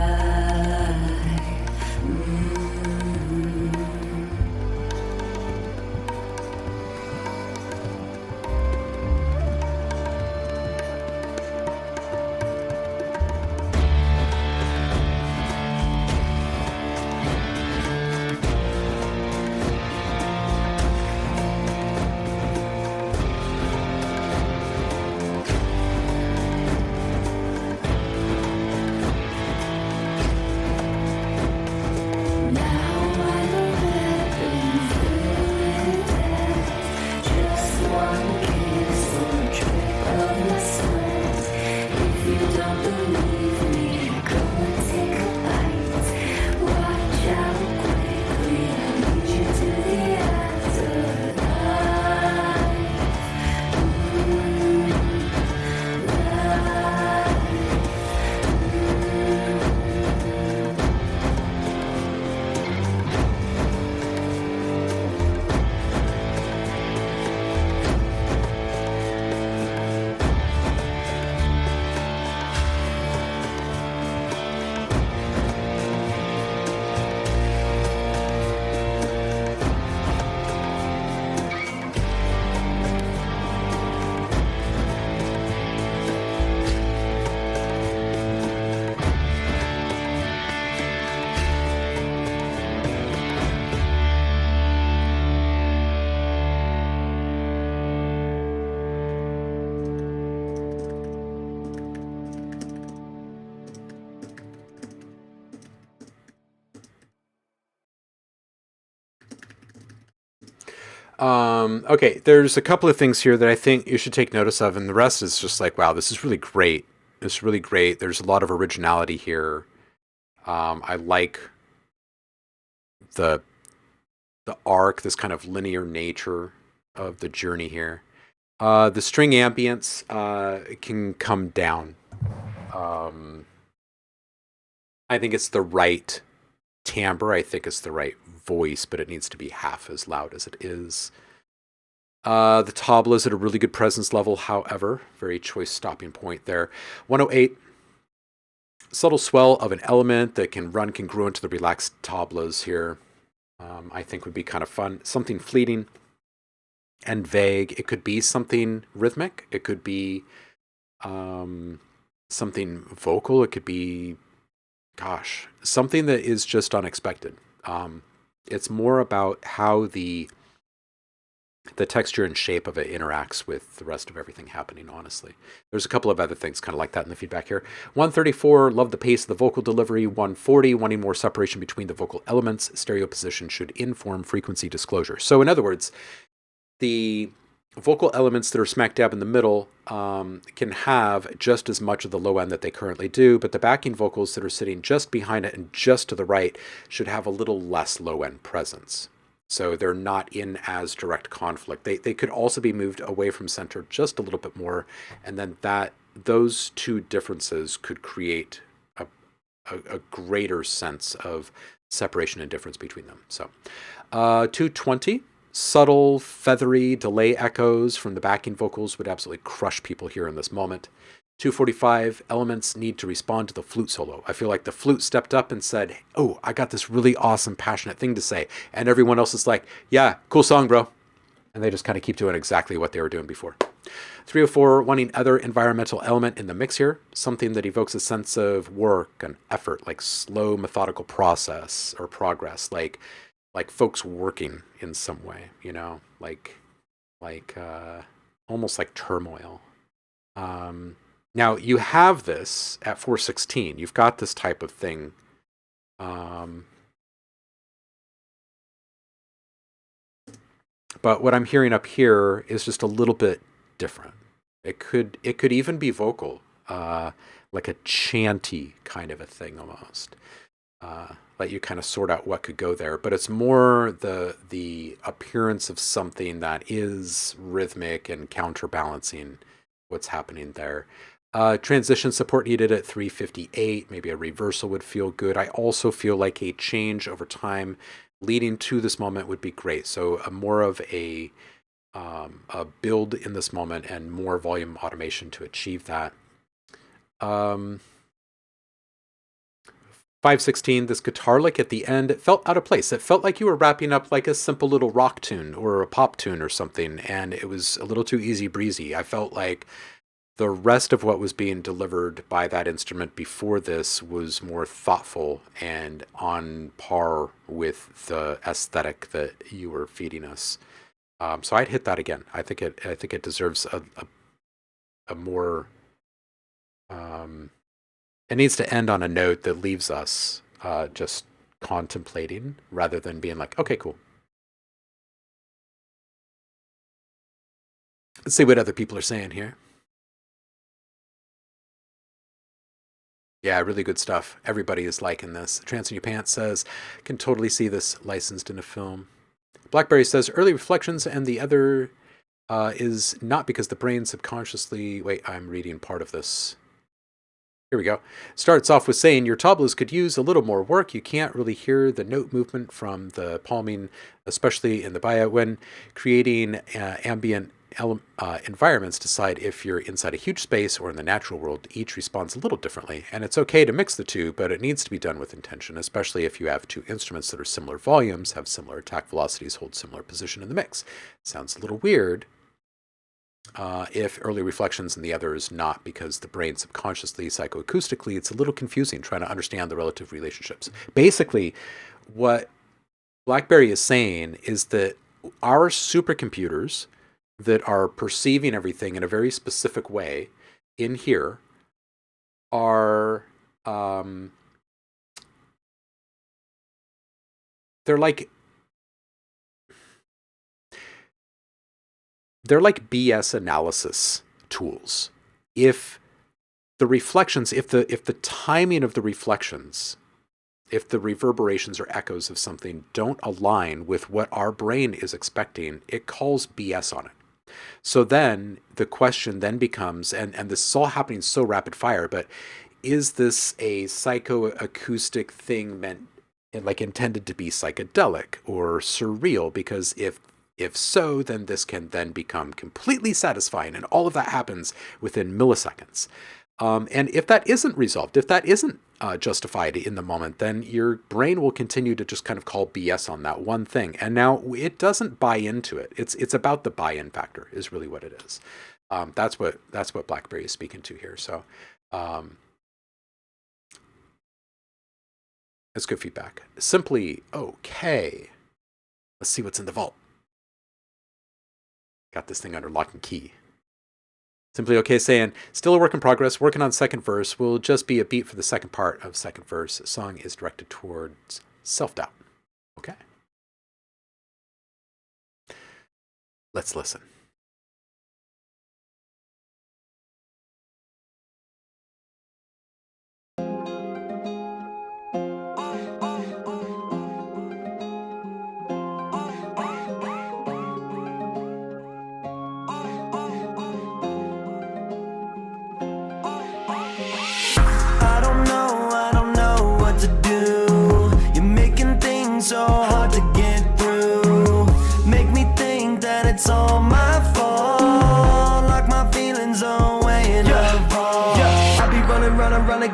A: Okay, there's a couple of things here that I think you should take notice of, and the rest is just like, wow, this is really great. This is really great. There's a lot of originality here. I like the arc, this kind of linear nature of the journey here. The string ambience can come down. I think it's the right timbre. I think it's the right voice, but it needs to be half as loud as it is. The tabla is at a really good presence level, however. Very choice stopping point there. 108. Subtle swell of an element that can run congruent to the relaxed tablas here. I think would be kind of fun. Something fleeting and vague. It could be something rhythmic. It could be something vocal. It could be, gosh, something that is just unexpected. It's more about how the texture and shape of it interacts with the rest of everything happening, honestly. There's a couple of other things kind of like that in the feedback here. 134, love the pace of the vocal delivery. 140, wanting more separation between the vocal elements. Stereo position should inform frequency disclosure. So in other words, the vocal elements that are smack dab in the middle can have just as much of the low end that they currently do, but the backing vocals that are sitting just behind it and just to the right should have a little less low end presence. So they're not in as direct conflict. They could also be moved away from center just a little bit more, and then those two differences could create a greater sense of separation and difference between them. So 220, subtle, feathery delay echoes from the backing vocals would absolutely crush people here in this moment. 245, elements need to respond to the flute solo. I feel like the flute stepped up and said, oh, I got this really awesome, passionate thing to say. And everyone else is like, yeah, cool song, bro. And they just kind of keep doing exactly what they were doing before. 304, wanting other environmental element in the mix here, something that evokes a sense of work and effort, like slow, methodical process or progress, like folks working in some way, you know, like almost like turmoil. Now you have this at 416. You've got this type of thing. But what I'm hearing up here is just a little bit different. It could even be vocal, like a chanty kind of a thing almost. Let you kind of sort out what could go there, but it's more the appearance of something that is rhythmic and counterbalancing what's happening there. Transition support needed at 358. Maybe a reversal would feel good. I also feel like a change over time leading to this moment would be great. So more of a build in this moment and more volume automation to achieve that. 516, this guitar lick at the end, it felt out of place. It felt like you were wrapping up like a simple little rock tune or a pop tune or something, and it was a little too easy breezy. I felt like the rest of what was being delivered by that instrument before this was more thoughtful and on par with the aesthetic that you were feeding us. So I'd hit that again. I think it deserves a more. It needs to end on a note that leaves us just contemplating rather than being like, okay, cool. Let's see what other people are saying here. Yeah, really good stuff. Everybody is liking this. Trance in Your Pants says, can totally see this licensed in a film. Blackberry says, early reflections, and the other is not because the brain subconsciously... Wait, I'm reading part of this. Here we go. Starts off with saying, your tablas could use a little more work. You can't really hear the note movement from the palming, especially in the buyout. When creating ambient environments, decide if you're inside a huge space or in the natural world. Each responds a little differently, and it's okay to mix the two, but it needs to be done with intention, especially if you have two instruments that are similar volumes, have similar attack velocities, hold similar position in the mix. Sounds a little weird if early reflections and the other is not, because the brain subconsciously, psychoacoustically, it's a little confusing trying to understand the relative relationships. Basically, what Blackberry is saying is that our supercomputers that are perceiving everything in a very specific way in here are they're like BS analysis tools. If the reflections, if the timing of the reflections, if the reverberations or echoes of something don't align with what our brain is expecting, it calls BS on it. So then the question then becomes, and this is all happening so rapid fire, but is this a psychoacoustic thing meant, like, intended to be psychedelic or surreal? Because if so, then this can then become completely satisfying, and all of that happens within milliseconds. And if that isn't resolved, if that isn't justified in the moment, then your brain will continue to just kind of call BS on that one thing. And now it doesn't buy into it. It's about the buy-in factor is really what it is. That's what Blackberry is speaking to here. So that's good feedback. Simply okay. Let's see what's in the vault. Got this thing under lock and key. Simply okay saying, still a work in progress, working on second verse, will just be a beat for the second part of second verse. Song is directed towards self-doubt. Okay. Let's listen.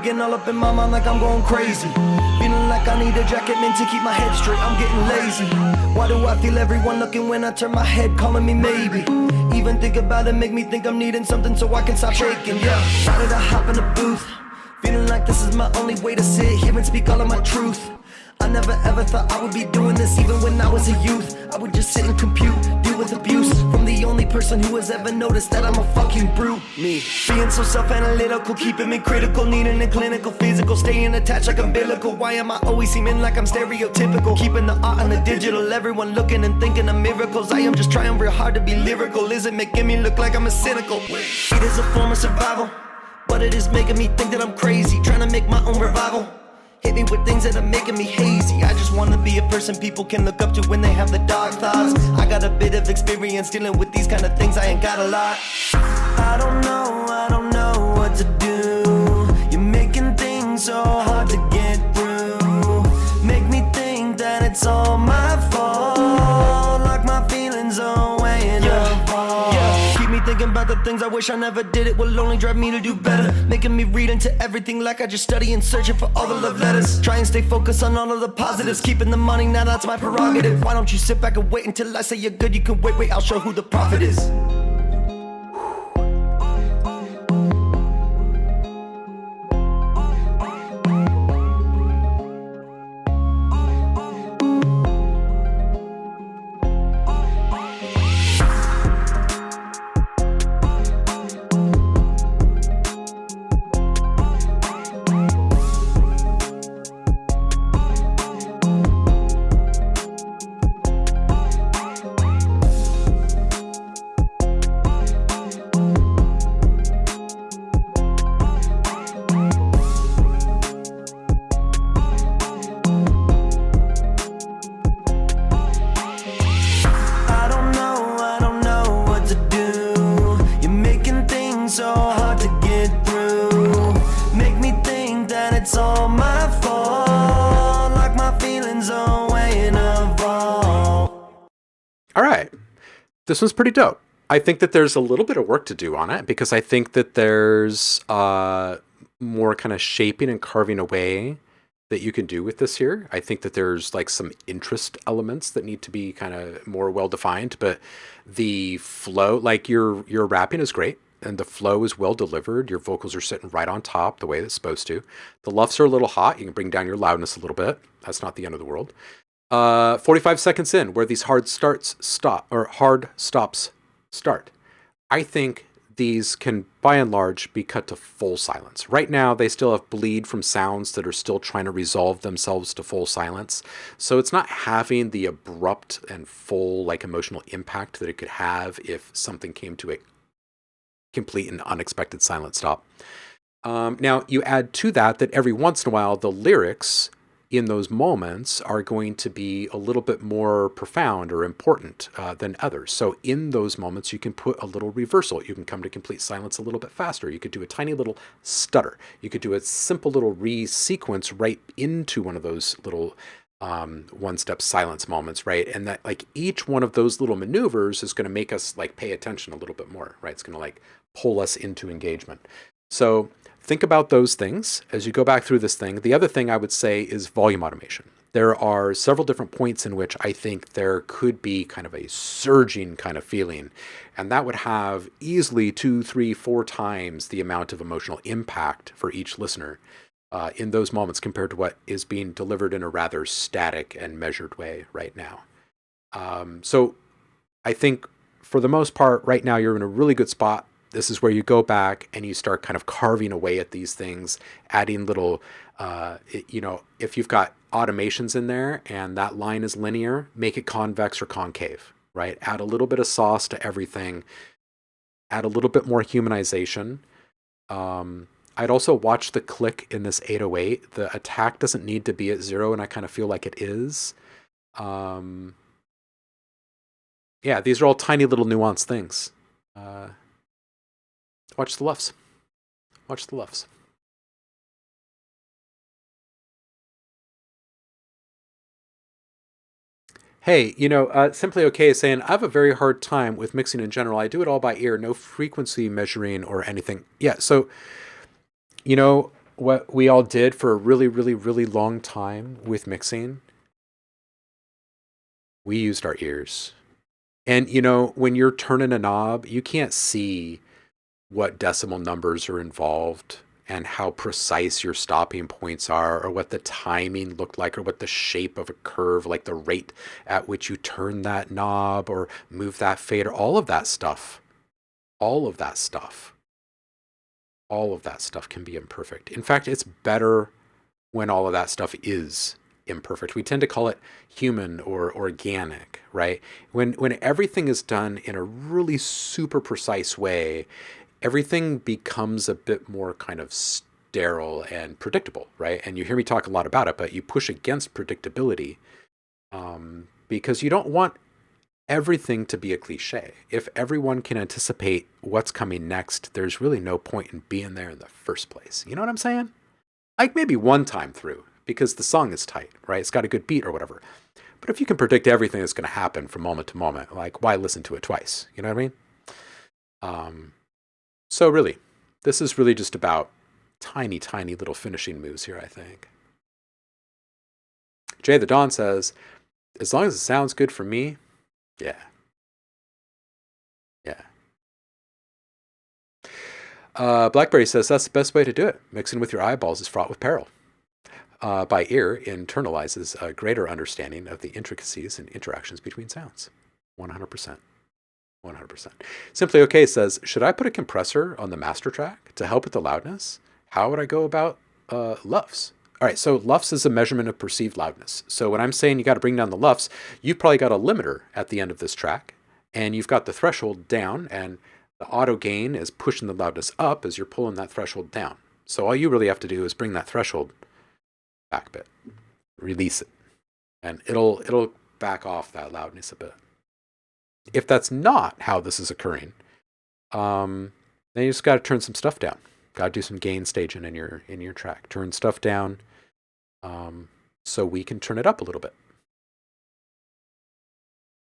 E: getting all up in my mind like I'm going crazy. Feeling like I need a jacket, man, to keep my head straight. I'm getting lazy. Why do I feel everyone looking when I turn my head, calling me maybe? Even think about it, make me think I'm needing something so I can stop shaking, yeah. Why did I hop in the booth? Feeling like this is my only way to sit here and speak all of my truth. I never ever thought I would be doing this even when I was a youth. I would just sit and compute, deal with abuse from the only person who has ever noticed that I'm a fucking brute. Me, being so self-analytical, keeping me critical, needing a clinical physical, staying attached like umbilical. Why am I always seeming like I'm stereotypical? Keeping the art and the digital, everyone looking and thinking of miracles. I am just trying real hard to be lyrical. Is it making me look like I'm a cynical? It is a form of survival, but it is making me think that I'm crazy, trying to make my own revival. Hit me with things that are making me hazy. I just wanna be a person people can look up to when they have the dark thoughts. I got a bit of experience dealing with these kind of things, I ain't got a lot. I don't know what to do. You're making things so hard to get through. Make me think that it's all my fault, like my feelings are weighing up. Keep me thinking about the things I wish I never did. It will only drive me to do better, making me read into everything like I just study and searching for all the love letters. Try and stay focused on all of the positives, keeping the money, now that's my prerogative. Why don't you sit back and wait until I say you're good? You can wait, I'll show who the prophet is.
A: This one's pretty dope. I think that there's a little bit of work to do on it because I think that there's more kind of shaping and carving away that you can do with this here. I think that there's like some interest elements that need to be kind of more well defined, but the flow, like your rapping is great and the flow is well delivered. Your vocals are sitting right on top the way it's supposed to. The luffs are a little hot. You can bring down your loudness a little bit. That's not the end of the world. 45 seconds in, where these hard stops start. I think these can, by and large, be cut to full silence. Right now, they still have bleed from sounds that are still trying to resolve themselves to full silence. So it's not having the abrupt and full, like, emotional impact that it could have if something came to a complete and unexpected silent stop. Now, you add to that every once in a while, the lyrics in those moments are going to be a little bit more profound or important than others. So in those moments, you can put a little reversal. You can come to complete silence a little bit faster. You could do a tiny little stutter. You could do a simple little re-sequence right into one of those little one-step silence moments, right? And that, like, each one of those little maneuvers is going to make us, like, pay attention a little bit more, right? It's going to, like, pull us into engagement. So think about those things as you go back through this thing. The other thing I would say is volume automation. There are several different points in which I think there could be kind of a surging kind of feeling, and that would have easily 2, 3, 4 times the amount of emotional impact for each listener in those moments compared to what is being delivered in a rather static and measured way right now. So I think for the most part, right now, you're in a really good spot. This is where you go back and you start kind of carving away at these things, adding little, if you've got automations in there and that line is linear, make it convex or concave, right? Add a little bit of sauce to everything. Add a little bit more humanization. I'd also watch the click in this 808. The attack doesn't need to be at 0, and I kind of feel like it is. Yeah, these are all tiny little nuanced things. Watch the luffs. Watch the luffs. Hey, Simply Okay is saying, I have a very hard time with mixing in general. I do it all by ear, no frequency measuring or anything. Yeah, so, what we all did for a really, really, really long time with mixing? We used our ears. And, you know, when you're turning a knob, you can't see what decimal numbers are involved and how precise your stopping points are, or what the timing looked like, or what the shape of a curve, like the rate at which you turn that knob or move that fader, all of that stuff. All of that stuff. All of that stuff can be imperfect. In fact, it's better when all of that stuff is imperfect. We tend to call it human or organic, right? When everything is done in a really super precise way, everything becomes a bit more kind of sterile and predictable, right? And you hear me talk a lot about it, but you push against predictability because you don't want everything to be a cliche. If everyone can anticipate what's coming next, there's really no point in being there in the first place. You know what I'm saying? Like maybe one time through, because the song is tight, right? It's got a good beat or whatever. But if you can predict everything that's going to happen from moment to moment, like why listen to it twice? You know what I mean? So really, this is really just about tiny, tiny little finishing moves here, I think. Jay the Dawn says, as long as it sounds good for me, yeah. Yeah. Blackberry says, that's the best way to do it. Mixing with your eyeballs is fraught with peril. By ear internalizes a greater understanding of the intricacies and interactions between sounds. 100%. 100%. Simply OK says, should I put a compressor on the master track to help with the loudness? How would I go about LUFS? All right, so LUFS is a measurement of perceived loudness. So when I'm saying you got to bring down the LUFS, you've probably got a limiter at the end of this track, and you've got the threshold down, and the auto gain is pushing the loudness up as you're pulling that threshold down. So all you really have to do is bring that threshold back a bit, release it, and it'll back off that loudness a bit. If that's not how this is occurring, then you just got to turn some stuff down. Got to do some gain staging in your track. Turn stuff down so we can turn it up a little bit.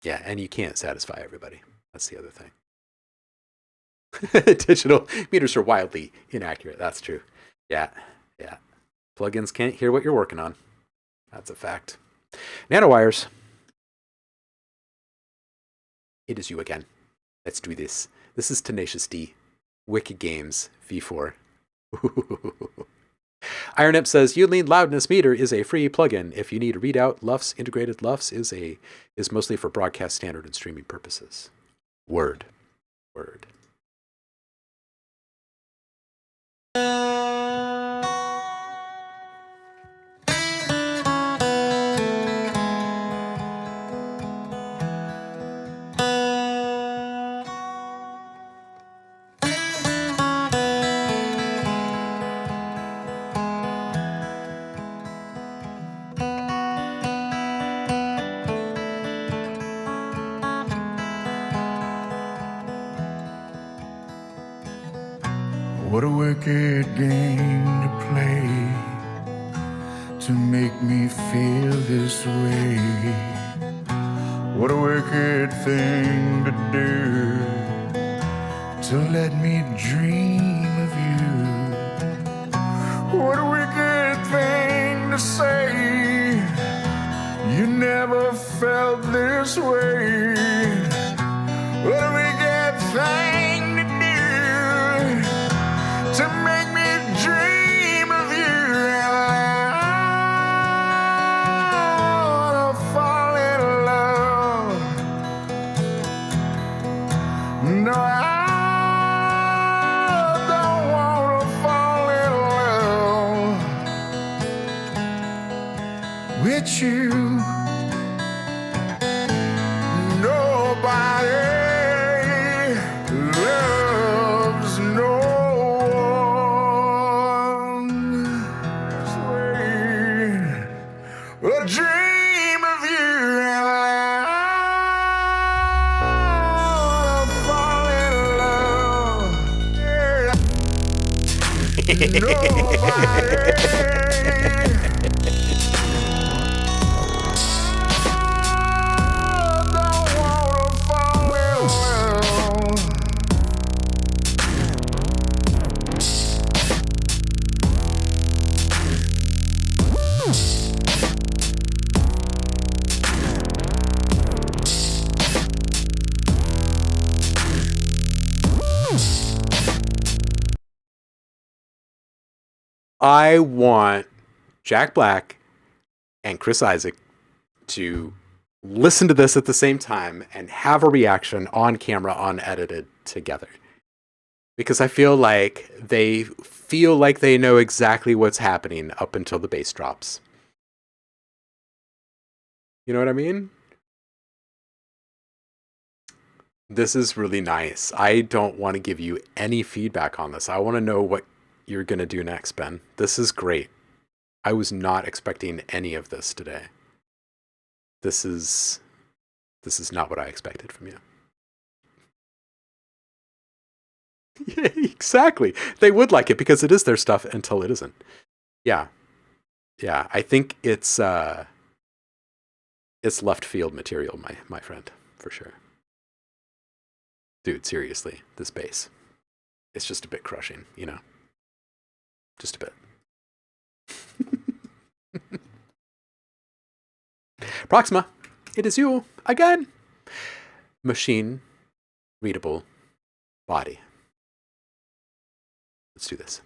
A: Yeah, and you can't satisfy everybody. That's the other thing. Digital meters are wildly inaccurate. That's true. Yeah. Plugins can't hear what you're working on. That's a fact. Nanowires. It is you again. Let's do this. This is Tenacious D. Wicked Games V4. Iron Imp says, Uline Loudness Meter is a free plugin. If you need a readout, LUFS, integrated LUFS is mostly for broadcast standard and streaming purposes. Word.
E: What a wicked game to play to make me feel this way. What a wicked thing to do to let me dream of you. What a wicked thing to say. You never felt this way. What a wicked thing to do to make me dream of you. I wanna fall in love. No, I don't wanna fall in love with you. Nobody loves no one. Sweet, a dream of you, and I fall in love. Yeah. Nobody.
A: I want Jack Black and Chris Isaac to listen to this at the same time and have a reaction on camera, unedited together. Because I feel like they know exactly what's happening up until the bass drops. You know what I mean? This is really nice. I don't want to give you any feedback on this. I want to know what you're going to do next, Ben. This is great. I was not expecting any of this today. This is not what I expected from you. Yeah, exactly. They would like it because it is their stuff until it isn't. Yeah. Yeah, I think it's left field material, my friend, for sure. Dude, seriously, this bass. It's just a bit crushing, you know? Just a bit. Proxima, it is you again. Machine readable body. Let's do this.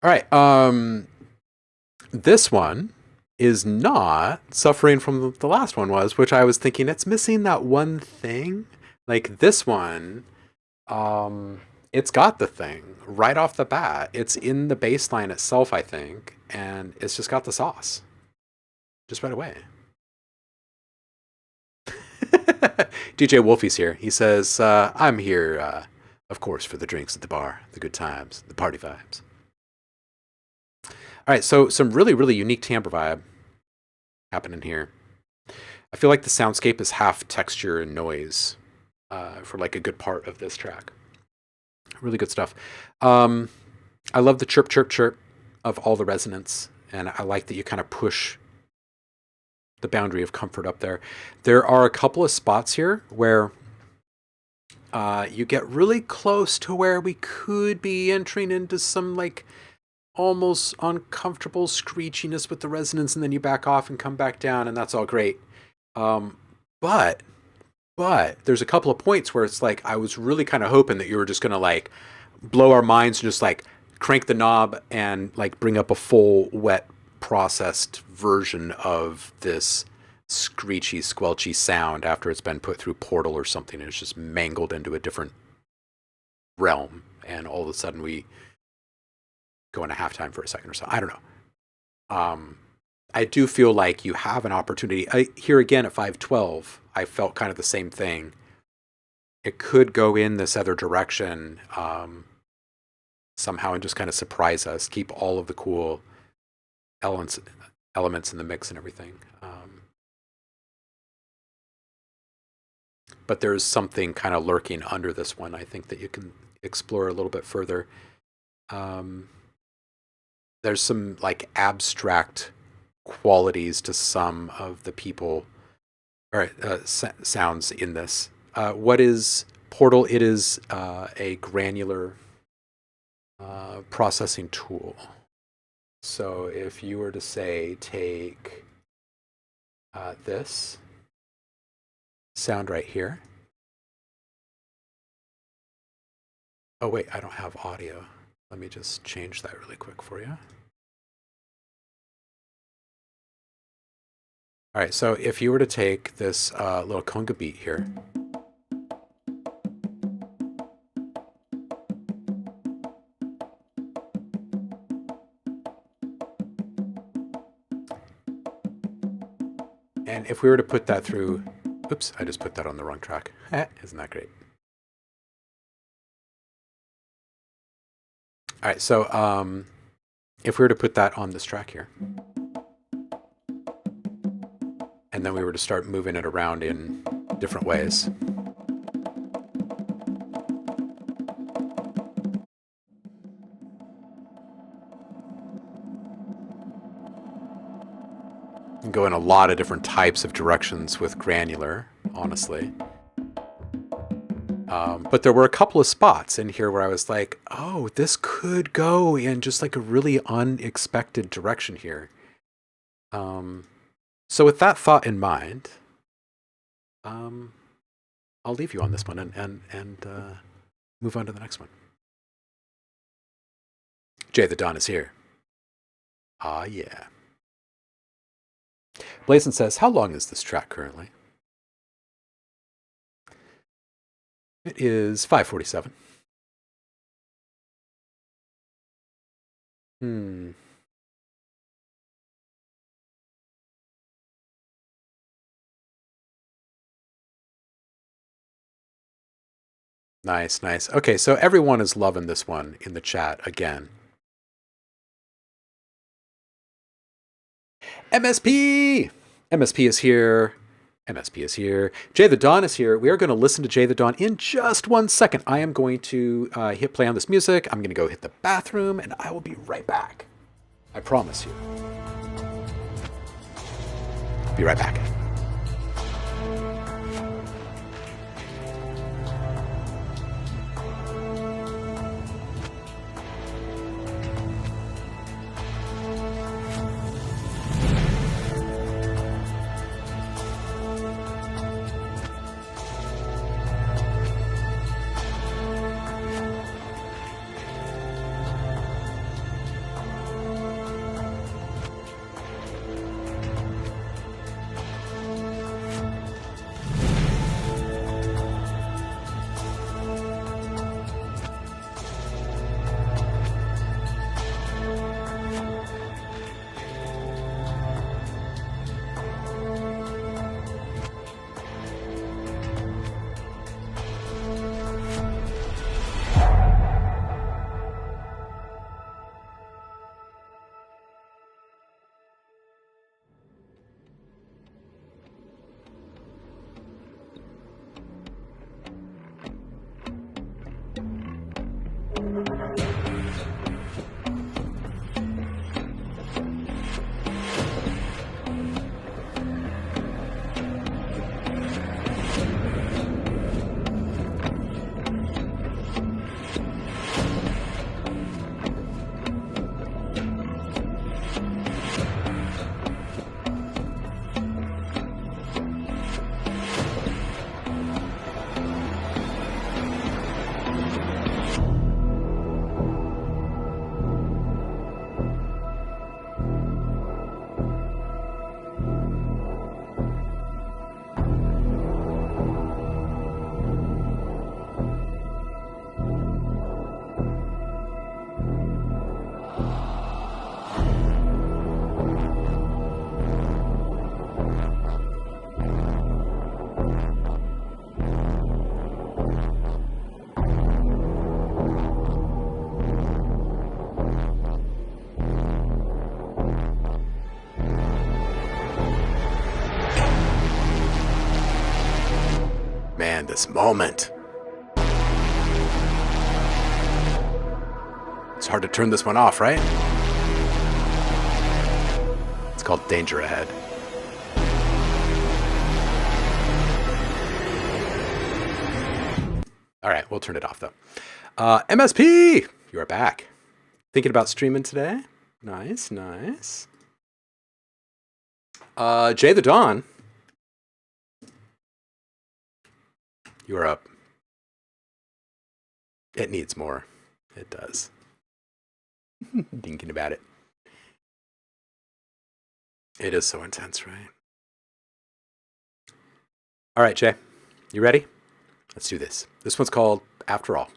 A: All right. This one is not suffering from the last one was, which I was thinking it's missing that one thing. Like this one, it's got the thing right off the bat. It's in the bass line itself, I think, and it's just got the sauce just right away. DJ Wolfie's here. He says, I'm here, of course, for the drinks at the bar, the good times, the party vibes. All right, so some really, really unique timbre vibe happening here. I feel like the soundscape is half texture and noise for like a good part of this track. Really good stuff. I love the chirp, chirp, chirp of all the resonance, and I like that you kind of push the boundary of comfort up there. There are a couple of spots here where you get really close to where we could be entering into some like almost uncomfortable screechiness with the resonance, and then you back off and come back down, and that's all great. But there's a couple of points where it's like I was really kind of hoping that you were just gonna like blow our minds and just like crank the knob and like bring up a full wet processed version of this screechy squelchy sound after it's been put through Portal or something, and it's just mangled into a different realm, and all of a sudden we go into halftime for a second or so. I don't know. I do feel like you have an opportunity. Here again at 512, I felt kind of the same thing. It could go in this other direction somehow and just kind of surprise us, keep all of the cool elements in the mix and everything. But there's something kind of lurking under this one, I think, that you can explore a little bit further. There's some like abstract qualities to some of the people or sounds in this. What is Portal? It is a granular processing tool. So if you were to say take this sound right here. Oh wait, I don't have audio. Let me just change that really quick for you. All right, so if you were to take this little conga beat here, and if we were to put that through, oops, I just put that on the wrong track. Isn't that great? All right, so if we were to put that on this track here, and then we were to start moving it around in different ways. You can go in a lot of different types of directions with granular, honestly. But there were a couple of spots in here where I was like, oh, this could go in just like a really unexpected direction here. So with that thought in mind, I'll leave you on this one and move on to the next one. Jay the Dawn is here. Ah, yeah. Blazin says, how long is this track currently? It is 5:47. Nice, nice. Okay, so everyone is loving this one in the chat again. MSP! MSP is here. MSP is here. Jay the Dawn is here. We are going to listen to Jay the Dawn in just 1 second. I am going to hit play on this music. I'm going to go hit the bathroom, and I will be right back. I promise you. I'll be right back. This moment. It's hard to turn this one off, right? It's called Danger Ahead. All right, we'll turn it off though. MSP, you are back. Thinking about streaming today? Nice, nice. Jay the Dawn. You are up. It needs more. It does. Thinking about it. It is so intense, right? All right, Jay. You ready? Let's do this. This one's called After All.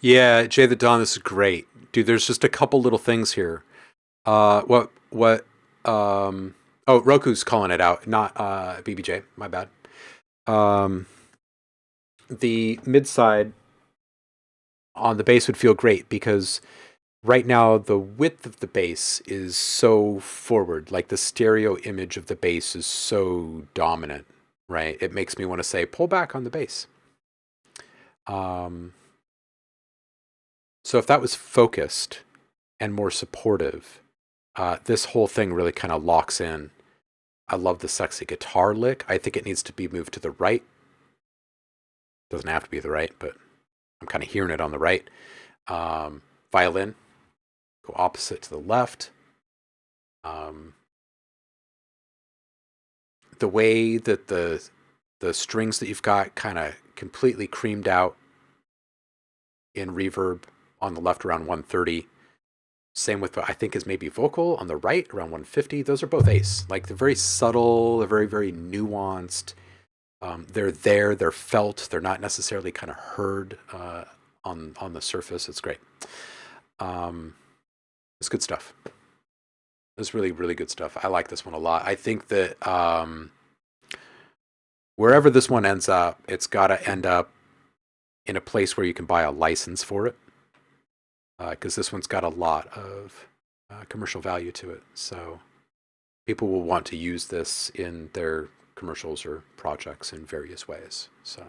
A: Yeah, Jay the Dawn, this is great. Dude, there's just a couple little things here. Oh, Roku's calling it out, not BBJ, my bad. The mid side on the bass would feel great because right now the width of the bass is so forward, like the stereo image of the bass is so dominant, right? It makes me want to say, pull back on the bass. So if that was focused and more supportive, this whole thing really kind of locks in. I love the sexy guitar lick. I think it needs to be moved to the right. Doesn't have to be the right, but I'm kind of hearing it on the right. Violin, go opposite to the left. The way that the strings that you've got kind of completely creamed out in reverb on the left around 130. Same with what I think is maybe vocal on the right around 150. Those are both ace. Like they're very subtle, they're very, very nuanced. They're felt. They're not necessarily kind of heard on the surface. It's great. It's good stuff. It's really, really good stuff. I like this one a lot. I think that wherever this one ends up, it's got to end up in a place where you can buy a license for it. Because this one's got a lot of commercial value to it. So people will want to use this in their commercials or projects in various ways. So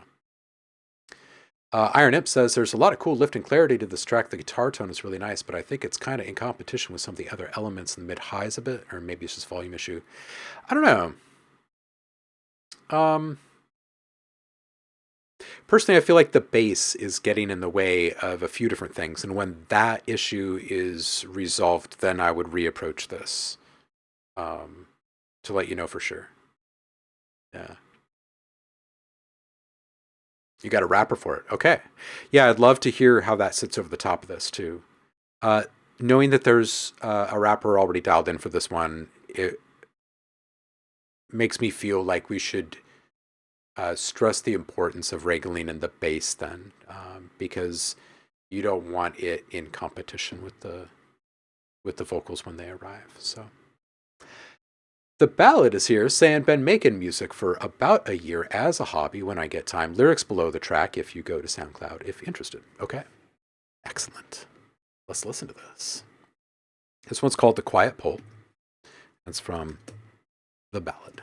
A: Iron Imp says there's a lot of cool lift and clarity to this track. The guitar tone is really nice, but I think it's kind of in competition with some of the other elements in the mid highs a bit, or maybe it's just volume issue. I don't know. Personally, I feel like the bass is getting in the way of a few different things, and when that issue is resolved, then I would reapproach this to let you know for sure. Yeah. You got a wrapper for it. Okay. Yeah, I'd love to hear how that sits over the top of this too. Knowing that there's a wrapper already dialed in for this one, it makes me feel like we should stress the importance of regling in the bass then, because you don't want it in competition with the vocals when they arrive. So the ballad is here saying, been making music for about a year as a hobby when I get time. Lyrics below the track if you go to SoundCloud if interested. Okay, excellent. Let's listen to this. This one's called The Quiet Pole. That's from the ballad.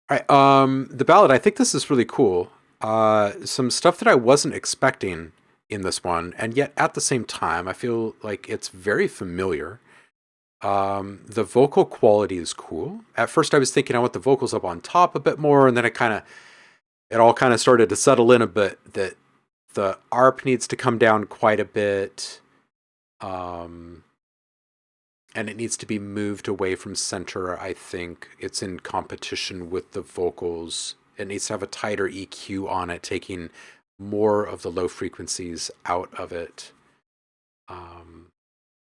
A: All right. The ballad. I think this is really cool. Some stuff that I wasn't expecting in this one, and yet at the same time, I feel like it's very familiar. The vocal quality is cool. At first, I was thinking I want the vocals up on top a bit more, and then it all kind of started to settle in a bit that the ARP needs to come down quite a bit. And it needs to be moved away from center. I think it's in competition with the vocals. It needs to have a tighter EQ on it, taking more of the low frequencies out of it.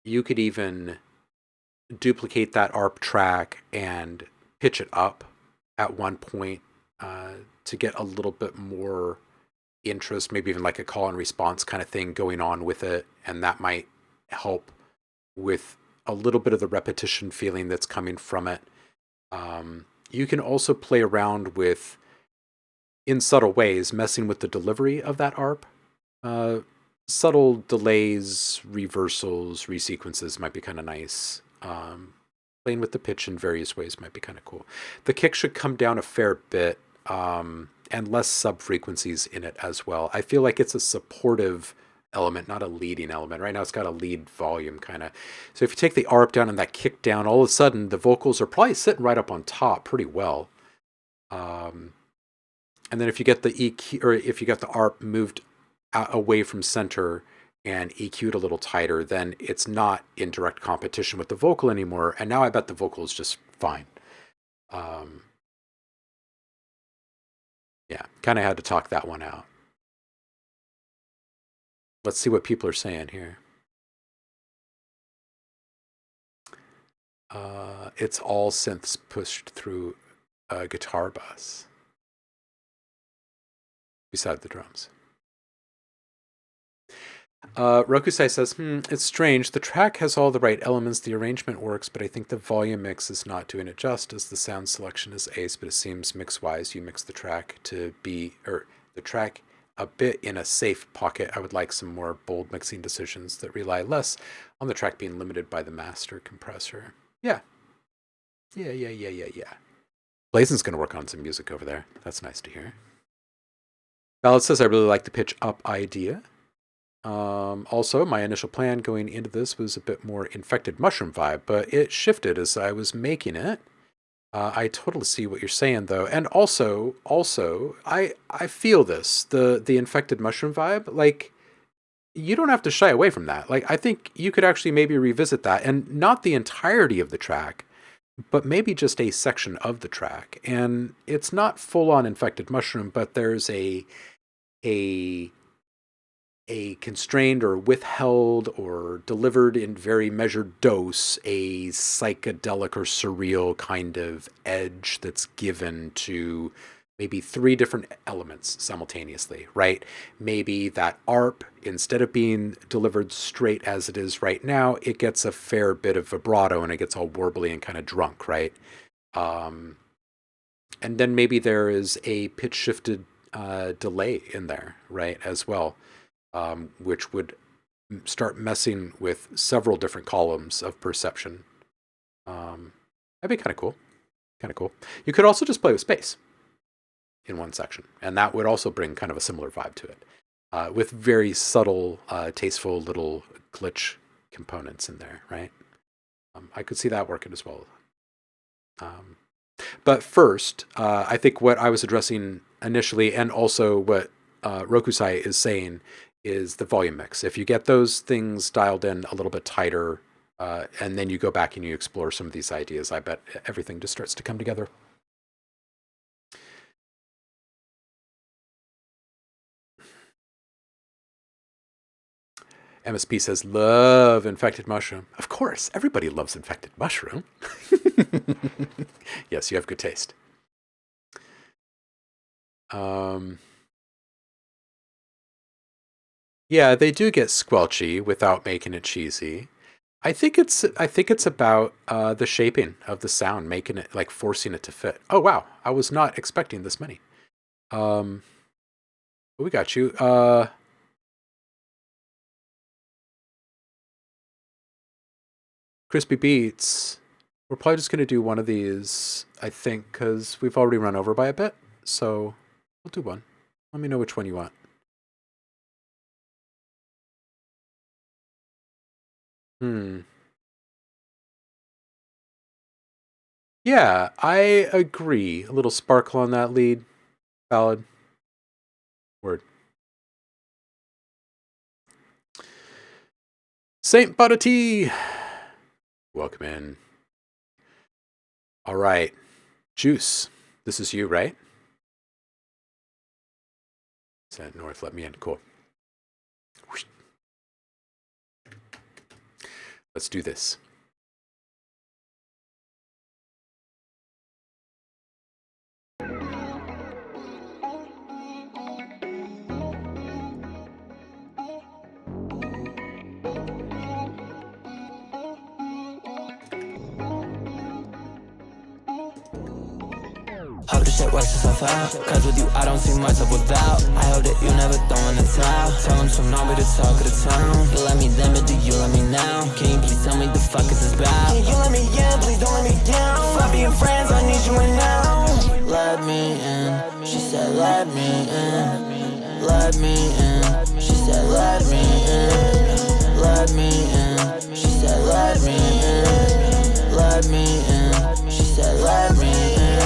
A: You could even duplicate that ARP track and pitch it up at one point to get a little bit more interest, maybe even like a call and response kind of thing going on with it. And that might help with a little bit of the repetition feeling that's coming from it. You can also play around with, in subtle ways, messing with the delivery of that ARP. Subtle delays, reversals, resequences might be kind of nice. Playing with the pitch in various ways might be kind of cool. The kick should come down a fair bit, and less sub-frequencies in it as well. I feel like it's a supportive element, not a leading element. Right now it's got a lead volume kind of. So if you take the ARP down and that kick down, all of a sudden the vocals are probably sitting right up on top pretty well. And then if you get the EQ, or if you get the ARP moved away from center and EQ'd a little tighter, then it's not in direct competition with the vocal anymore. And now I bet the vocal is just fine. Yeah, kind of had to talk that one out. Let's see what people are saying here. It's all synths pushed through a guitar bus beside the drums. Rokusai says, it's strange. The track has all the right elements. The arrangement works, but I think the volume mix is not doing it justice. The sound selection is ace, but it seems mix-wise you mix the track to be, or the track a bit in a safe pocket. I would like some more bold mixing decisions that rely less on the track being limited by the master compressor. Yeah. Blazen's going to work on some music over there. That's nice to hear. Ballad says, I really like the pitch up idea. Also, my initial plan going into this was a bit more infected mushroom vibe, but it shifted as I was making it. I totally see what you're saying, though. And also, I feel this, the infected mushroom vibe. Like, you don't have to shy away from that. Like, I think you could actually maybe revisit that, and not the entirety of the track, but maybe just a section of the track. And it's not full-on infected mushroom, but there's a constrained or withheld or delivered in very measured dose, a psychedelic or surreal kind of edge that's given to maybe 3 different elements simultaneously, right? Maybe that ARP, instead of being delivered straight as it is right now, it gets a fair bit of vibrato and it gets all warbly and kind of drunk, right? And then maybe there is a pitch shifted delay in there, right, as well. Which would start messing with several different columns of perception. That'd be kind of cool. You could also just play with space in one section, and that would also bring kind of a similar vibe to it, with very subtle, tasteful little glitch components in there, right? I could see that working as well. But first, I think what I was addressing initially, and also what Rokusai is saying, is the volume mix. If you get those things dialed in a little bit tighter, and then you go back and you explore some of these ideas, I bet everything just starts to come together. MSP says, love infected mushroom. Of course, everybody loves infected mushroom. Yes, you have good taste. Yeah, they do get squelchy without making it cheesy. I think it's about the shaping of the sound, making it, like, forcing it to fit. Oh wow, I was not expecting this many. We got you. Crispy Beats We're probably just going to do one of these, I think, because we've already run over by a bit. So we'll do one. Let me know which one you want. Yeah, I agree. A little sparkle on that lead. Valid. Word. Saint Butter Tea. Welcome in. All right. Juice. This is you, right? Is that north? Let me in. Cool. Let's do this.
E: Hope the shit works itself out. Cause with you, I don't see myself without. I hope that you never throw in the towel. Tell them so now we the talk of the town. You let me then, but do you let me now? Can you please tell me the fuck is this about? Can you let me in, please don't let me down. Fuck being friends, I need you in now. Let me in, she said let me in. Let me in, she said let me in. Let me in, she said let me in. Let me in, she said let me in.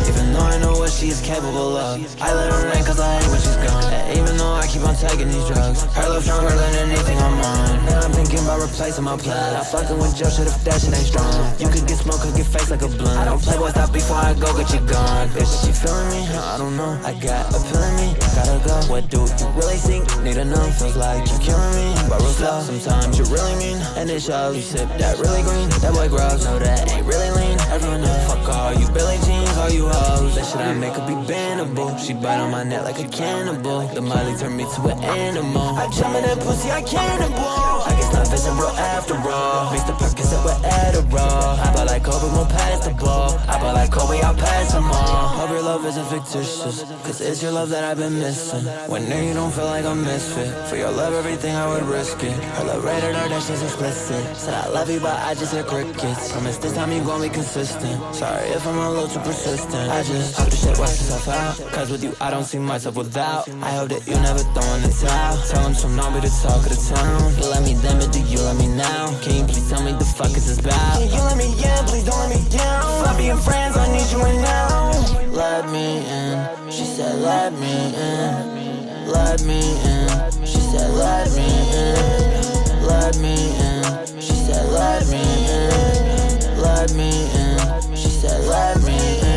E: Even though I know what she is capable of, I let her in cause I hate when she's gone. And even though I keep on taking these drugs, her love stronger than anything I'm on. And I'm thinking about replacing my blood. I'm fucking with your shit if that shit ain't strong. You could get smoke, could get face like a blunt. I don't play boys out before I go get you gone. Bitch, is she feeling me? I don't know. I got a pill in me, gotta go. What do you really think? Need to know. Feels like you're killing me, but real slow. Sometimes you're really mean, and it shows. You sip that really green, that boy gross. No, that ain't really lean. Everyone knows. Fuck all you Billie Jeans, all you hoes. That shit I make her be bannable. She bite on my neck like a cannibal. The Molly turned me to an animal. I jump in that pussy, I cannibal. I guess not vision bro after all. Mix the Percocet with Adderall. I bought like Kobe, won't pass the ball. I bought like Kobe, I'll pass them all. Hope your love isn't fictitious, cause it's your love that I've been missing. When there you don't feel like a misfit. For your love, everything I would risk it. Her love rated her, that shit's explicit. Said I love you, but I just hear crickets. Promise this time you gon' be consistent. Sorry if I'm a little too persistent. I just hope the shit works itself out. Cause with you, I don't see myself without. I hope that you never throw in the towel. Tell them so now we the talk of the town. You let me then, but do you let me now? Can you please tell me the fuck is this about? Can you let me in, please don't let me down. Fuck being friends, I need you in now. Let me in, she said let me in. Let me in, she said let me in. Let me in, she said let me in. Let me in, she said let me in.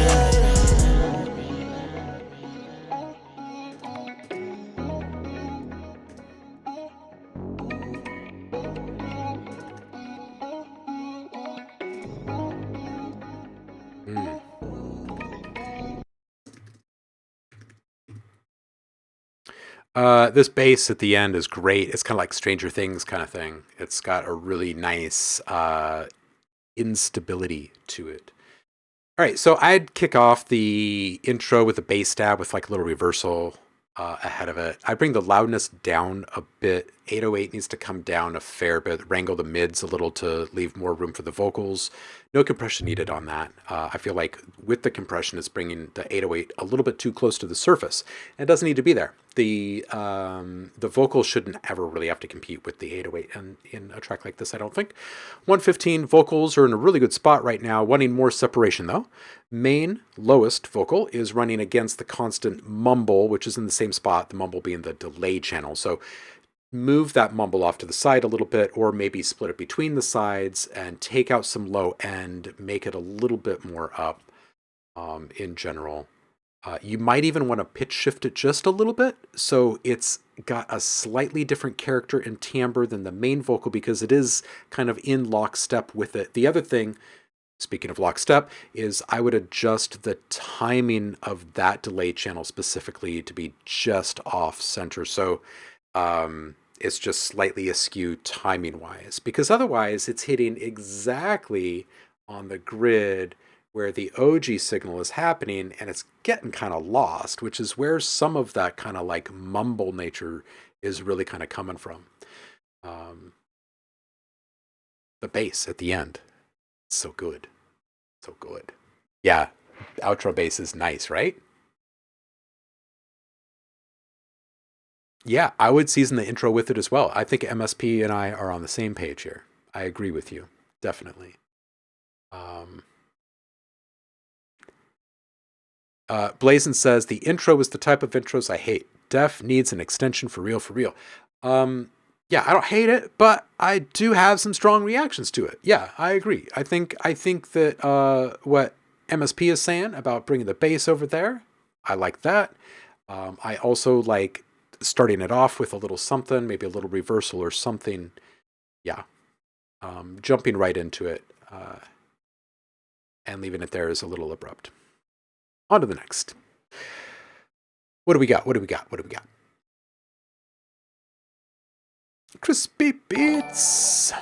A: This bass at the end is great. It's kind of like Stranger Things kind of thing. It's got a really nice instability to it. All right, so I'd kick off the intro with a bass stab with like a little reversal ahead of it. I bring the loudness down a bit. 808 needs to come down a fair bit. Wrangle the mids a little to leave more room for the vocals. No compression needed on that. I feel like with the compression, it's bringing the 808 a little bit too close to the surface. It doesn't need to be there. The vocal shouldn't ever really have to compete with the 808 in a track like this, I don't think. 115 vocals are in a really good spot right now, wanting more separation though. Main lowest vocal is running against the constant mumble, which is in the same spot, the mumble being the delay channel. So move that mumble off to the side a little bit, or maybe split it between the sides and take out some low end, make it a little bit more up in general. You might even want to pitch shift it just a little bit so it's got a slightly different character and timbre than the main vocal because it is kind of in lockstep with it. The other thing, speaking of lockstep, is I would adjust the timing of that delay channel specifically to be just off center. So it's just slightly askew timing wise, because otherwise it's hitting exactly on the grid where the OG signal is happening and it's getting kind of lost, which is where some of that kind of like mumble nature is really kind of coming from. The bass at the end, it's so good. So good. Yeah, outro bass is nice, right? Yeah, I would season the intro with it as well. I think MSP and I are on the same page here. I agree with you, definitely. Blazin says the intro is the type of intros I hate. Def needs an extension for real, for real. Yeah, I don't hate it, but I do have some strong reactions to it. Yeah, I agree. I think that what MSP is saying about bringing the bass over there, I like that. I also like starting it off with a little something, maybe a little reversal or something. Yeah, jumping right into it and leaving it there is a little abrupt. On to the next. What do we got? What do we got? What do we got? Crispy Beats.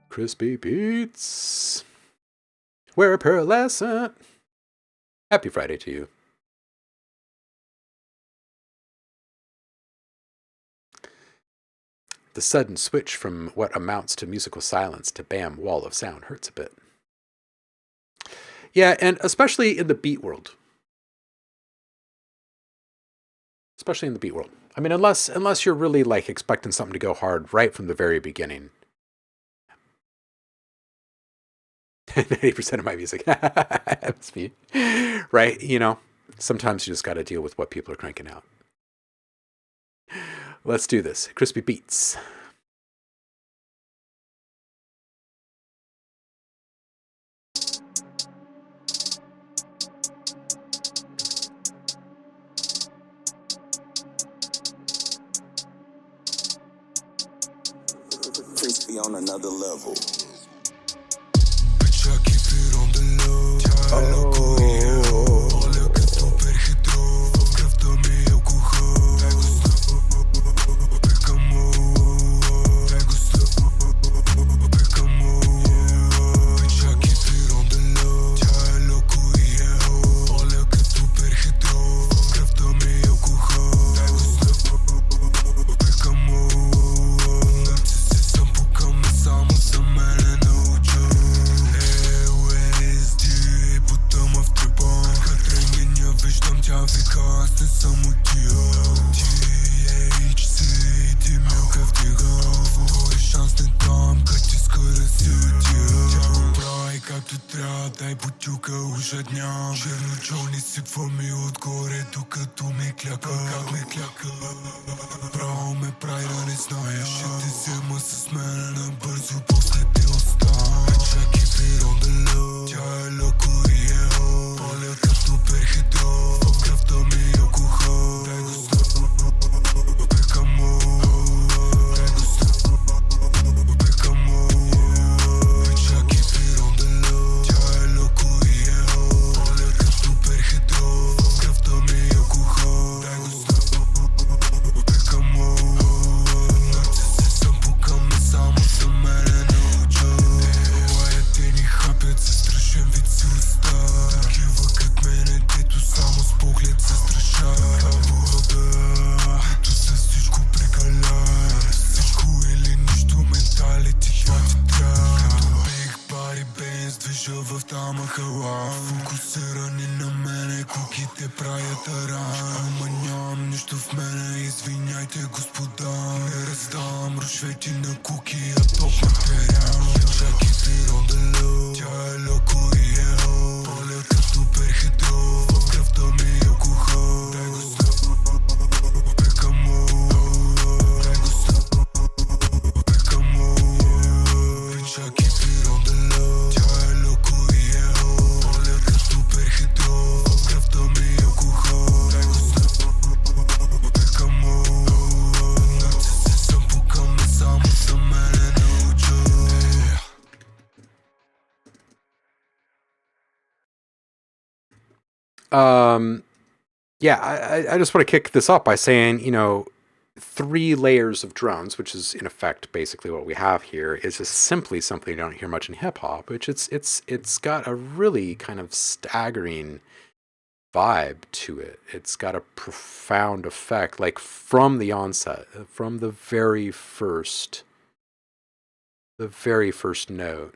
A: Crispy Beats. Wear a pearlescent. Happy Friday to you. The sudden switch from what amounts to musical silence to bam, wall of sound hurts a bit. Yeah, and especially in the beat world. Especially in the beat world. I mean, unless you're really like expecting something to go hard right from the very beginning. 90% of my music. MSP. Right? You know, sometimes you just got to deal with what people are cranking out. Let's do this. Crispy Beats.
F: Crispy on another level.
B: Bitch, I keep it on the low. Ya loco y yo. Olha que super hidro. Wkraftami eu kucho. Tego sto. Pekamo. Tego sto. Pekamo. Bitch, I keep it on the low. Ya loco y yo. Olha que super hidro. Wkraftami eu kucho. Tego sto. Pekamo. Само за мене научу. LSD, бутама в трибон. Хатренгения виждам, тя вика, аз не съм отива. THC, ти милка вдига. Твой шанс не дам, като иска да си отива. Тя го прави както трябва, дай бутюка ужадням. Черно-черни сипваме отгоре, докато ме кляка. Как ме кляка? Право ме прави да не зная. Ще те взема с мене набързо, после те оставя. Bitch, I keep it on the low. Тя е леко и ео. Паля като перхидро. В кръвта ми е алкохол. Дай го сно. Пекамо. Дай го сно. Пекамо. Bitch, I keep it on the low. Тя е леко и ео. Паля като перхидро. В кръвта ми е алкохол. Дай го сно. Пекамо. Нарциси съм, пукаме само за мене научу. Лаят ни хапят със страшен вид си уста. Такива кът мене, дето само с поглед се страшат. Вода, ето с всичко прекаля. Всичко или нищо, менталити, тя ти трябва. Като Big Body Bands, движа в тама хала. Фокусирани на мене, куките правят аран. Ама нямам нищо в мене, извиняйте господа. Не раздавам рушвети на куки, а топ материал. Bitch, I keep it on the low. Тя е леко и ео. Паля като перхидро. В кръвта ми е алкохол. Дай го сно. Пекамо. Дай го сно. Пекамо. Bitch, I keep it on the low. Тя е леко и ео. Паля като перхидро. В кръвта ми е алкохол. Дай го сно. Пекамо. Нарциси съм, пукаме само за мене научу.
A: Yeah, I just want to kick this up by saying, you know, 3 layers of drones, which is in effect basically what we have here, is just simply something you don't hear much in hip hop, which it's got a really kind of staggering vibe to it. It's got a profound effect, like from the onset, from the very first note.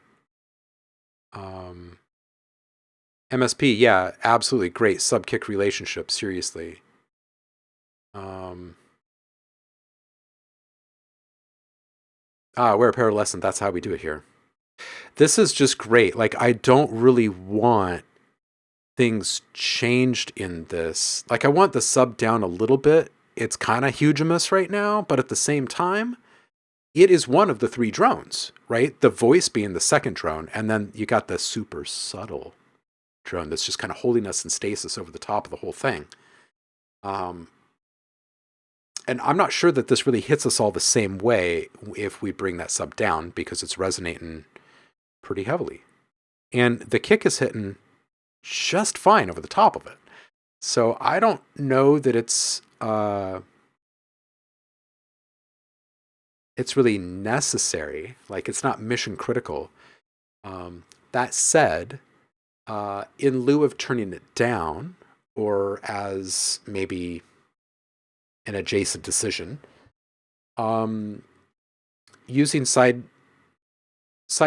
A: MSP, yeah, absolutely great sub-kick relationship, seriously. We're a paralescent, that's how we do it here. This is just great. Like, I don't really want things changed in this. Like, I want the sub down a little bit. It's kind of hugemus right now, but at the same time, it is one of the 3 drones, right? The voice being the second drone, and then you got the super subtle drone that's just kind of holding us in stasis over the top of the whole thing. And I'm not sure that this really hits us all the same way if we bring that sub down, because it's resonating pretty heavily. And the kick is hitting just fine over the top of it. So I don't know that it's really necessary. Like, it's not mission critical. That said, in lieu of turning it down, or as maybe an adjacent decision, using side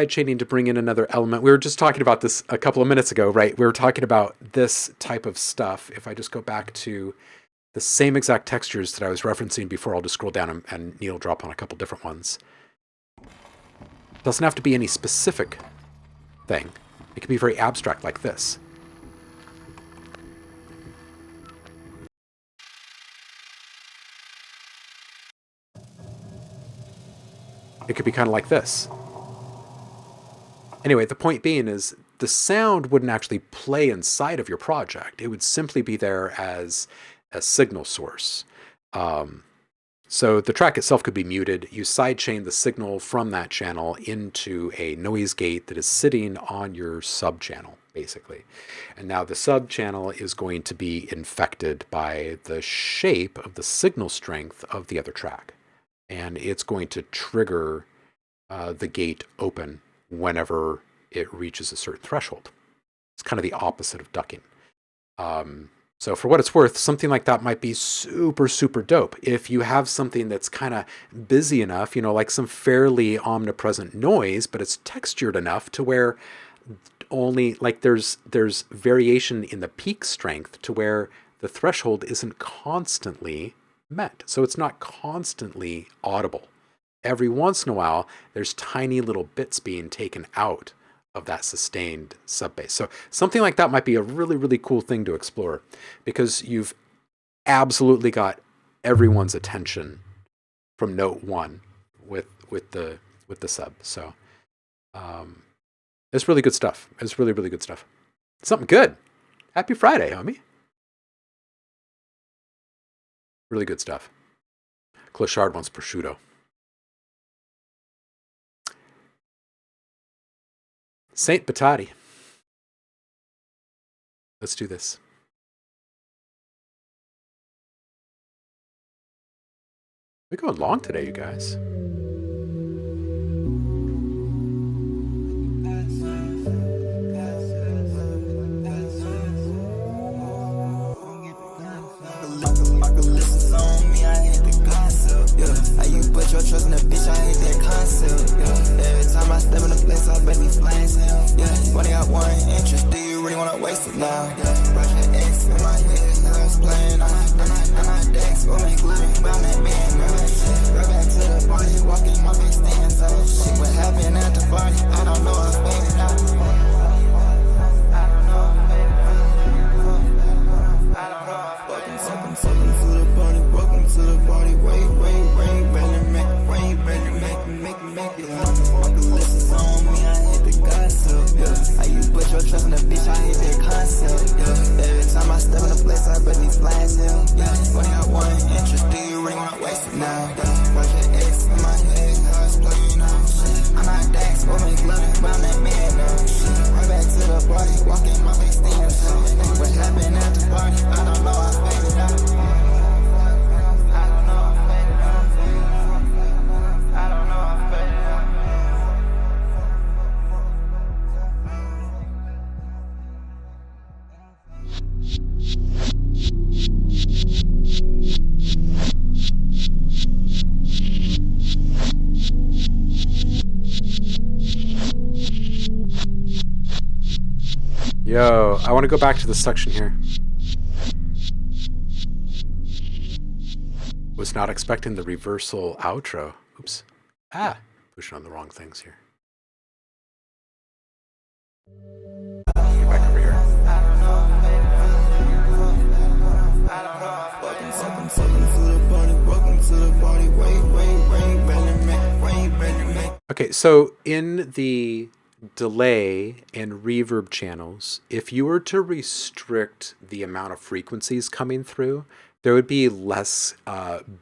A: chaining to bring in another element. We were just talking about this a couple of minutes ago, right? We were talking about this type of stuff. If I just go back to the same exact textures that I was referencing before, I'll just scroll down and needle drop on a couple different ones. Doesn't have to be any specific thing. It can be very abstract like this. It could be kind of like this. Anyway, the point being is the sound wouldn't actually play inside of your project. It would simply be there as a signal source. So the track itself could be muted. You sidechain the signal from that channel into a noise gate that is sitting on your sub channel, basically. And now the sub channel is going to be infected by the shape of the signal strength of the other track. And it's going to trigger the gate open whenever it reaches a certain threshold. It's kind of the opposite of ducking. So for what it's worth, something like that might be super, super dope. If you have something that's kind of busy enough, like some fairly omnipresent noise, but it's textured enough to where only, like, there's variation in the peak strength to where the threshold isn't constantly met. So it's not constantly audible. Every once in a while, there's tiny little bits being taken out of that sustained sub-bass. So something like that might be a really, really cool thing to explore, because you've absolutely got everyone's attention from note 1 with the sub. So it's really good stuff. It's really, really good stuff. Something good. Happy Friday, homie. Really good stuff. Clochard wants prosciutto. Saint Batati. Let's do this. We're going long today, you guys.
E: Put your trust in a bitch, I hate that concept, yeah. Every time I step in a place, I bet these flames, yeah. Only got one interest, do you really wanna waste it now? Yeah. Project X in my head, I was playing, I'm Dex, we'll make living, but I'm that man, right back to the party, walking my big stands up. Shit, what happened at the party, I don't know, I'm fading out. Welcome to the party, wait, better make it. Listen on me, I hate the gossip, yeah. How you put your trust in a bitch, I hate that concept, yeah. Every time I step in a place, I bet these flags, yeah. Only got one interest, do you really wanna waste it now? Yeah. Project X in my head, I was playing out. I'm not Dax, we'll make love.
A: Yo, I want to go back to the section here. Was not expecting the reversal outro. Oops. Ah, pushing on the wrong things here. Get back over here. Okay, so in the delay and reverb channels, if you were to restrict the amount of frequencies coming through, there would be less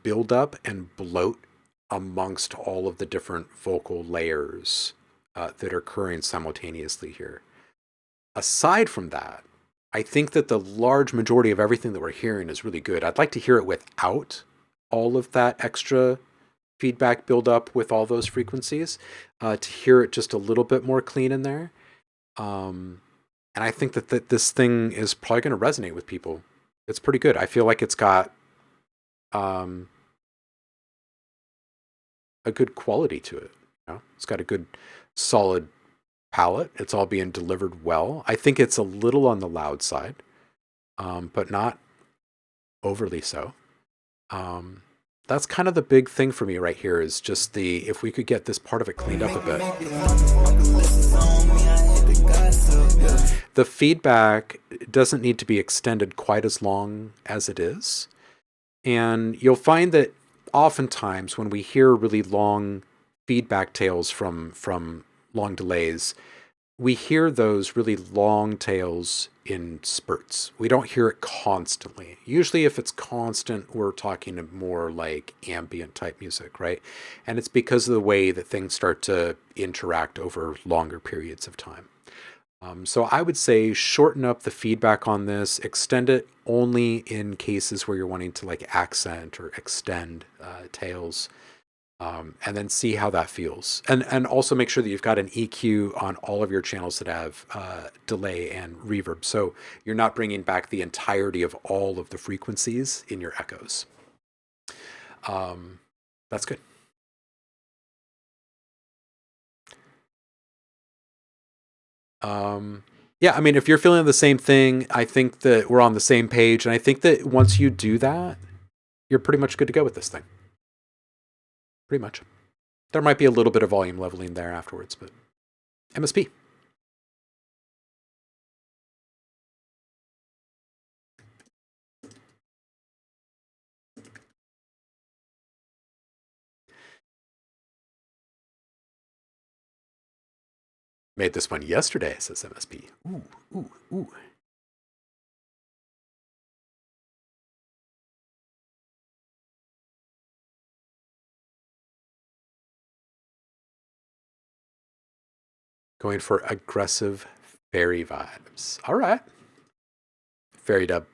A: buildup and bloat amongst all of the different vocal layers that are occurring simultaneously here. Aside from that, I think that the large majority of everything that we're hearing is really good. I'd like to hear it without all of that extra feedback buildup with all those frequencies, to hear it just a little bit more clean in there. And I think that this thing is probably going to resonate with people. It's pretty good. I feel like it's got a good quality to it. You know? It's got a good, solid palette. It's all being delivered well. I think it's a little on the loud side, but not overly so. That's kind of the big thing for me right here, is just if we could get this part of it cleaned up a bit. The feedback doesn't need to be extended quite as long as it is. And you'll find that oftentimes when we hear really long feedback tails from long delays, we hear those really long tails in spurts. We don't hear it constantly. Usually if it's constant, we're talking more like ambient type music, right? And it's because of the way that things start to interact over longer periods of time. So I would say shorten up the feedback on this, extend it only in cases where you're wanting to like accent or extend tails. And then see how that feels. And also make sure that you've got an EQ on all of your channels that have delay and reverb. So you're not bringing back the entirety of all of the frequencies in your echoes. That's good. Yeah, I mean, if you're feeling the same thing, I think that we're on the same page. And I think that once you do that, you're pretty much good to go with this thing. Pretty much. There might be a little bit of volume leveling there afterwards, but MSP. Made this one yesterday, says MSP. Ooh, ooh, ooh. Going for aggressive fairy vibes. All right. Fairy dub.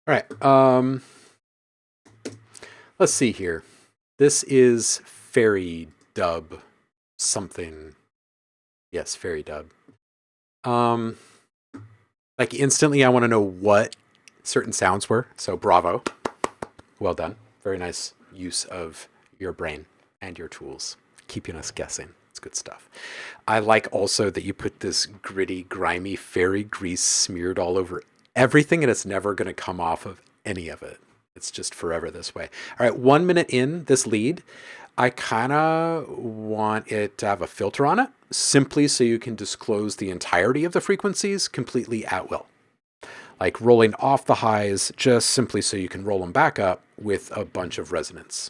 A: All right. Let's see here. This is fairy dub something. Yes, fairy dub. Like instantly I want to know what certain sounds were. So bravo. Well done. Very nice use of your brain and your tools, keeping us guessing. It's good stuff. I like also that you put this gritty, grimy fairy grease smeared all over everything, and it's never going to come off of any of it. It's just forever this way. All right, 1 minute in this lead, I kind of want it to have a filter on it, simply so you can disclose the entirety of the frequencies completely at will. Like rolling off the highs, just simply so you can roll them back up with a bunch of resonance.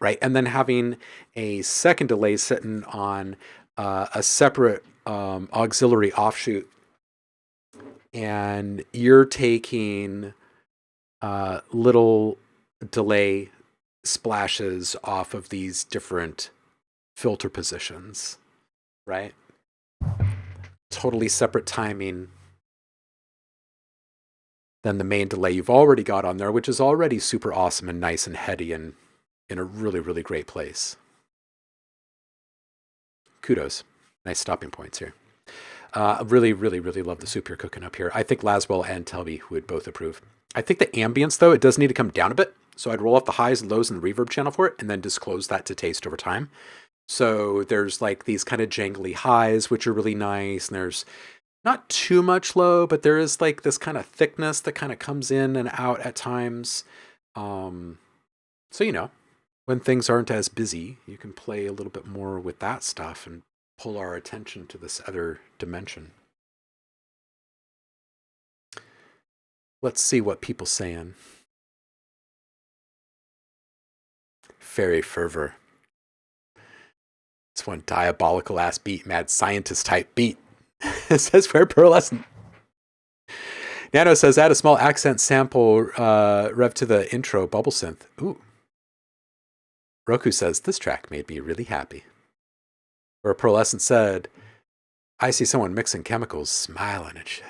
A: Right, and then having a second delay sitting on a separate auxiliary offshoot, and you're taking little delay splashes off of these different filter positions, right? Totally separate timing than the main delay you've already got on there, which is already super awesome and nice and heady and in a really, really great place. Kudos. Nice stopping points here. Really, really, really love the soup you're cooking up here. I think Laswell and Telby would both approve. I think the ambience, though, it does need to come down a bit. So I'd roll off the highs and lows in the reverb channel for it and then disclose that to taste over time. So there's like these kind of jangly highs, which are really nice. And there's not too much low, but there is like this kind of thickness that kind of comes in and out at times. So, you know, when things aren't as busy, you can play a little bit more with that stuff and pull our attention to this other dimension. Let's see what people saying. Fairy fervor. It's one diabolical ass beat, mad scientist type beat. It says for pearlescent. Nano says add a small accent sample rev to the intro bubble synth. Ooh. Roku says this track made me really happy. Where pearlescent said, I see someone mixing chemicals, smiling and shit.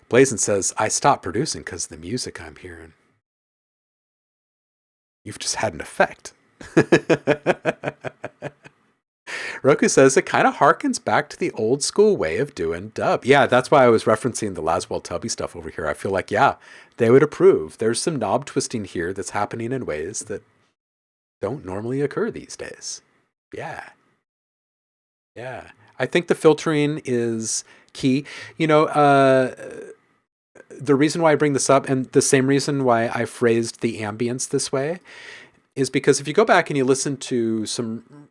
A: Blazin says, I stopped producing because of the music I'm hearing. You've just had an effect. Roku says it kind of harkens back to the old school way of doing dub. Yeah, that's why I was referencing the Laswell Tubby stuff over here. I feel like, yeah, they would approve. There's some knob twisting here that's happening in ways that don't normally occur these days. Yeah. Yeah. I think the filtering is key. You know, the reason why I bring this up, and the same reason why I phrased the ambience this way, is because if you go back and you listen to some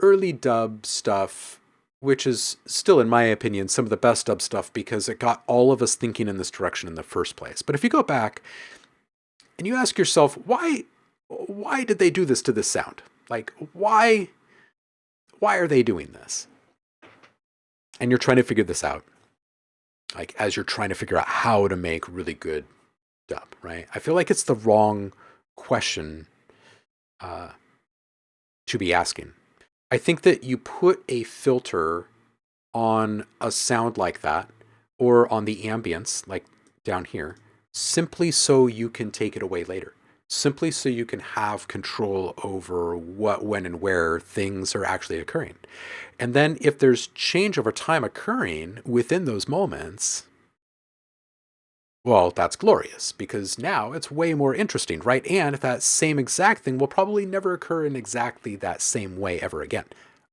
A: early dub stuff, which is still, in my opinion, some of the best dub stuff because it got all of us thinking in this direction in the first place. But if you go back and you ask yourself, why did they do this to this sound? Like, why are they doing this? And you're trying to figure this out. Like, as you're trying to figure out how to make really good dub, right? I feel like it's the wrong question to be asking. I think that you put a filter on a sound like that, or on the ambience, like down here, simply so you can take it away later. Simply so you can have control over what, when, and where things are actually occurring. And then if there's change over time occurring within those moments, well, that's glorious, because now it's way more interesting, right? And that same exact thing will probably never occur in exactly that same way ever again.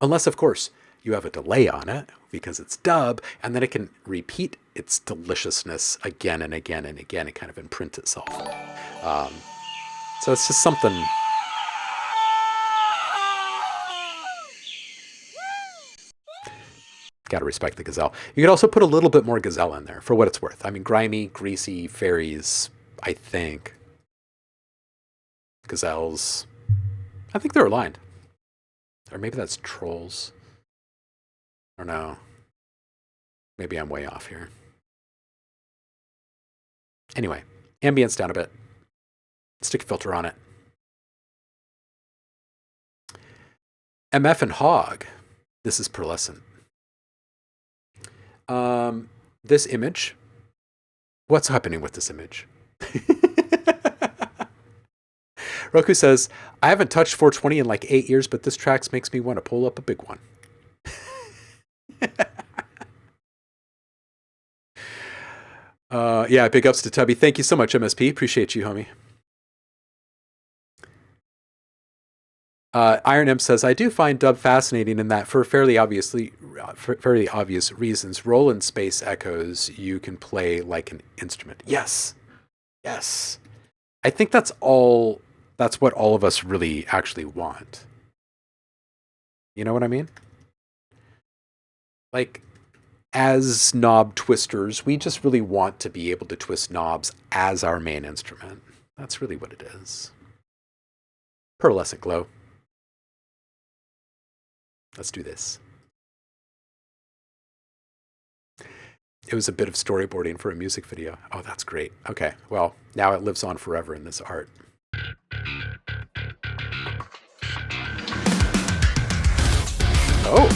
A: Unless, of course, you have a delay on it, because it's dub, and then it can repeat its deliciousness again and again and again and kind of imprint itself. So it's just something. Gotta respect the gazelle. You could also put a little bit more gazelle in there for what it's worth. I mean, grimy, greasy fairies, I think. Gazelles. I think they're aligned. Or maybe that's trolls. I don't know. Maybe I'm way off here. Anyway, ambience down a bit. Stick a filter on it. MF and Hog. This is pearlescent. This image What's happening with this image? Roku says, I haven't touched 420 in like 8 years, but this tracks makes me want to pull up a big one. Yeah, big ups to Tubby. Thank you so much, MSP. Appreciate you, homie. Iron M says, I do find dub fascinating in that for fairly obvious reasons, Roland space echoes you can play like an instrument. Yes. Yes. I think that's what all of us really actually want. You know what I mean? Like, as knob twisters, we just really want to be able to twist knobs as our main instrument. That's really what it is. Pearlescent glow. Let's do this. It was a bit of storyboarding for a music video. Oh, that's great. Okay, well, now it lives on forever in this art. Oh!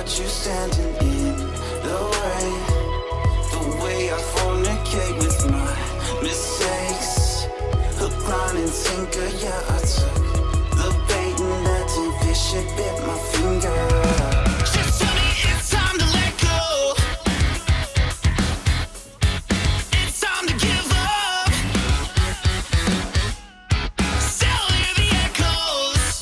B: Standing in the way I fornicate with my mistakes, hook, line, and sinker. Yeah, I took the bait and that fish shit bit my finger. Just tell me it's time to let go. It's time to give up. Still hear the echoes.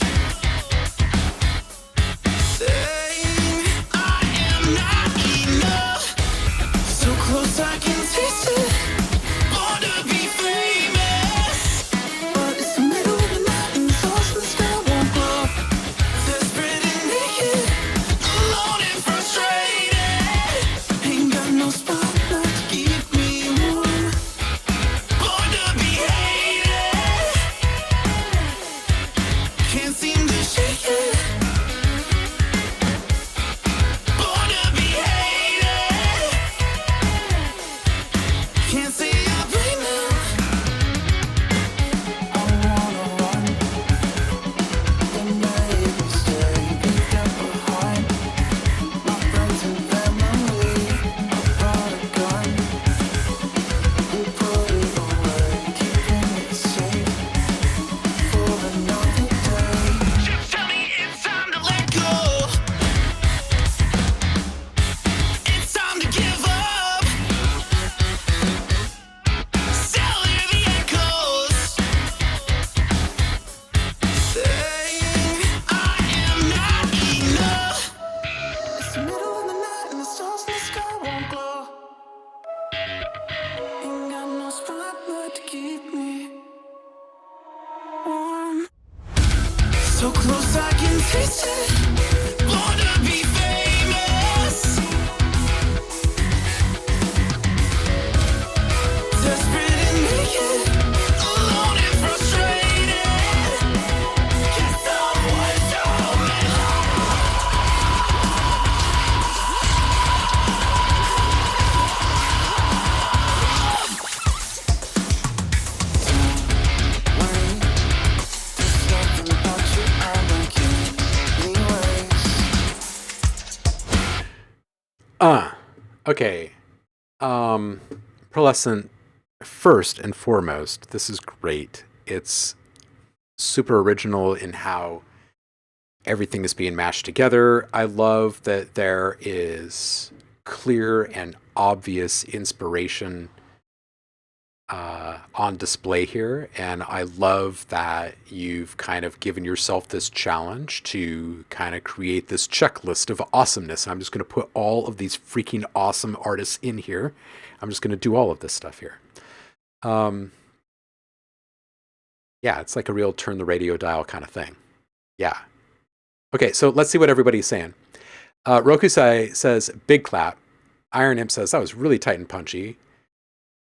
B: I can taste it. Want to be famous, but it's the middle of the night and the stars in the sky won't glow. Desperate and naked, alone and frustrated. Ain't got no spotlight to keep me warm. Born to be hated. Can't seem to shake it. Born to be hated. Can't say I blame them. I wanna run, but maybe stay. Be left behind. My friends and family. I brought a gun. We put it away, keeping it safe for another day. Just tell me it's time to let go. It's time to give up. Still hear the echoes saying I am not enough. It's the middle of the night and the stars in the sky won't glow. Ain't got no spotlight to keep me warm. So close I can taste it. Want to be famous. Desperate and naked, alone and frustrated. Can someone show me love? There's something about you I like you anyways.
A: Okay. Pearlescent, first and foremost, this is great. It's super original in how everything is being mashed together. I love that there is clear and obvious inspiration on display here, and I love that you've kind of given yourself this challenge to kind of create this checklist of awesomeness. And I'm just going to put all of these freaking awesome artists in here. I'm just going to do all of this stuff here. Yeah, it's like a real turn the radio dial kind of thing. Yeah. Okay, so let's see what everybody's saying. Rokusai says, big clap. Iron Imp says, that was really tight and punchy.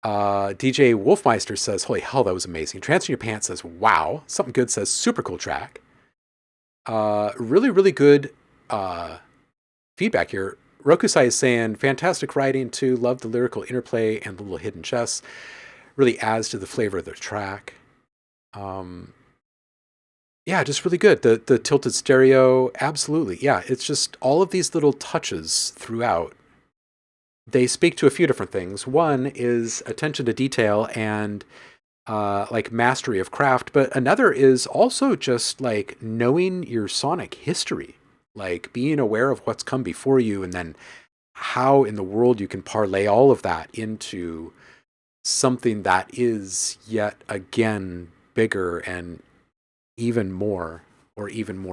A: DJ Wolfmeister says, holy hell, that was amazing. Trance in Your Pants says, wow. Something Good says, super cool track. Really, really good feedback here. Rokusai is saying, fantastic writing too. Love the lyrical interplay and the little hidden chests. Really adds to the flavor of the track. Yeah, just really good. The tilted stereo, absolutely. Yeah, it's just all of these little touches throughout. They speak to a few different things. One is attention to detail and like mastery of craft, but another is also just like knowing your sonic history, like being aware of what's come before you and then how in the world you can parlay all of that into something that is yet again bigger and even more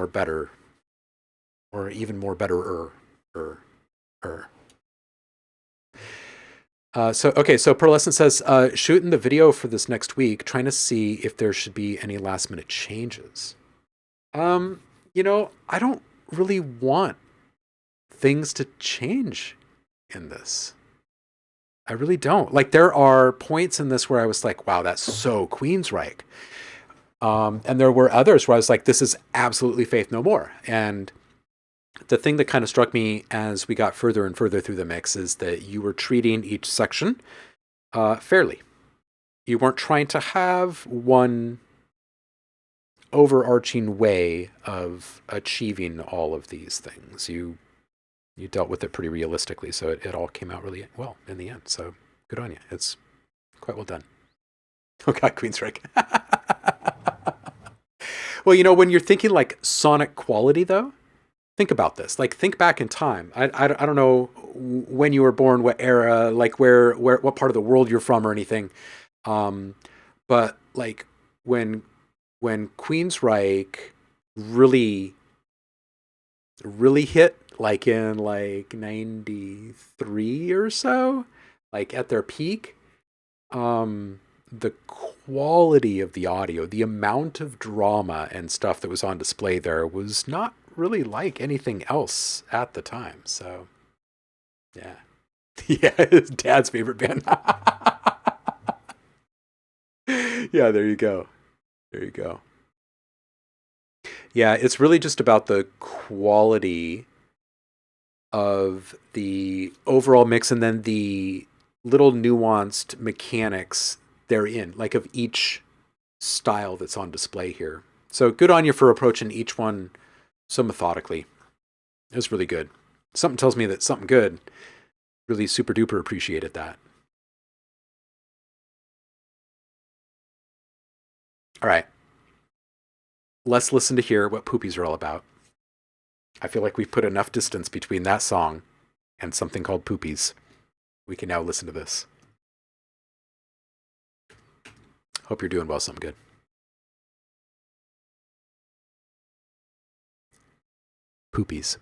A: better or even more betterer. So Pearlescent says, shooting the video for this next week, trying to see if there should be any last minute changes. I don't really want things to change in this. I really don't. Like, there are points in this where I was like, wow, that's so Queensryche. And there were others where I was like, this is absolutely Faith No More. And the thing that kind of struck me as we got further and further through the mix is that you were treating each section fairly. You weren't trying to have one overarching way of achieving all of these things. You dealt with it pretty realistically, so it all came out really well in the end. So good on you. It's quite well done. Oh God, Queensryche. Well, when you're thinking like sonic quality, though, think about this. Like, think back in time. I don't know when you were born, what era, like what part of the world you're from or anything. But like when Queensryche really hit, like in like 93 or so, like at their peak, the quality of the audio, the amount of drama and stuff that was on display there was not really like anything else at the time. So yeah. Yeah, his dad's favorite band. Yeah, there you go. Yeah, it's really just about the quality of the overall mix and then the little nuanced mechanics therein, like of each style that's on display here. So good on you for approaching each one so methodically. It was really good. Something tells me that something good really super duper appreciated that. All right. Let's listen to hear what Poopies are all about. I feel like we've put enough distance between that song and something called Poopies. We can now listen to this. Hope you're doing well, something good. Poopies.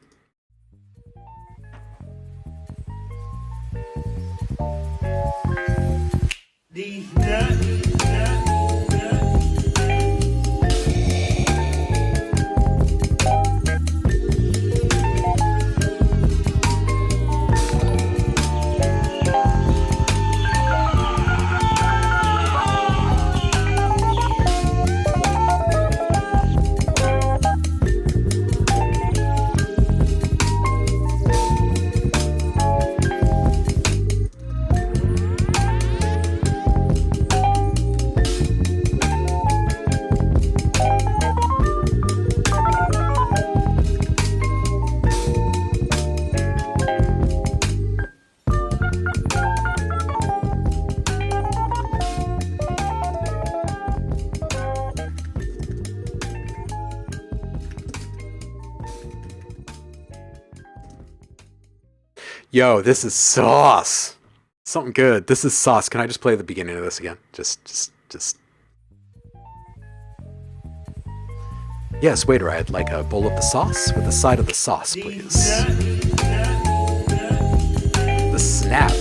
A: Yo, this is sauce. Something good. This is sauce. Can I just play the beginning of this again? Just. Yes, waiter, I'd like a bowl of the sauce with a side of the sauce, please. The snap.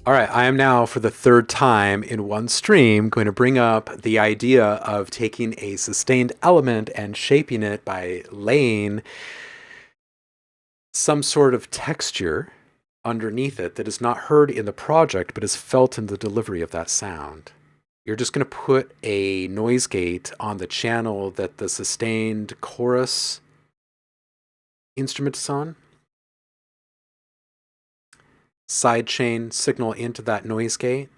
A: All right, I am now for the third time in one stream going to bring up the idea of taking a sustained element and shaping it by laying some sort of texture underneath it that is not heard in the project but is felt in the delivery of that sound. You're just going to put a noise gate on the channel that the sustained chorus instrument is on. Sidechain signal into that noise gate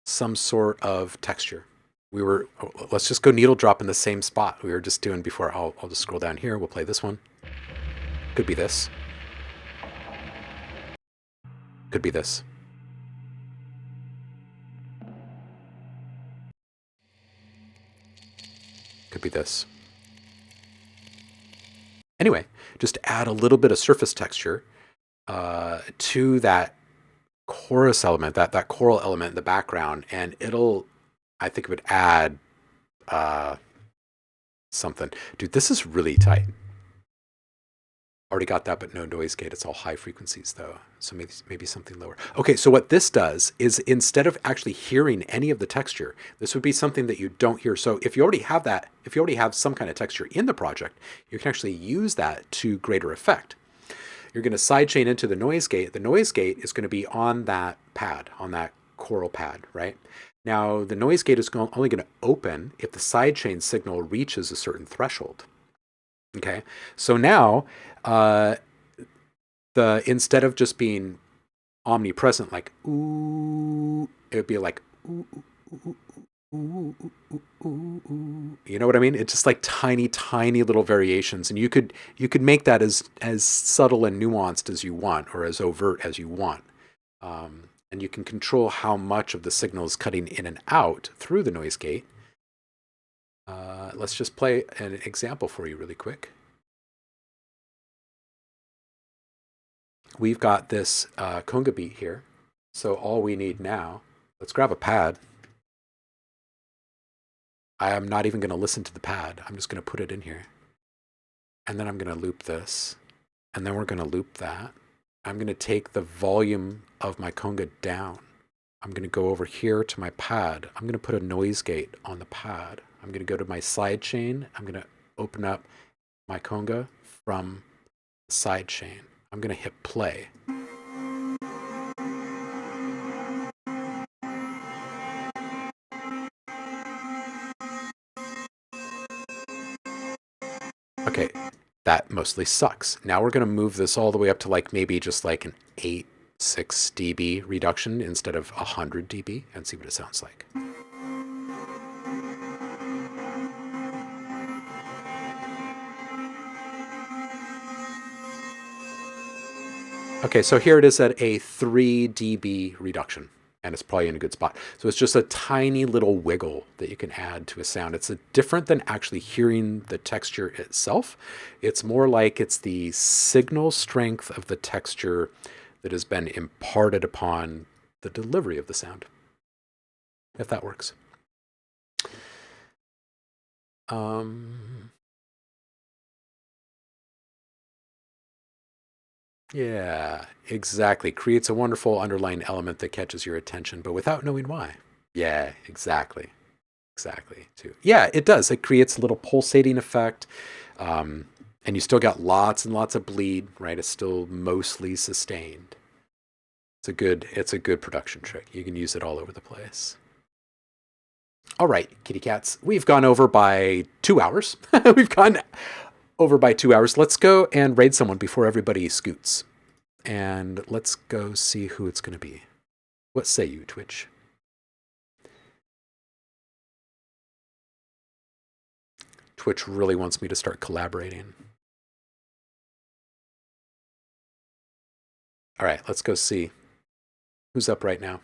A: some sort of texture. Let's just go needle drop in the same spot we were just doing before. I'll just scroll down here. We'll play this one. Could be this. Could be this. Could be this. Anyway, just add a little bit of surface texture to that chorus element, that choral element in the background, and I think it would add something. Dude, this is really tight. Already got that, but no noise gate. It's all high frequencies though, so maybe something lower. Okay, so what this does is instead of actually hearing any of the texture, this would be something that you don't hear. So if you already have some kind of texture in the project, you can actually use that to greater effect. You're going to sidechain into the noise gate. The noise gate is going to be on that pad, on that choral pad, right? Now, the noise gate is only going to open if the sidechain signal reaches a certain threshold. Okay, so now instead of just being omnipresent, like ooh, it would be like ooh, ooh, ooh, ooh, ooh, ooh, ooh. You know what I mean? It's just like tiny, tiny little variations, and you could make that as subtle and nuanced as you want, or as overt as you want, and you can control how much of the signal is cutting in and out through the noise gate. Let's just play an example for you really quick. We've got this conga beat here, so all we need now, let's grab a pad. I am not even going to listen to the pad. I'm just going to put it in here. And then I'm going to loop this. And then we're going to loop that. I'm going to take the volume of my conga down. I'm going to go over here to my pad. I'm going to put a noise gate on the pad. I'm going to go to my side chain. I'm going to open up my conga from the side chain. I'm going to hit play. Okay, that mostly sucks. Now we're going to move this all the way up to like maybe just like an 8.6 dB reduction instead of 100 dB and see what it sounds like. Okay, so here it is at a 3 dB reduction, and it's probably in a good spot. So it's just a tiny little wiggle that you can add to a sound. It's different than actually hearing the texture itself. It's more like it's the signal strength of the texture that has been imparted upon the delivery of the sound, if that works. Yeah, exactly. Creates a wonderful underlying element that catches your attention, but without knowing why. Yeah, exactly. Exactly, too. Yeah, it does. It creates a little pulsating effect. And you still got lots and lots of bleed, right? It's still mostly sustained. It's a good production trick. You can use it all over the place. All right, kitty cats. We've gone over by 2 hours. We've gone over by 2 hours. Let's go and raid someone before everybody scoots. And let's go see who it's going to be. What say you, Twitch? Twitch really wants me to start collaborating. All right, let's go see who's up right now.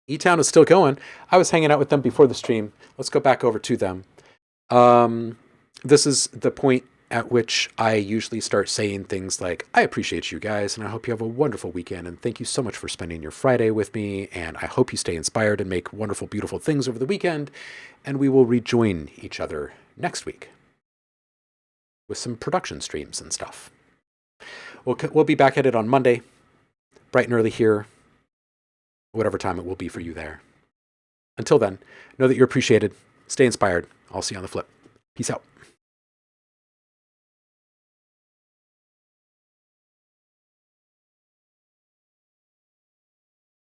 A: E-Town is still going. I was hanging out with them before the stream. Let's go back over to them. This is the point at which I usually start saying things like, I appreciate you guys, and I hope you have a wonderful weekend, and thank you so much for spending your Friday with me, and I hope you stay inspired and make wonderful, beautiful things over the weekend, and we will rejoin each other next week with some production streams and stuff. We'll be back at it on Monday, bright and early here, whatever time it will be for you there. Until then, know that you're appreciated. Stay inspired. I'll see you on the flip. Peace out.